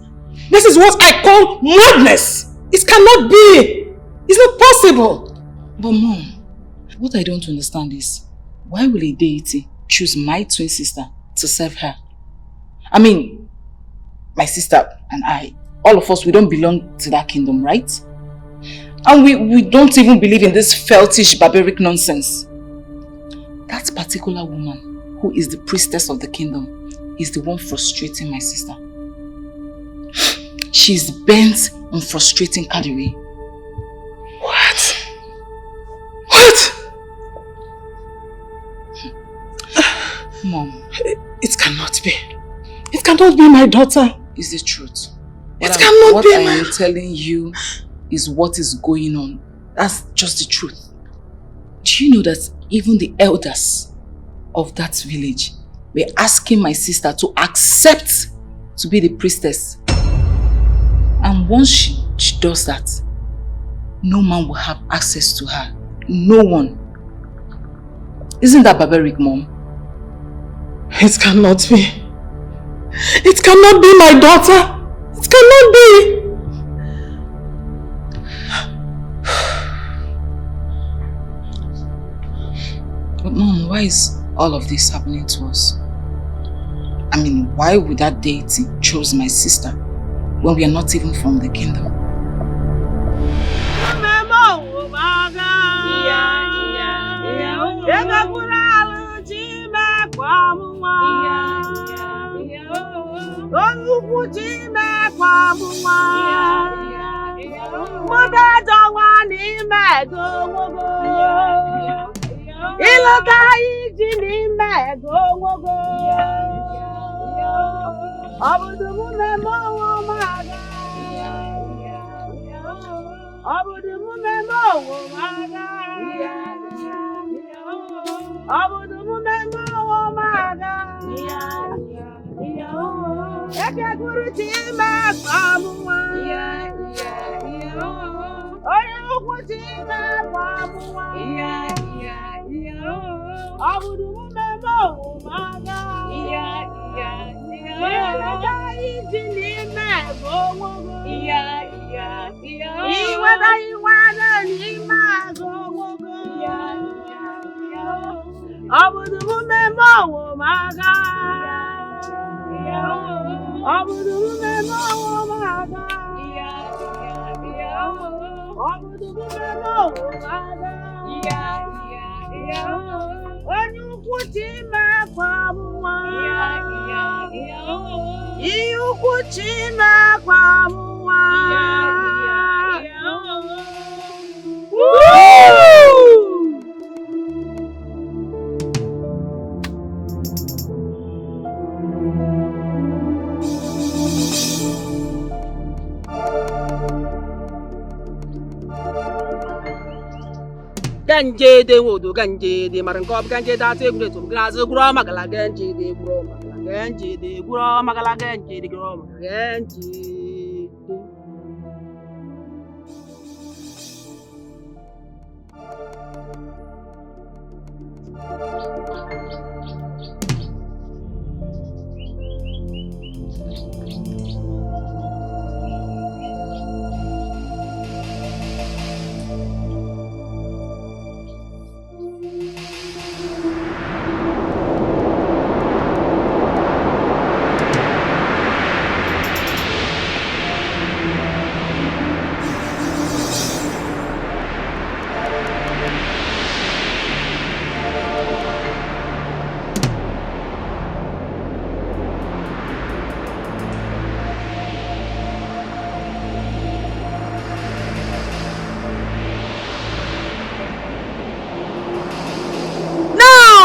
This is what I call madness. It cannot be. It's not possible. But Mom, what I don't understand is, why will a deity choose my twin sister to serve her? I mean, my sister and I, all of us, we don't belong to that kingdom, right? And we don't even believe in this feltish, barbaric nonsense. That particular woman, who is the priestess of the kingdom, is the one frustrating my sister. She's bent on frustrating Kadiri. What? What? Mom. It cannot be. It cannot be my daughter. It's the truth. It cannot what be I am telling you is what is going on. That's just the truth. Do you know that even the elders of that village were asking my sister to accept to be the priestess? And once she does that, no man will have access to her. No one. Isn't that barbaric, Mom? It cannot be. It cannot be my daughter. It cannot be. But Mom, why is all of this happening to us? I mean, why would that deity choose my sister when we are not even from the kingdom? Ganje de wodo ganje de marankob ganje da te gure tum glaze gura magala ganje de gura magala ganje de gura magala ganje de gura magala ganje.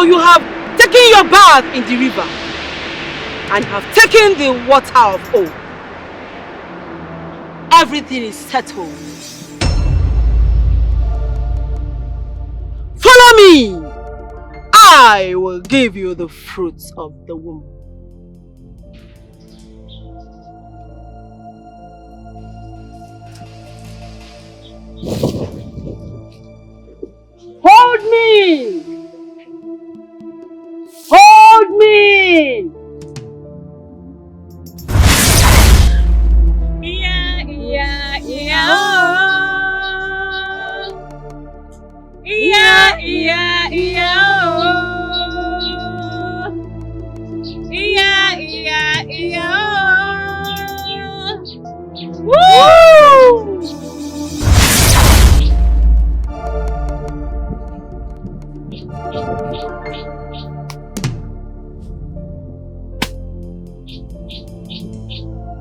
You have taken your bath in the river and have taken the water of hope. Everything is settled. Follow me. I will give you the fruits of the womb. Hold me. Hold me! Yeah, yeah, yeah, oh. Yeah, yeah, yeah, oh. Yeah, yeah, yeah, oh. Woo!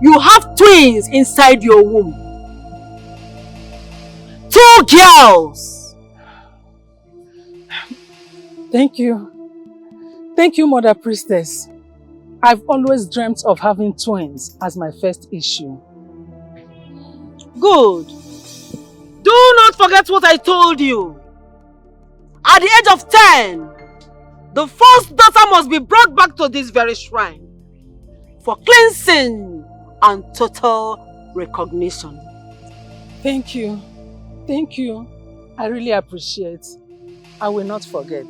You have twins inside your womb. 2 girls. Thank you. Thank you, Mother Priestess. I've always dreamt of having twins as my first issue. Good. Do not forget what I told you. At the age of 10, the first daughter must be brought back to this very shrine for cleansing and total recognition. Thank you. Thank you. I really appreciate. I will not forget.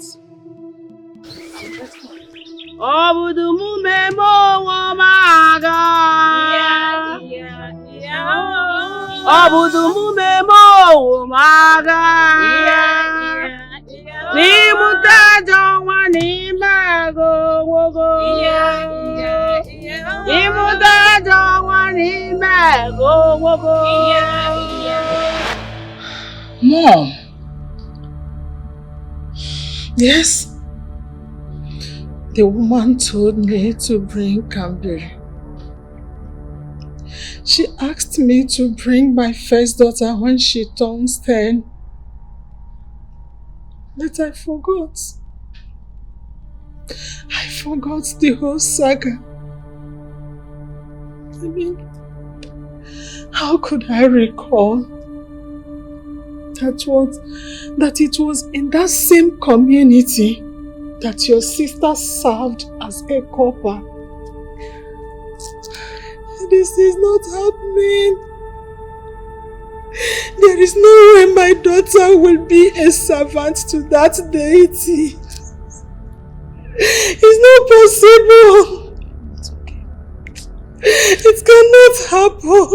Mom. Yes? The woman told me to bring Kamdi. She asked me to bring my first daughter when she turns 10. But I forgot. I forgot the whole saga. I mean, how could I recall that it was in that same community that your sister served as a copper? This is not happening. There is no way my daughter will be a servant to that deity. It's not possible. It's okay. It cannot happen.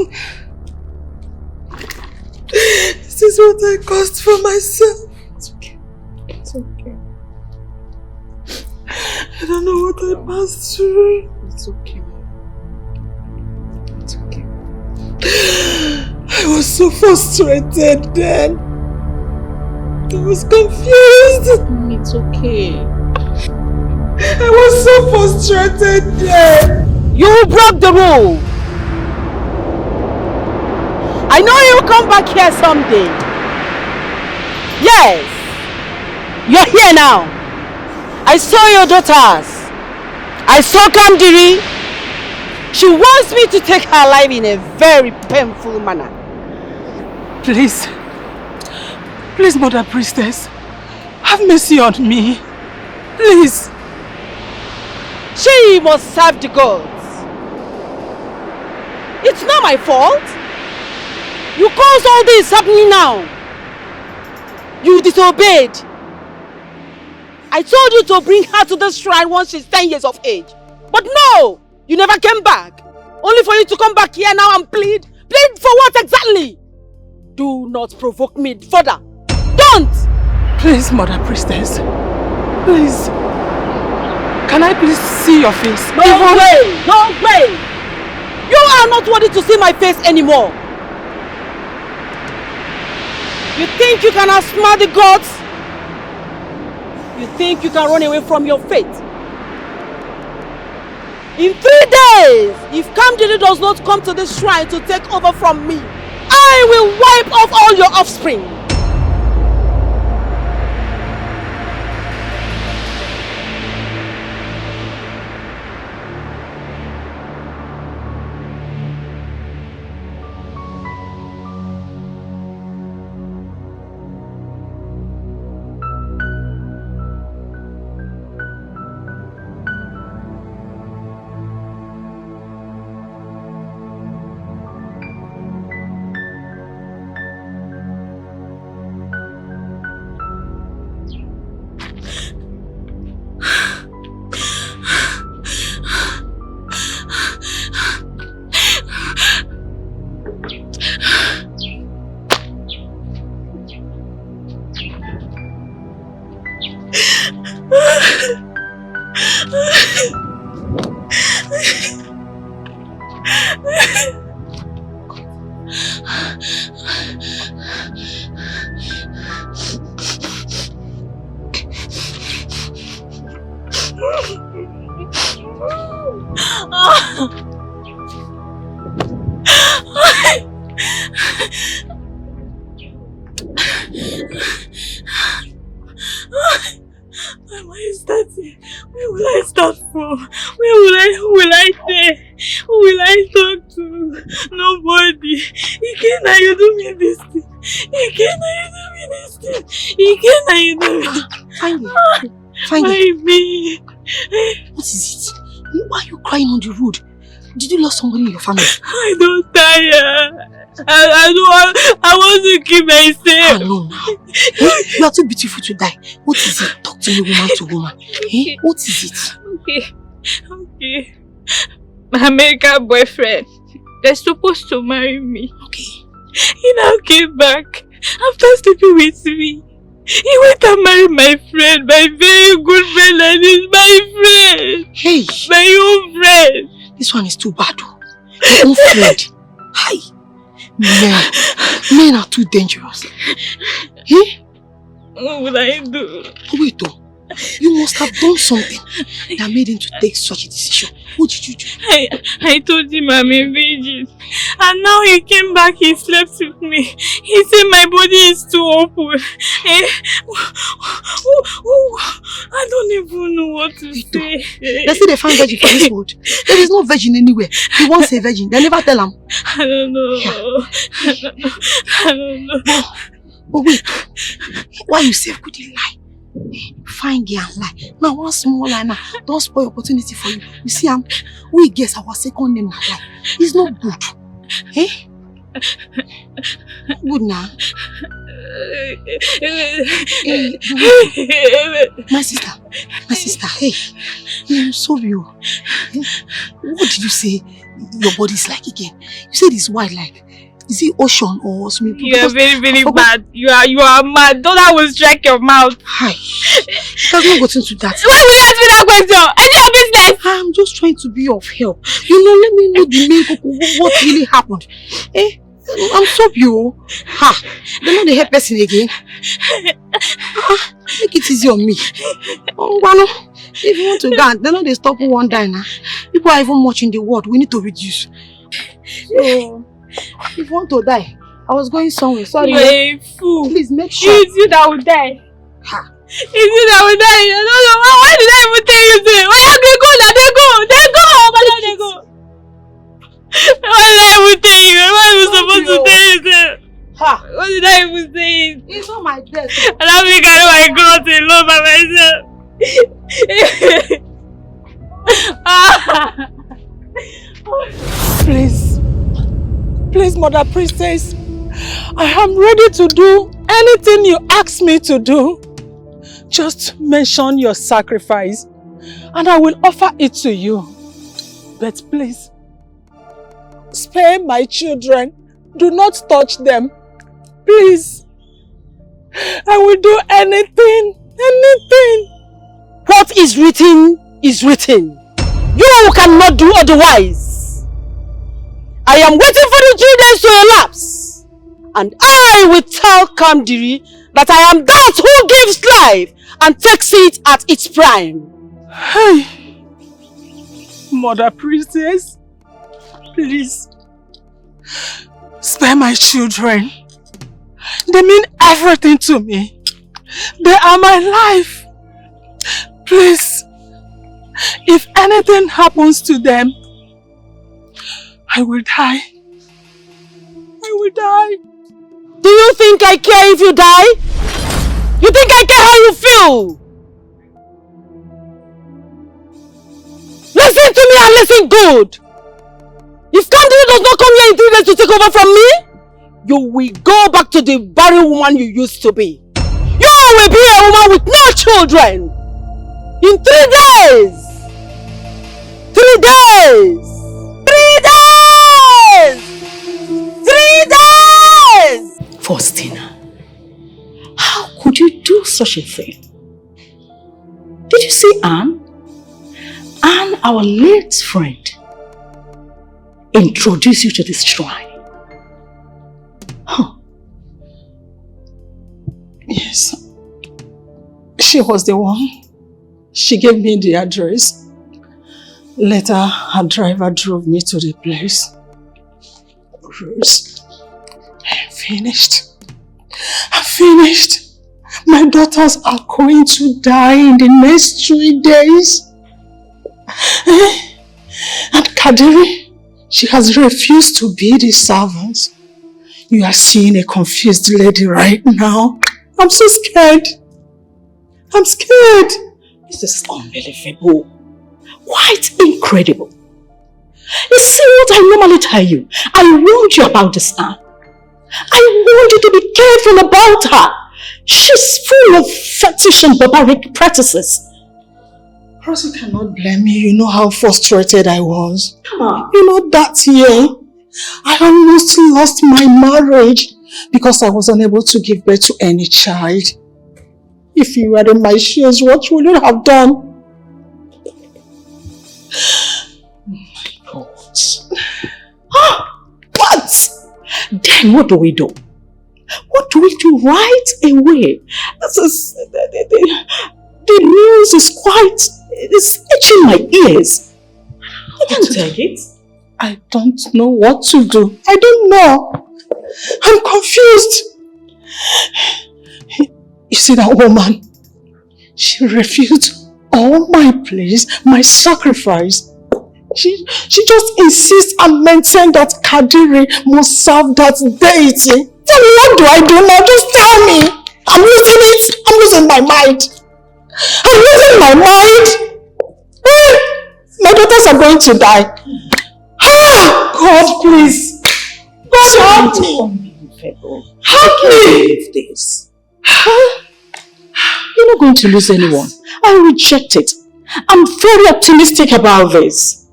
This is what I caused for myself. It's okay. It's okay. don't know what I passed through. It's okay. It's okay. I was so frustrated then. I was confused. It's okay. I was so frustrated then. You broke the rule. I know you'll come back here someday. Yes. You're here now. I saw your daughters. I saw Kamdi. She wants me to take her life in a very painful manner. Please. Please, Mother Priestess. Have mercy on me. Please. She must serve the gods. It's not my fault. You caused all this happening now. You disobeyed. I told you to bring her to the shrine once she's 10 years of age. But no! You never came back. Only for you to come back here now and plead. Plead for what exactly? Do not provoke me further. Don't! Please, Mother Priestess. Please. Can I please see your face? No way! No way! You are not worthy to see my face anymore. You think you can outsmart the gods? You think you can run away from your fate? In 3 days, if Kamdi does not come to this shrine to take over from me, I will wipe off all your offspring. Where will I start from? Who will I say? Who will I talk to? Nobody. Ikena, you do me this thing. Ikena, you do me this thing. Ikena, you do me. Find me. What is it? Why are you crying on the road? Did you lose somebody in your family? I don't tire. I want to keep myself. No. You are too beautiful to die. What is it? Talk to me woman to woman. What is it? Okay. My American boyfriend, they're supposed to marry me. Okay. He now came back after sleeping with me. He went and married my friend, my very good friend, and he's my friend. Hey. My own friend. This one is too bad. Your own friend. Hi. Men are too dangerous. What would I do? Wait though. You must have done something that made him to take such a decision. What did you do? I told him I'm a virgin. And now he came back, he slept with me. He said my body is too open. I don't even know what to say. They say they find virgin for this world. There is no virgin anywhere. He wants a virgin. They never tell him. I don't know. Yeah. I don't know. But wait. Why you say could he lie? Fine girl and lie. Now one small lie now. Don't spoil opportunity for you. You see, we guess our second name now lie. It's not good. Eh? Good now. Hey, my sister, hey, I'm sorry. What did you say your body is like again? You said it's white like. Is it ocean or swimming pool? You are very, very bad. You are mad. Don't I will strike your mouth. Hi. It has not gotten to that. Why will you ask me that question? It's your business. I'm just trying to be of help. You know, let me know the main what really happened. Eh? I'm sorry, you. Ha! They're not the help person again. Make it easy on me. Oh, Wano. If you want to go, they're not they stop one day now. People are even much in the world. We need to reduce. So, if you want to die, I was going somewhere. Sorry. You're a fool. Please make sure. It's you that will die. Ha! It's you that will die. I don't know. Why did I even tell you this? Why are they go? They go. Why they go? Why did I even tell you? Why am I supposed to tell you this? Ha! What did I even say? It's not my death. And I'm going to carry my cross alone by myself. Please, Mother Priestess, I am ready to do anything you ask me to do. Just mention your sacrifice and I will offer it to you. But please, spare my children. Do not touch them. Please. I will do anything. What is written is written. You cannot do otherwise. I am waiting for the 3 days to elapse. And I will tell Kamdi that I am that who gives life and takes it at its prime. Hey, Mother Priestess, please, spare my children. They mean everything to me. They are my life. Please, if anything happens to them, I will die. I will die. Do you think I care if you die? You think I care how you feel? Listen to me and listen good. If Kamdi does not come here in 3 days to take over from me, you will go back to the barren woman you used to be. You will be a woman with no children. In 3 days. 3 days. 3 days. 3 days. Faustina, how could you do such a thing? Did you see Anne? Anne, our late friend, introduced you to this shrine. Huh. Yes. She was the one. She gave me the address. Later, her driver drove me to the place. Rose, I'm finished. I'm finished. My daughters are going to die in the next 3 days. And Kadiri, she has refused to be the servant. You are seeing a confused lady right now. I'm so scared. I'm scared. This is unbelievable. Quite incredible. You see what I normally tell you? I warned you about this Anne. I warned you to be careful about her. She's full of fetish and barbaric practices. Rosie cannot blame me. You know how frustrated I was. Come on. You know that year, I almost lost my marriage because I was unable to give birth to any child. If you were in my shoes, what would you have done? Oh my God. What? Then what do we do? What do we do right away? The news is quite... It's itching my ears. I can't take it. I don't know what to do. I don't know. I'm confused. You see that woman? She refused all my pleas, my sacrifice. She just insists and maintains that Kadiri must serve that deity. Tell me, what do I do now? Just tell me. I'm losing it. I'm losing my mind. I'm losing my mind. My daughters are going to die. Ah, God, please. God, help me. Help me. This. You're not going to lose anyone. I reject it. I'm very optimistic about this.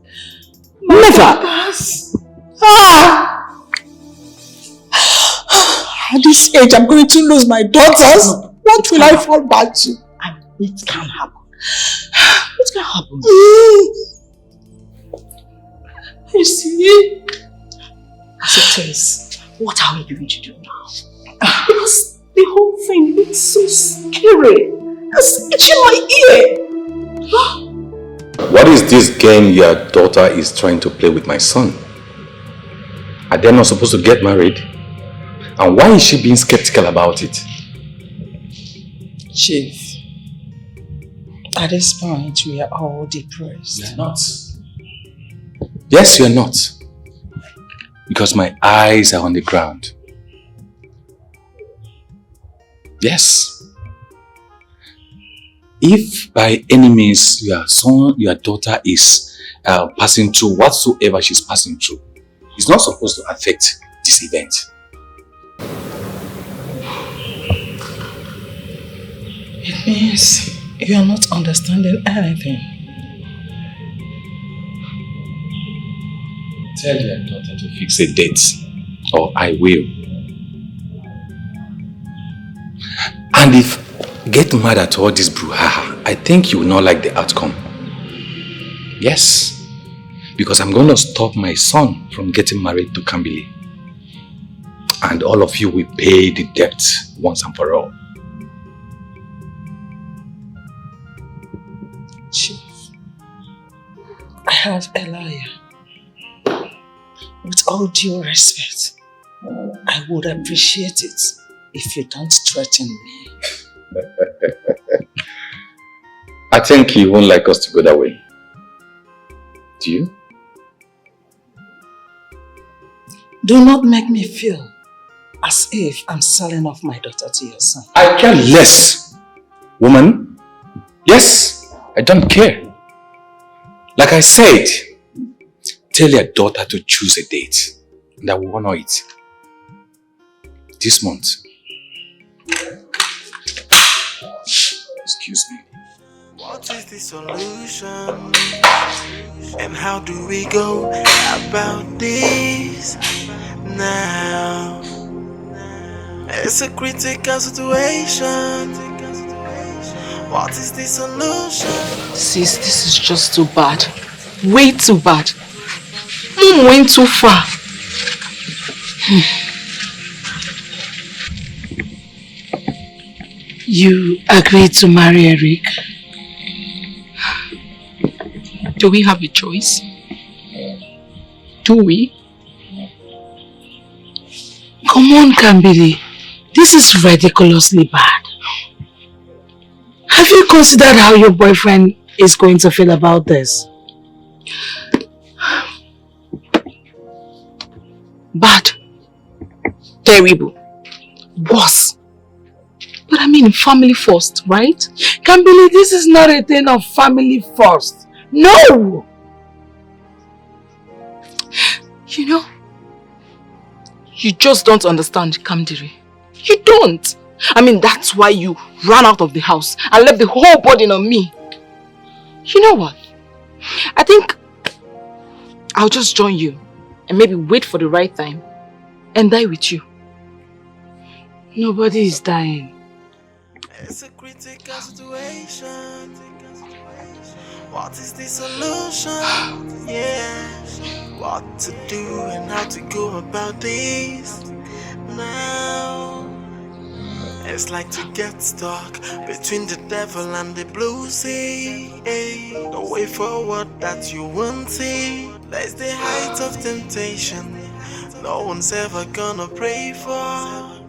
Never. Ah. At this age, I'm going to lose my daughters. No, what will I fall back to? It can happen. It can happen. You see? As it is, what are we going to do now? Because the whole thing looks so scary. It's itching my ear. What is this game your daughter is trying to play with my son? Are they not supposed to get married? And why is she being skeptical about it? Chief, at this point we are all depressed. You're not. Yes, you're not. Because my eyes are on the ground. Yes. If by any means your daughter is passing through whatsoever she's passing through, it's not supposed to affect this event. It means you are not understanding anything. Tell your daughter to fix a date, or I will. And if get mad at all this brouhaha, I think you will not like the outcome. Yes, because I'm going to stop my son from getting married to Kamdi. And all of you will pay the debt once and for all. Chief, I have a liar. With all due respect, I would appreciate it if you don't threaten me. I think you won't like us to go that way. Do you? Do not make me feel as if I'm selling off my daughter to your son. I care less, woman. Yes, I don't care. Like I said, tell your daughter to choose a date and I will honor it. This month. Excuse me. What is the solution? And how do we go about this now? It's a critical situation. What is the solution? Sis, this is just too bad. Way too bad. Mom went too far. You agreed to marry Eric. Do we have a choice? Do we? Come on, Kamdi. This is ridiculously bad. Have you considered how your boyfriend is going to feel about this? Bad. Terrible. Worse. But I mean family first, right? Kamdi, this is not a thing of family first. No! You know, you just don't understand, Kamdi. You don't. I mean, that's why you ran out of the house and left the whole burden on me. You know what? I think I'll just join you and maybe wait for the right time and die with you. Nobody is dying. It's a critical situation. What is the solution? Yeah. What to do and how to go about this now? It's like to get stuck between the devil and the blue sea. The way forward that you won't see. There's the height of temptation no one's ever gonna pray for.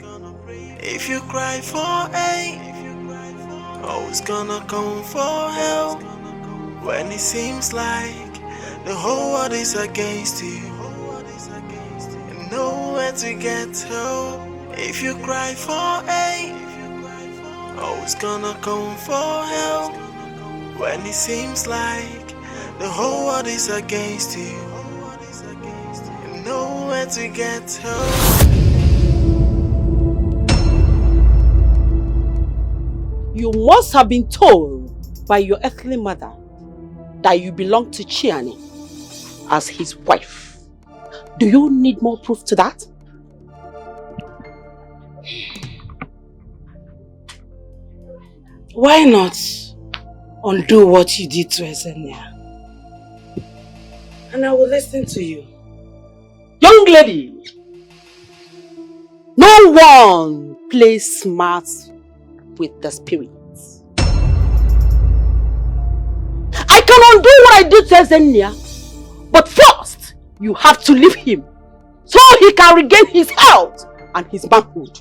If you cry for aid, always gonna come for help. When it seems like the whole world is against you and nowhere to get help. If you cry for aid, always gonna come for help. When it seems like the whole world is against you and nowhere to get help. You must have been told by your earthly mother that you belong to Chiani as his wife. Do you need more proof to that? Why not undo what you did to Ezenia? And I will listen to you. Young lady, no one plays smart with the spirits. I can undo what I did to Ezenia, but first, you have to leave him so he can regain his health and his manhood.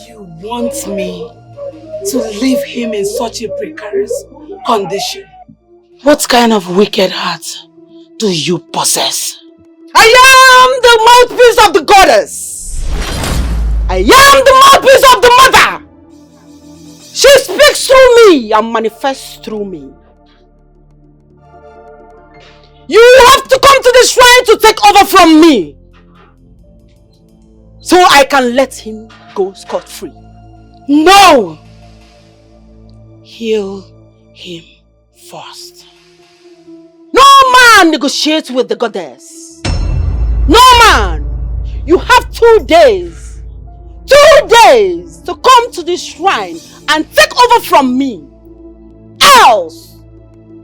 You want me to leave him in such a precarious condition? What kind of wicked heart do you possess? I am the mouthpiece of the goddess. I am the mouthpiece of the mother. She speaks through me and manifests through me. You have to come to the shrine to take over from me, so I can let him go scot-free. No! Heal him first. No man negotiates with the goddess. No man! You have 2 days. 2 days to come to this shrine and take over from me. Else,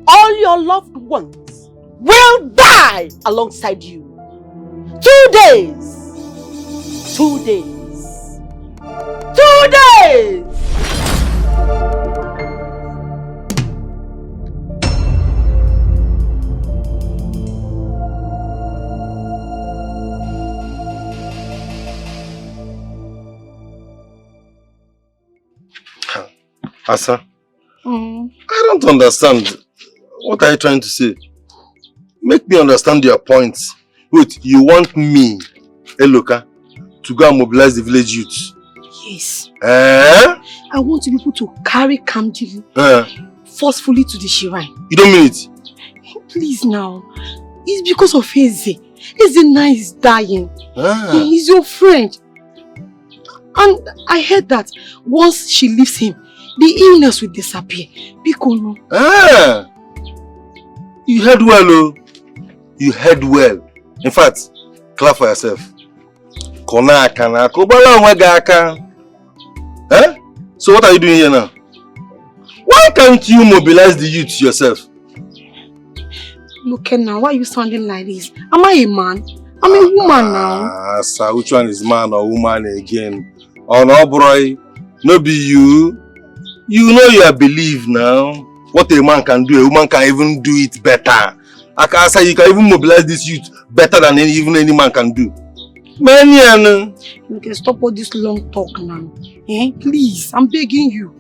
all your loved ones will die alongside you. 2 days. 2 days. 2 days! Asa, I don't understand. What are you trying to say? Make me understand your point. Wait, you want me, Eloka, to go and mobilize the village youth? Yes. Eh? I want you people to carry Kamdi forcefully to the shrine. You don't mean it? Please now. It's because of Eze. Eze now is dying. He's your friend. And I heard that once she leaves him, the illness will disappear. Bikono. You heard well, oh. You heard well. In fact, clap for yourself. So what are you doing here now? Why can't you mobilize the youth yourself? Look now, why are you sounding like this? Am I a man? I'm a woman now. Sir, which one is man or woman again? Oh no, boy. No be you. You know you believe now. What a man can do, a woman can even do it better. I can say you can even mobilize this youth better than even any man can do. Man, you can stop all this long talk now. Please, I'm begging you.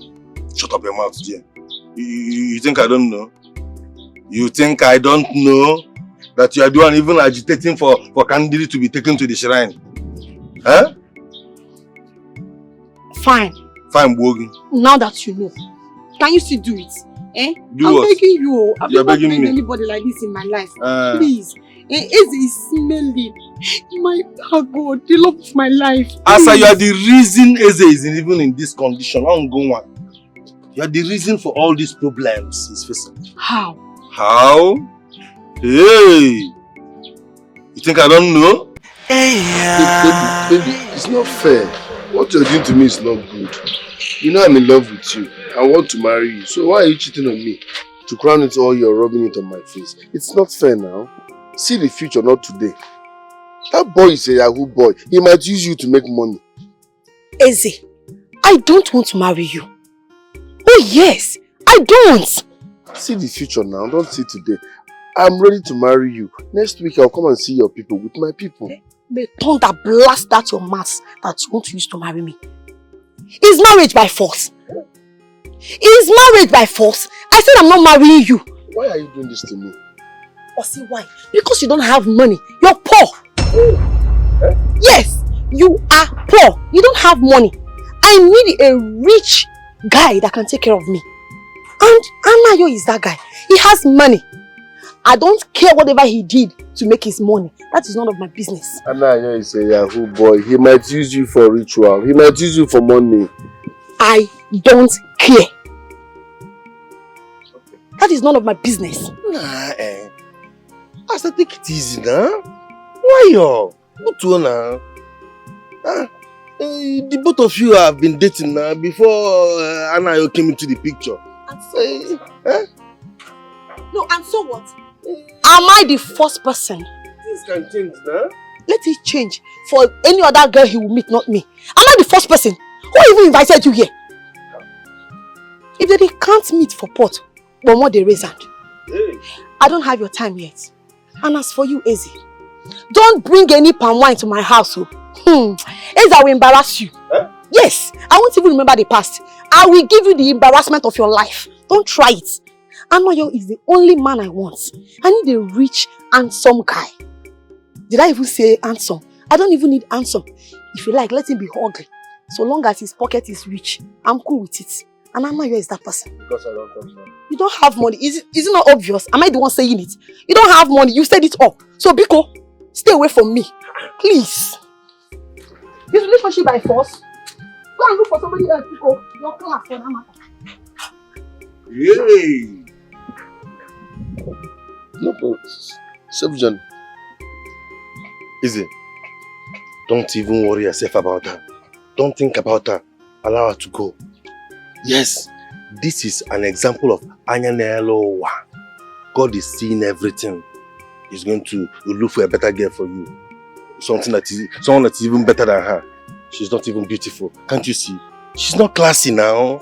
Shut up your mouth, Jane. You think I don't know? You think I don't know that you are the one even agitating for Kamdi to be taken to the shrine? Huh? Fine. Fine, Bogi. Now that you know, can you still do it? Do I'm what? begging you. I've You're never begging met me? anybody like this in my life. Please. Eze is smelling. God, the love of my life. Asa, you are the reason Eze is even in this condition. You are the reason for all these problems he's facing. How? How? Hey! You think I don't know? Baby, it's not fair. What you're doing to me is not good. You know I'm in love with you. I want to marry you. So why are you cheating on me? To crown it all, you're rubbing it on my face. It's not fair now. See the future, not today. That boy is a Yahoo boy. He might use you to make money. Eze, I don't want to marry you. Oh yes, I don't. See the future now, don't see today. I'm ready to marry you. Next week I'll come and see your people with my people. May thunder blast out your mouth that you want to use to marry me. Is marriage by force? Is marriage by force? I said I'm not marrying you. Why are you doing this to me? Or see why? Because you don't have money. You're poor. Yes, you are poor. You don't have money. I need a rich guy that can take care of me. And Anayo is that guy. He has money. I don't care whatever he did to make his money. That is none of my business. Anayo is a Yahoo boy. He might use you for ritual. He might use you for money. I don't care. That is none of my business. I said take it easy now. Why you? What now? The both of you have been dating now before Anayo came into the picture. No, and so what? Am I the first person? This can change now. Let it change for any other girl he will meet, not me. Am I the first person? Who even invited you here? If they can't meet for pot, but more they raise hand. Hey. I don't have your time yet. And as for you, Eze, don't bring any palm wine to my house. Eze, I will embarrass you. Huh? Yes, I won't even remember the past. I will give you the embarrassment of your life. Don't try it. Anoyo is the only man I want. I need a rich, handsome guy. Did I even say handsome? I don't even need handsome. If you like, let him be ugly. So long as his pocket is rich, I'm cool with it. And Anoyo is that person. Because I don't have money. You don't have money. Is it not obvious? Am I the one saying it? You don't have money. You said it all. So Biko, stay away from me. Please. This relationship by force. Go and look for somebody else, Biko. Your class for that matter. Yay! No, but Subjan, Easy. Don't even worry yourself about her. Don't think about her. Allow her to go. Yes, this is an example of Anyanelowa. God is seeing everything. He's going to look for a better girl for you. Someone that is even better than her. She's not even beautiful. Can't you see? She's not classy now.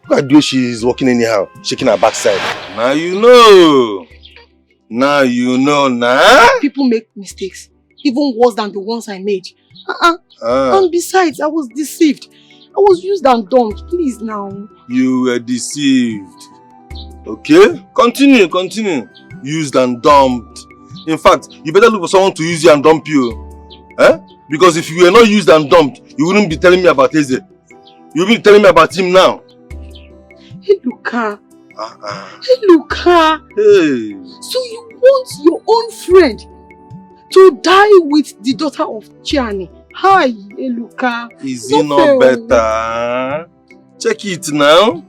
Look at the way she's walking anyhow, shaking her backside. Now you know. Now you know now. People make mistakes, even worse than the ones I made. And besides, I was deceived. I was used and dumped. Please now. You were deceived. Okay? Continue. Used and dumped. In fact, you better look for someone to use you and dump you. Because if you were not used and dumped, you wouldn't be telling me about Eze. You would be telling me about him now. Hey, Luka. Hey, Luka. Hey. So you want your own friend to die with the daughter of Chiani? Hi, hey, Luka. Is he not better? Check it now.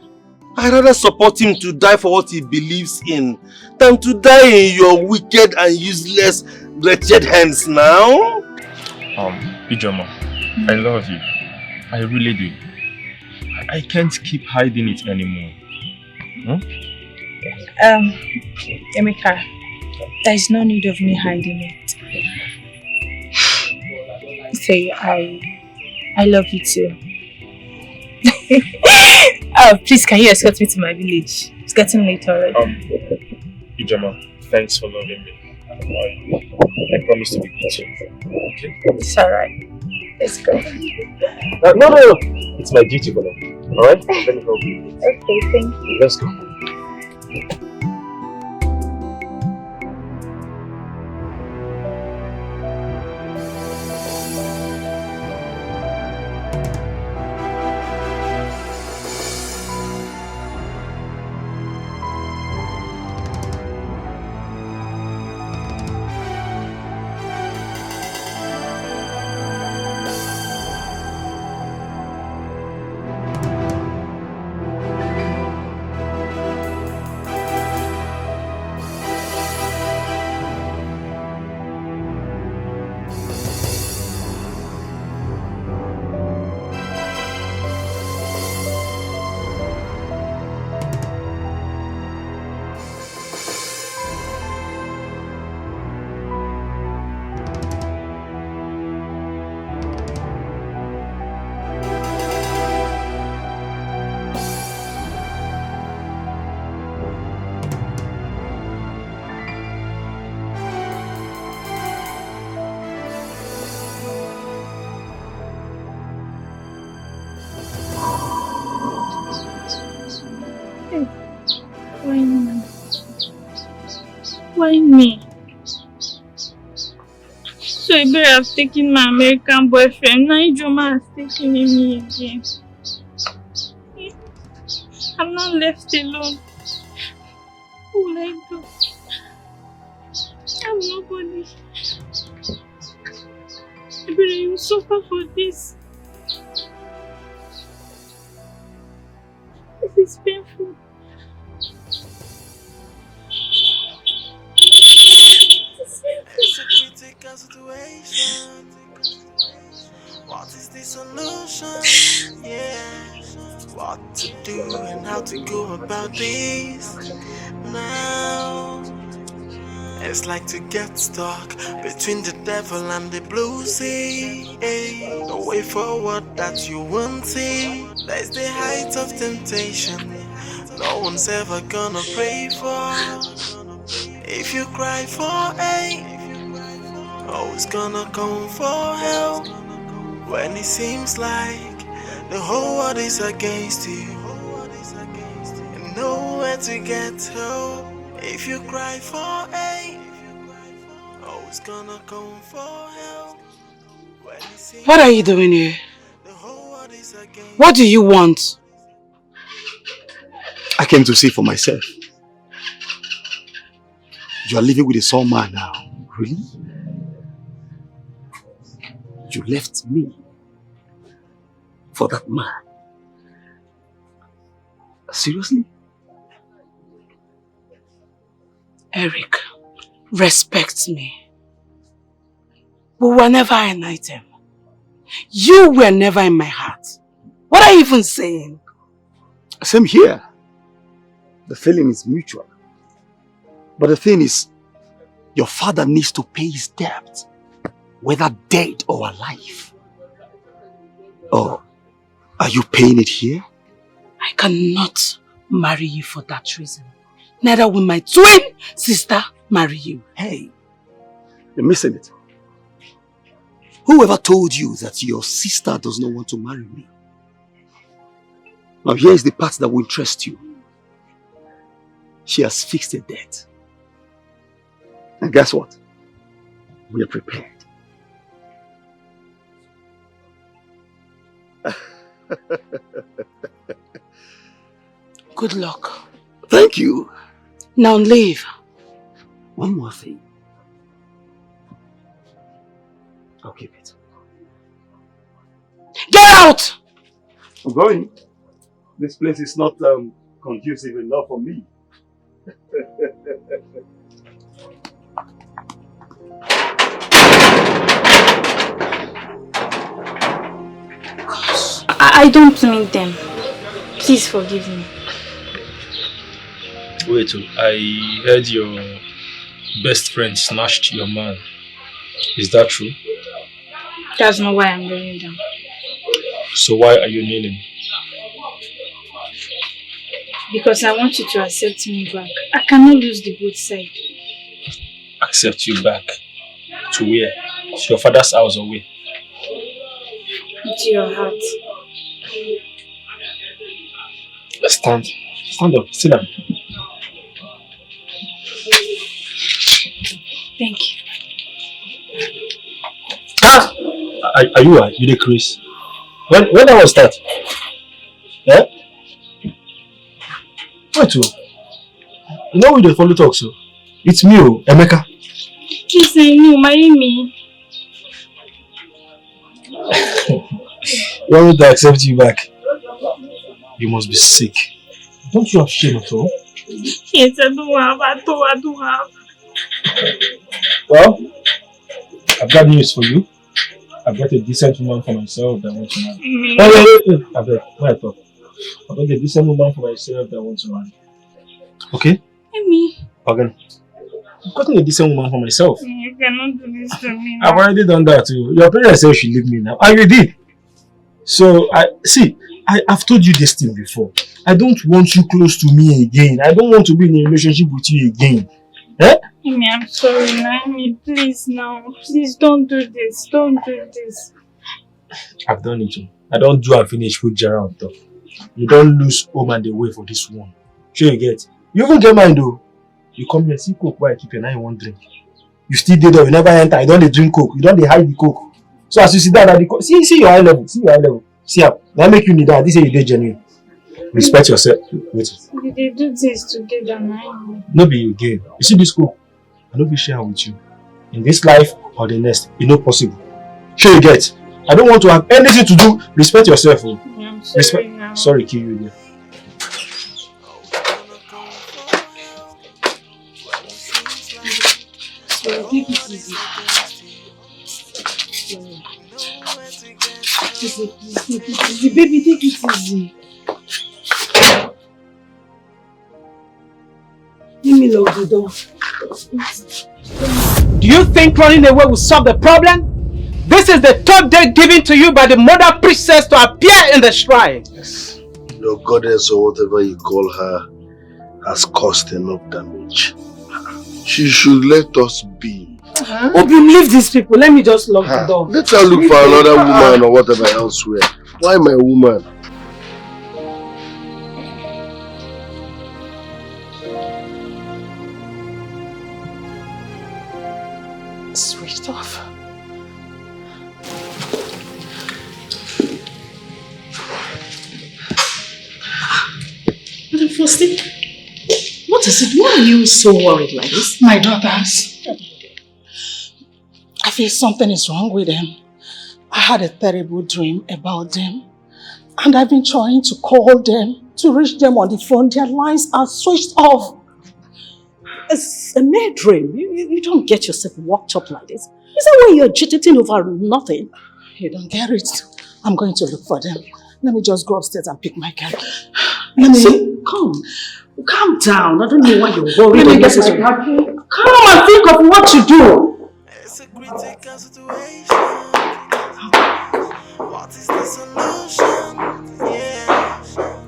I'd rather support him to die for what he believes in than to die in your wicked and useless, wretched hands now. Ijoma, I love you. I really do. I can't keep hiding it anymore. Emeka, there is no need of me hiding it. Say, I love you too. Oh, please, can you escort me to my village? It's getting late already. Ijoma, thanks for loving me. I promise to be good to you. Okay? It's alright. Let's go. No. It's my duty for now. Alright? Let me help you. Okay, thank you. Let's go. Why me? So I better have taken my American boyfriend. Now Ijoma has taken me again. I'm not left alone. What will I do? I have nobody. I better you suffer for this. This is painful. It's a critical situation. What is the solution? Yeah. What to do and how to go about this now. It's like to get stuck between the devil and the blue sea. No way forward that you won't see. There's the height of temptation no one's ever gonna pray for. If you cry for aid, always gonna come for help. When it seems like the whole world is against you and nowhere to get help. If you cry for aid, always gonna come for help. What are you doing here? What do you want? I came to see for myself. You are living with a soul man now. Really? You left me for that man? Seriously? Eric, respect me. We were never an item. You were never in my heart. What are you even saying? Same here. The feeling is mutual. But the thing is, your father needs to pay his debt, whether dead or alive. Oh, are you paying it here? I cannot marry you for that reason. Neither will my twin sister marry you. Hey, you're missing it. Whoever told you that your sister does not want to marry me? Now here is the part that will interest you. She has fixed a debt. And guess what? We are prepared. Good luck. Thank you. Now leave. One more thing. I'll keep it. Get out! I'm going. This place is not conducive enough for me. I don't mean them. Please forgive me. Wait, I heard your best friend snatched your man. Is that true? That's not why I'm kneeling down. So why are you kneeling? Because I want you to accept me back. I cannot lose the both side. Accept you back? To where? To your father's house or where? Into your heart. Stand up, sit down. Thank you. Ah! Are you the Chris? When I was that? Yeah? Wait, you know we don't follow talk, so it's me, Emeka. Please, I know, marry me. You want me to accept you back? You must be sick. Don't you have shame at all? Yes, I don't have. Well, I've got news for you. I've got a decent woman for myself that wants to marry. Wait. I've got a decent woman for myself that wants to marry. Okay? Me. Again. I've gotten a decent woman for myself. You cannot do this to me now. I've already done that too. Your parents said you should leave me now. And you did. So, I've told you this thing before. I don't want you close to me again. I don't want to be in a relationship with you again. Eh? Amy, I'm sorry, Naomi. Please now. Please don't do this. Don't do this. I've done it too. I don't do and finish food jar on top. You don't lose home and the way for this one. Sure you get. You even get mine though. You come here, see coke while I keep your 9 1 drink. You still did though, you never enter, you don't drink coke, you don't hide the coke. So as you sit down at the coke, see your eye level, See how that make you need that. This is you genuine. Respect yourself. Wait. They do this together now. No be again. You see this coke? I don't be sharing with you. In this life or the next, it's not possible. Sure you get. I don't want to have anything to do. Respect yourself. Oh. Yeah, I'm sorry now. Sorry, kill you again. So take it easy. Easy, baby, take it easy. Let me lock the door. Do you think running away will solve the problem? This is the third day given to you by the mother priestess to appear in the shrine. Yes. Your goddess or whatever you call her has caused enough damage. She should let us be. Obi, leave these people. Let me just lock the door. Let her look for another woman or whatever elsewhere. Why my woman? Switched off. Madam Frosty, what is it? Why are you so worried like this? My daughters. I feel something is wrong with them. I had a terrible dream about them. And I've been trying to call them, to reach them on the phone. Their lines are switched off. It's a mere dream. You don't get yourself worked up like this. Is that why you're agitating over nothing? You don't get it. I'm going to look for them. Let me just go upstairs and pick my car. Calm down. I don't know why you're worried. Let me get my car. Come and think of what to do. It's a critical situation. What is the solution? Yeah.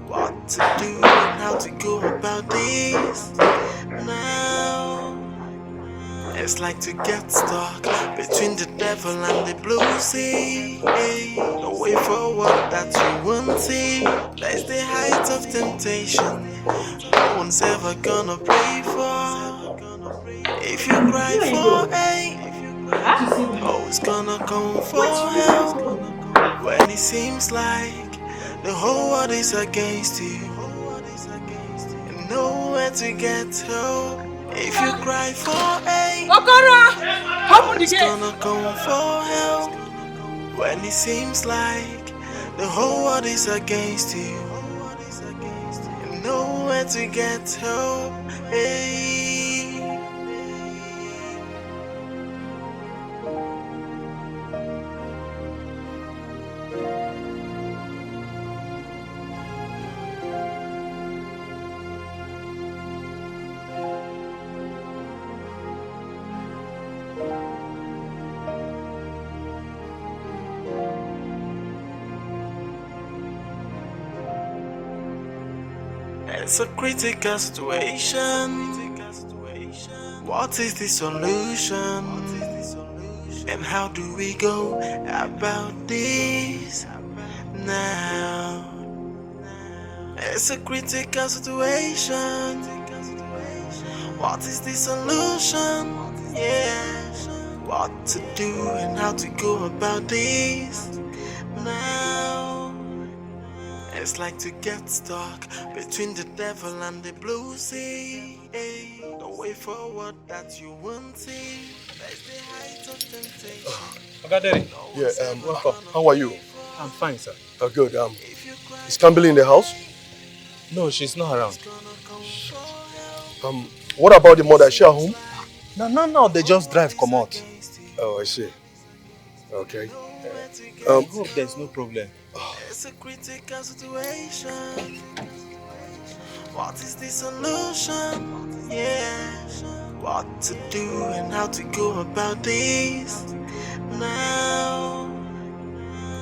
What to do and how to go about this now. It's like to get stuck between the devil and the blue sea. The way forward that you won't see. That's the height of temptation. No one's ever gonna pray for. If you cry for oh, it's gonna come for help. When it seems like the whole world is against you and nowhere to get help. If you cry for it's gonna come for help. When it seems like the whole world is against you and nowhere to get help. It's a critical situation. What is the solution? And how do we go about this now? It's a critical situation. What is the solution? Yeah. What to do and how to go about this now? It's like to get stuck between the devil and the blue sea. The way forward that you won't see. That's the height of temptation. Ogaderi. Yeah, welcome. How are you? I'm fine, sir. Oh, good. Is Kamdi in the house? No, she's not around. What about the mother? Is she at home? No, they just drive come out. Oh, I see. Okay. I hope there's no problem. It's a critical situation. What is the solution? Yeah. What to do and how to go about this now?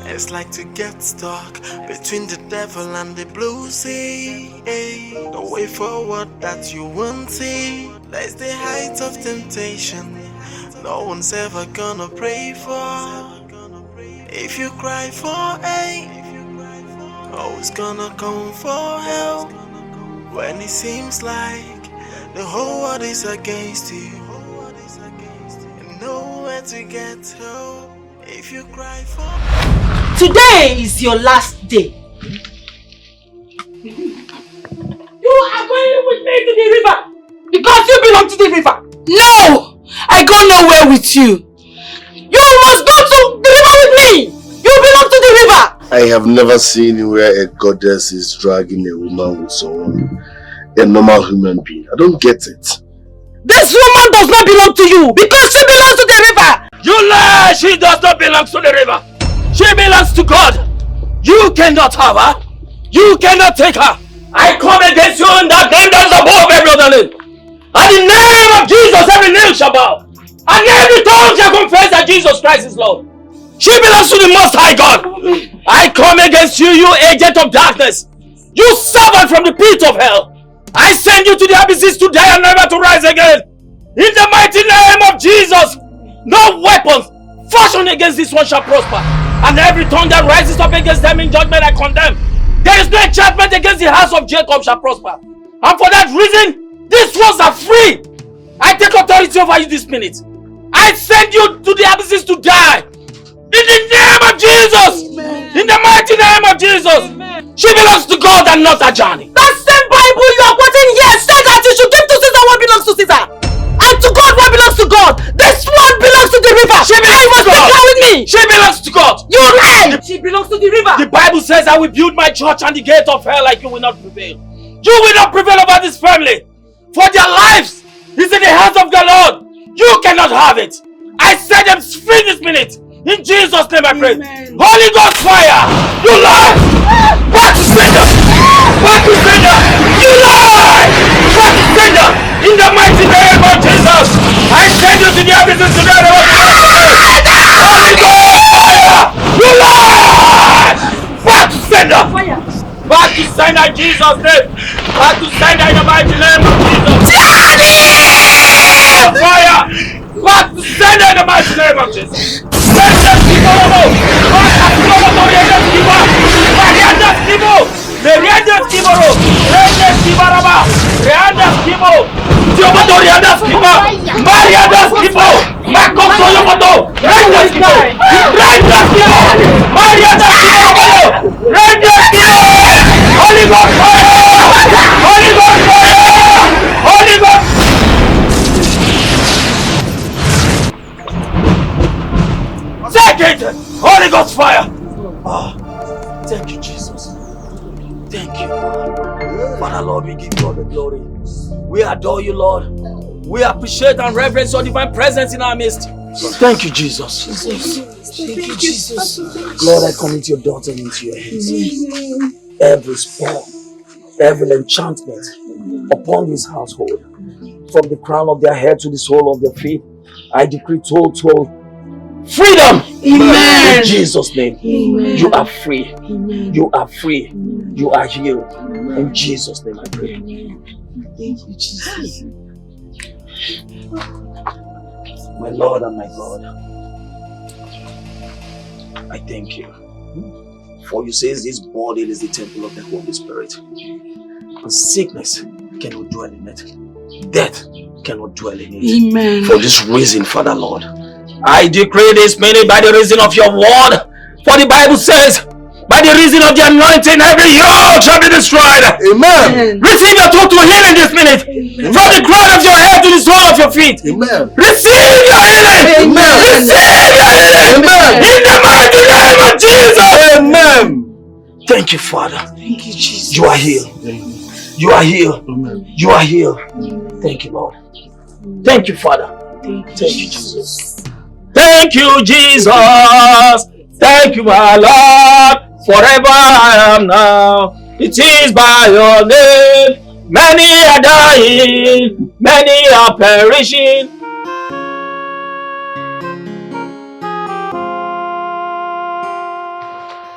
It's like to get stuck between the devil and the blue sea. The way forward that you won't see. That's the height of temptation. No one's ever gonna pray for. If you cry for oh, it's gonna come for help. When it seems like the whole world is against you and nowhere to get help. If you cry for today is your last day. You are going with me to the river because you belong to the river. No, I go nowhere with you. You must go to the river with me. You belong to the river. I have never seen where a goddess is dragging a woman with someone, a normal human being. I don't get it. This woman does not belong to you because she belongs to the river. You lie! She does not belong to the river. She belongs to God. You cannot have her. You cannot take her. I come against you in that name that is above every other name. And in the name of Jesus, every knee shall bow. And every tongue shall confess that Jesus Christ is Lord. She belongs to the Most High God. I come against you, you agent of darkness. You servant from the pit of hell. I send you to the abysses to die and never to rise again. In the mighty name of Jesus, no weapons fashioned against this one shall prosper. And every tongue that rises up against them in judgment I condemn. There is no enchantment against the house of Jacob shall prosper. And for that reason, these ones are free. I take authority over you this minute. I send you to the abysses to die. In the name of Jesus. Amen. In the mighty name of Jesus. Amen. She belongs to God and not a journey. That same Bible you are quoting here says that you should give to Caesar what belongs to Caesar. And to God what belongs to God. This one belongs to the river. She belongs to God. With me. She belongs to God. You lie. She belongs to the river. The Bible says I will build my church and the gate of hell like you will not prevail. You will not prevail over this family. For their lives is in the hands of the Lord. You cannot have it. I set them free this minute. In Jesus' name I pray. Amen. Holy Ghost fire! You lie! Back to sender! Back to sender! You lie! Back to sender! In the mighty name of Jesus! I send you to the abysses to the Holy Ghost fire! You lie! Back to sender! Back to sender in Jesus' name! Back to sender in the mighty name of Jesus! Fire! Back to sender in the mighty name of Jesus! Holy Ghost fire! Oh, thank you, Jesus. Thank you, Lord. Father, Lord, we give you all the glory. We adore you, Lord. We appreciate and reverence your divine presence in our midst. Thank you, Jesus. Thank you, Jesus. Lord, I commit your daughter into your hands. Every spell, every enchantment upon this household, from the crown of their head to the sole of their feet, I decree total freedom. Amen. In Jesus' name. Amen. You are free. Amen. You are free. Amen. You are healed. Amen. In Jesus' name I pray. Amen. Thank you, Jesus. My Lord and my God, I thank you. For you says this body is the temple of the Holy Spirit. And sickness cannot dwell in it. Death cannot dwell in it. Amen. For this reason, Father Lord, I decree this minute by the reason of your word. For the Bible says, by the reason of the anointing, every yoke shall be destroyed. Amen. Receive your total healing this minute. Amen. From the crown of your head to the sole of your feet. Amen. Receive your healing. Amen. Receive your healing. Amen. In the mighty name of Jesus. Amen. Thank you, Father. Thank you, Jesus. You are healed. You are healed. Amen. You are healed. Amen. Thank you, Lord. Thank you, Father. Thank you, Jesus. Thank you, Jesus. Thank you, my Lord. Forever I am now. It is by your name. Many are dying, many are perishing.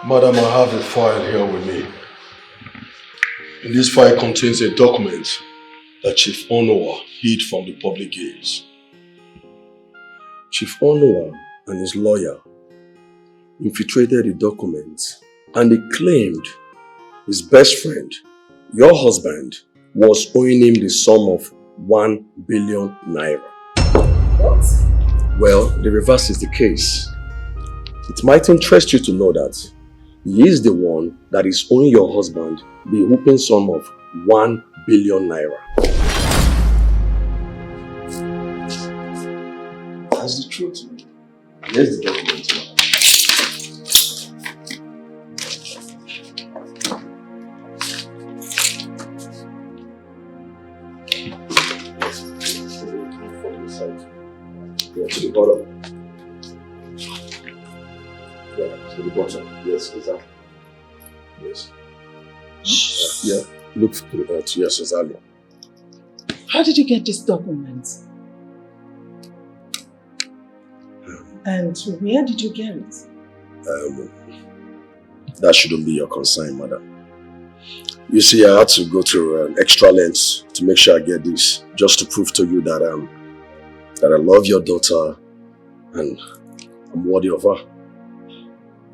Madam, I have a file here with me. And this file contains a document that Chief Onowa hid from the public gaze. Chief Onowa and his lawyer infiltrated the document and they claimed his best friend, your husband, was owing him the sum of 1 billion naira. What? Well, the reverse is the case. It might interest you to know that he is the one that is owing your husband the whooping sum of 1 billion naira. That's the truth. Here's the document. To the bottom. Yeah, to the bottom. Yes, exactly. Yes. Yeah, look to the earth. Yes, exactly. How did you get this document? And where did you get it? That shouldn't be your concern, madam. You see, I had to go through extra lengths to make sure I get this, just to prove to you that I love your daughter and I'm worthy of her.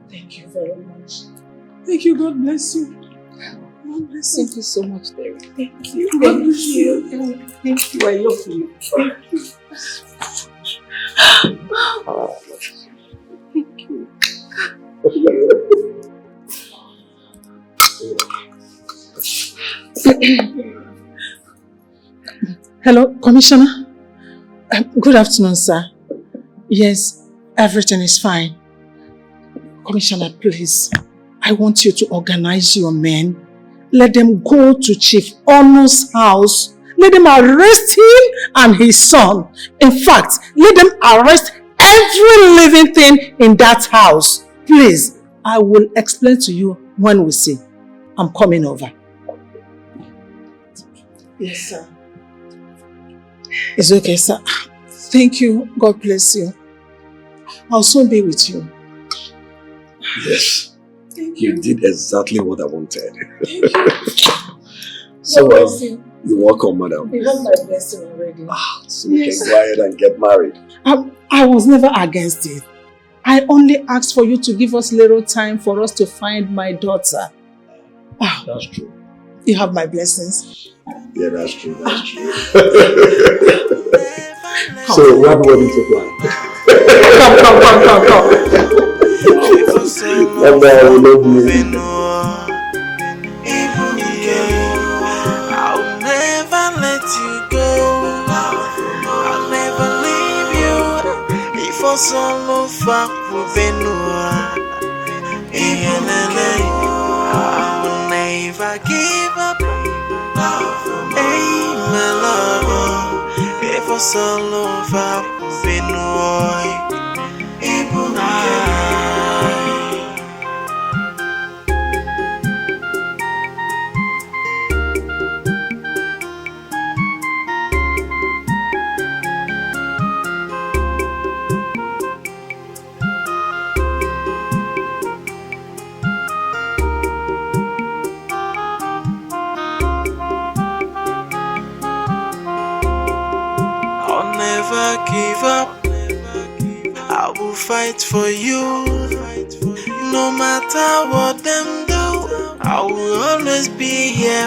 Thank you very much. Thank you. God bless you. God bless you. Thank you so much, Derek. Thank you. God bless you. Thank you. I love you. Thank you. Thank you. Hello, Commissioner. Good afternoon, sir. Yes, everything is fine. Commissioner, please, I want you to organize your men. Let them go to Chief Ono's house. Let them arrest him and his son. In fact, let them arrest every living thing in that house. Please, I will explain to you when we see. I'm coming over. Yes, sir. It's okay, sir. Thank you. God bless you. I'll soon be with you. Yes. You did exactly what I wanted. Thank you. So, you're welcome, madam. You got my blessing already. So we can go ahead and get married. I was never against it. I only asked for you to give us little time for us to find my daughter. That's true. You have my blessings. Yeah, that's true. That's true. So, we have wedding to plan. Come. And I love you. I'll never let you go. I'll never leave you. If I solo far I will never give up. Hey, my love. If I solo far give up. I will fight for you. No matter what them do, I will always be here.